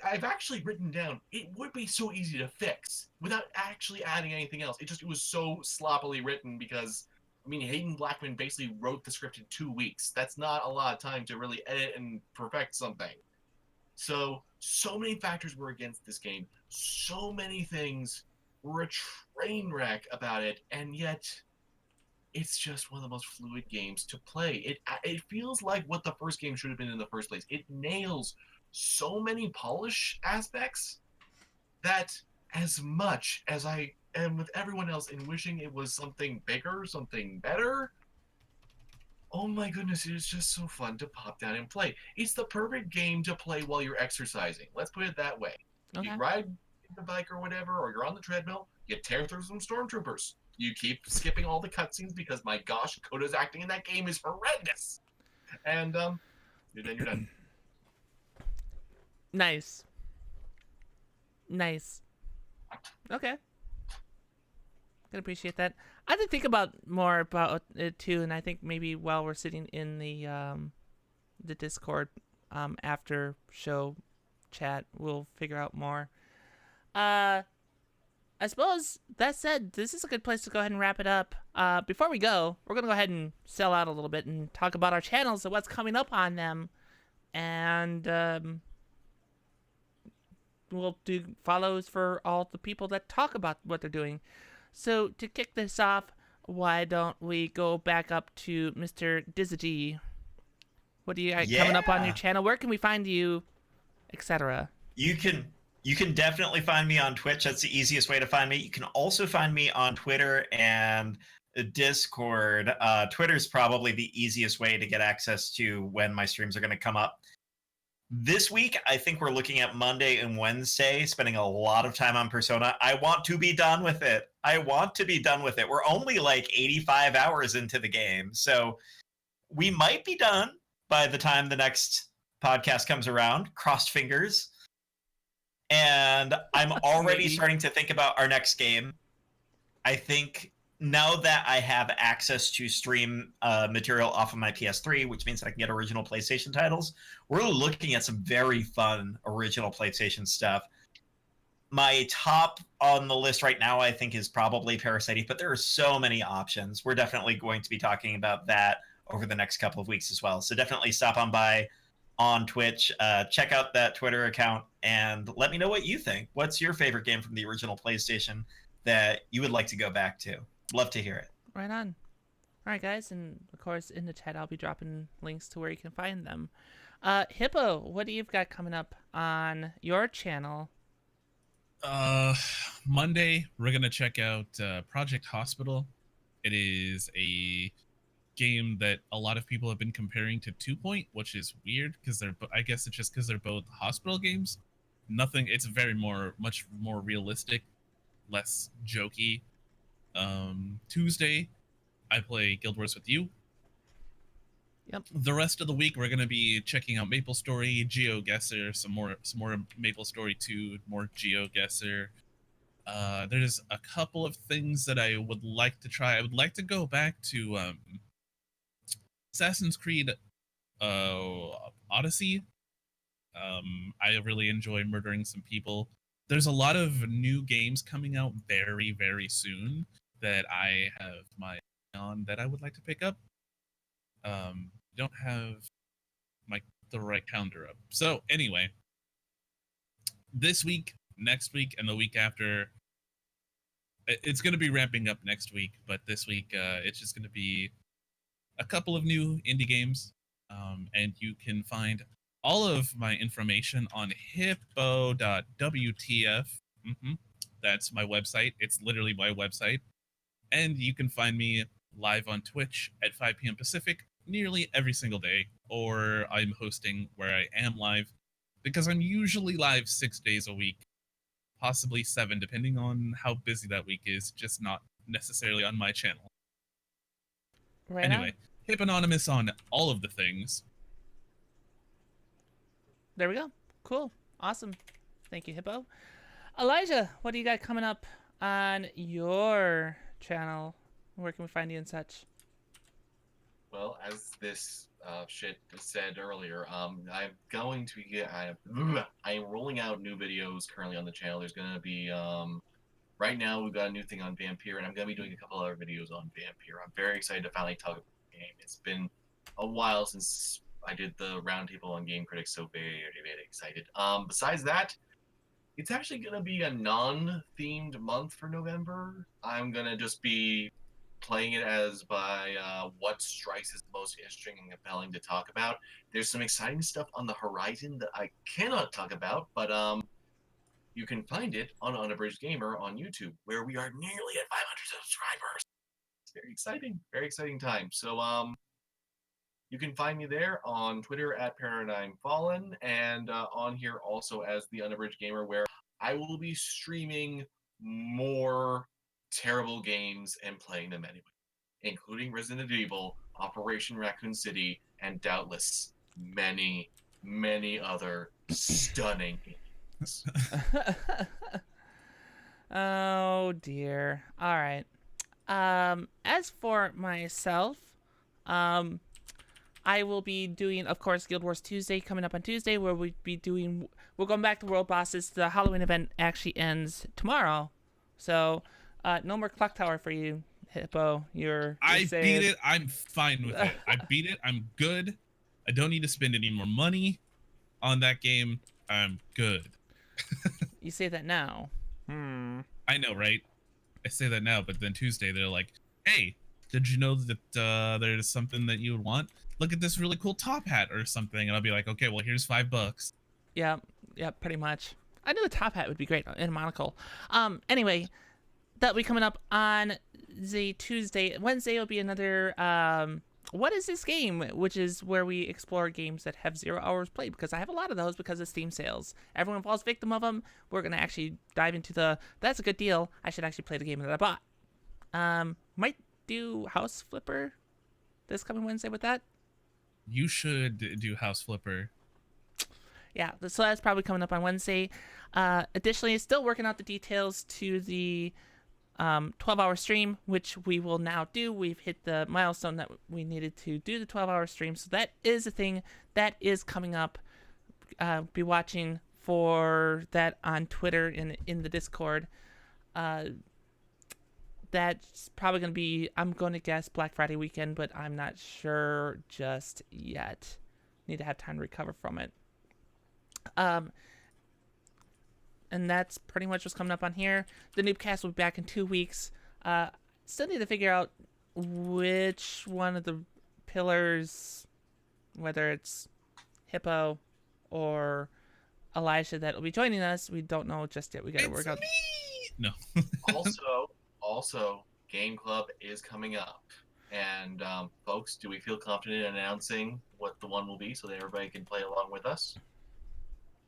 I've actually written down, it would be so easy to fix without actually adding anything else. It was so sloppily written because, I mean, Hayden Blackman basically wrote the script in 2 weeks. That's not a lot of time to really edit and perfect something. So many factors were against this game. So many things were a train wreck about it, and yet it's just one of the most fluid games to play. It feels like what the first game should have been in the first place. It nails so many polish aspects that, as much as I am with everyone else in wishing it was something bigger, something better, oh my goodness, it is just so fun to pop down and play. It's the perfect game to play while you're exercising. Let's put it that way. Okay. You ride the bike or whatever, or you're on the treadmill, you tear through some stormtroopers. You keep skipping all the cutscenes because, my gosh, Koda's acting in that game is horrendous. And then you're done. Nice. Okay. Can appreciate that. I did think about more about it too, and I think maybe while we're sitting in the Discord after show chat, we'll figure out more. I suppose that said, this is a good place to go ahead and wrap it up. Before we go, we're gonna go ahead and sell out a little bit and talk about our channels and what's coming up on them, and we'll do follows for all the people that talk about what they're doing. So to kick this off, why don't we go back up to Mr. Dizzy? What do you got coming up on your channel? Where can we find you, etc.? You can definitely find me on Twitch. That's the easiest way to find me. You can also find me on Twitter and Discord. Twitter's probably the easiest way to get access to when my streams are going to come up. This week, I think we're looking at Monday and Wednesday, spending a lot of time on Persona. I want to be done with it. We're only like 85 hours into the game, so we might be done by the time the next podcast comes around. Crossed fingers. And I'm already starting to think about our next game. I think now that I have access to stream material off of my PS3, which means that I can get original PlayStation titles, we're looking at some very fun original PlayStation stuff. My top on the list right now, I think, is probably Parasite, but there are so many options. We're definitely going to be talking about that over the next couple of weeks as well. So definitely stop on by on Twitch, check out that Twitter account, and let me know what you think. What's your favorite game from the original PlayStation that you would like to go back to? Love to hear it. Right on. All right, guys, and of course in the chat I'll be dropping links to where you can find them. Hippo, what do you've got coming up on your channel? Monday we're gonna check out Project Hospital. It is a game that a lot of people have been comparing to 2 Point, which is weird because I guess it's just because they're both hospital games. It's much more realistic, less jokey. Tuesday I play Guild Wars with you. Yep. The rest of the week we're gonna be checking out MapleStory, GeoGuessr, some more MapleStory 2, more GeoGuessr. There's a couple of things that I would like to try. I would like to go back to Assassin's Creed Odyssey. I really enjoy murdering some people. There's a lot of new games coming out very, very soon that I have my eye on that I would like to pick up. Don't have the right calendar up. So anyway, this week, next week, and the week after, it's going to be ramping up next week, but this week it's just going to be a couple of new indie games, and you can find all of my information on hippo.wtf. That's my website. It's literally my website. And you can find me live on Twitch at 5 p.m. Pacific nearly every single day, or I'm hosting where I am live, because I'm usually live 6 days a week, possibly 7, depending on how busy that week is, just not necessarily on my channel. Right anyway, on. Hip Anonymous on all of the things. There we go. Cool. Awesome. Thank you, Hippo. Elijah, what do you got coming up on your channel? Where can we find you and such? Well, as this shit said earlier, I'm going to be I am rolling out new videos currently on the channel. There's gonna be right now we've got a new thing on Vampire, and I'm gonna be doing a couple other videos on Vampire. I'm very excited to finally talk about the game. It's been a while since I did the roundtable on Game Critics, so very, very excited. Besides that, it's actually gonna be a non-themed month for November. I'm gonna just be playing it as by what strikes as the most interesting and compelling to talk about. There's some exciting stuff on the horizon that I cannot talk about, but you can find it on Unabridged Gamer on YouTube, where we are nearly at 500 subscribers. It's very exciting time. So you can find me there on Twitter at Paradigm Fallen, and on here also as the Unabridged Gamer, where I will be streaming more terrible games and playing them anyway, including Resident Evil, Operation Raccoon City, and doubtless many, many other stunning games. Oh dear. All right. As for myself, I will be doing, of course, Guild Wars Tuesday coming up on Tuesday, where we're going back to World Bosses. The Halloween event actually ends tomorrow, so no more Clock Tower for you, Hippo. I beat it. I'm fine with it. I beat it. I'm good. I don't need to spend any more money on that game. I'm good. You say that now. I know, right? I say that now, but then Tuesday they're like, "Hey, did you know that there's something that you would want? Look at this really cool top hat or something." And I'll be like, "Okay, well, here's $5." Yeah, pretty much. I knew the top hat would be great and a monocle. Anyway, that'll be coming up on the Tuesday. Wednesday will be another what is this game, which is where we explore games that have 0 hours played, because I have a lot of those because of Steam sales. Everyone falls victim of them. We're gonna actually dive into that's a good deal. I should actually play the game that I bought. Might do House Flipper this coming Wednesday with that. You should do House Flipper. Yeah, so that's probably coming up on Wednesday. Additionally, still working out the details to the 12-hour stream, which we will now do. We've hit the milestone that we needed to do the 12-hour stream, so that is a thing that is coming up. Be watching for that on Twitter and in the Discord. That's probably going to be, I'm going to guess, Black Friday weekend, but I'm not sure just yet. Need to have time to recover from it. And that's pretty much what's coming up on here. The Newbcast will be back in 2 weeks. Still need to figure out which one of the pillars, whether it's Hippo or Elijah, that will be joining us. We don't know just yet. We got to work out. No. Also, Game Club is coming up. And folks, do we feel confident in announcing what the one will be so that everybody can play along with us?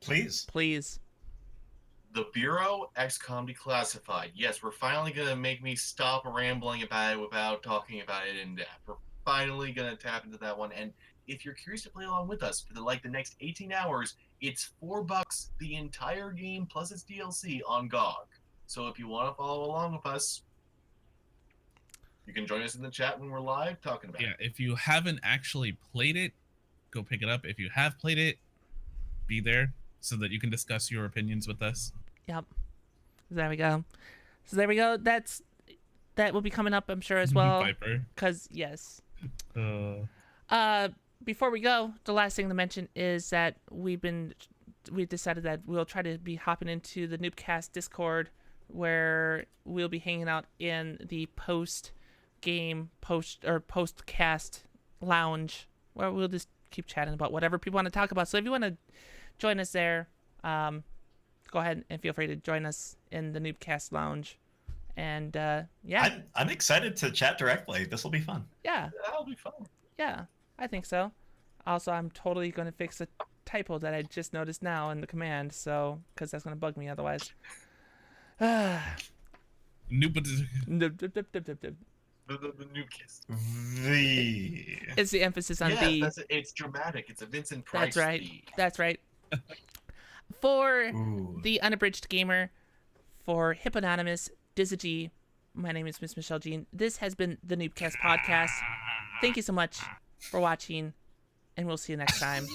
Please. The Bureau XCOM Declassified. Yes, we're finally going to make me stop rambling about it without talking about it in depth. We're finally going to tap into that one. And if you're curious to play along with us for the next 18 hours, it's $4 the entire game plus its DLC on GOG. So if you want to follow along with us, you can join us in the chat when we're live talking about it. Yeah, if you haven't actually played it, go pick it up. If you have played it, be there so that you can discuss your opinions with us. Yep. There we go. So there we go. That will be coming up, I'm sure, as well. Viper. Because, yes. Uh, Before we go, the last thing to mention is that we've decided that we'll try to be hopping into the Newbcast Discord, where we'll be hanging out in the post-cast lounge, where we'll just keep chatting about whatever people want to talk about. So if you want to join us there, go ahead and feel free to join us in the Newbcast lounge. And yeah, I'm excited to chat directly. This will be fun. Yeah, That'll be fun. yeah, I think so. Also, I'm totally going to fix a typo that I just noticed now in the command, so because that's going to bug me otherwise. The Newbcast. It's the emphasis on the. It's dramatic. It's a Vincent Price. That's right. V. That's right. For the Unabridged Gamer, for Hipponymous, Dizzy, my name is Miss Michelle Jean. This has been the Newbcast Podcast. Thank you so much for watching, and we'll see you next time.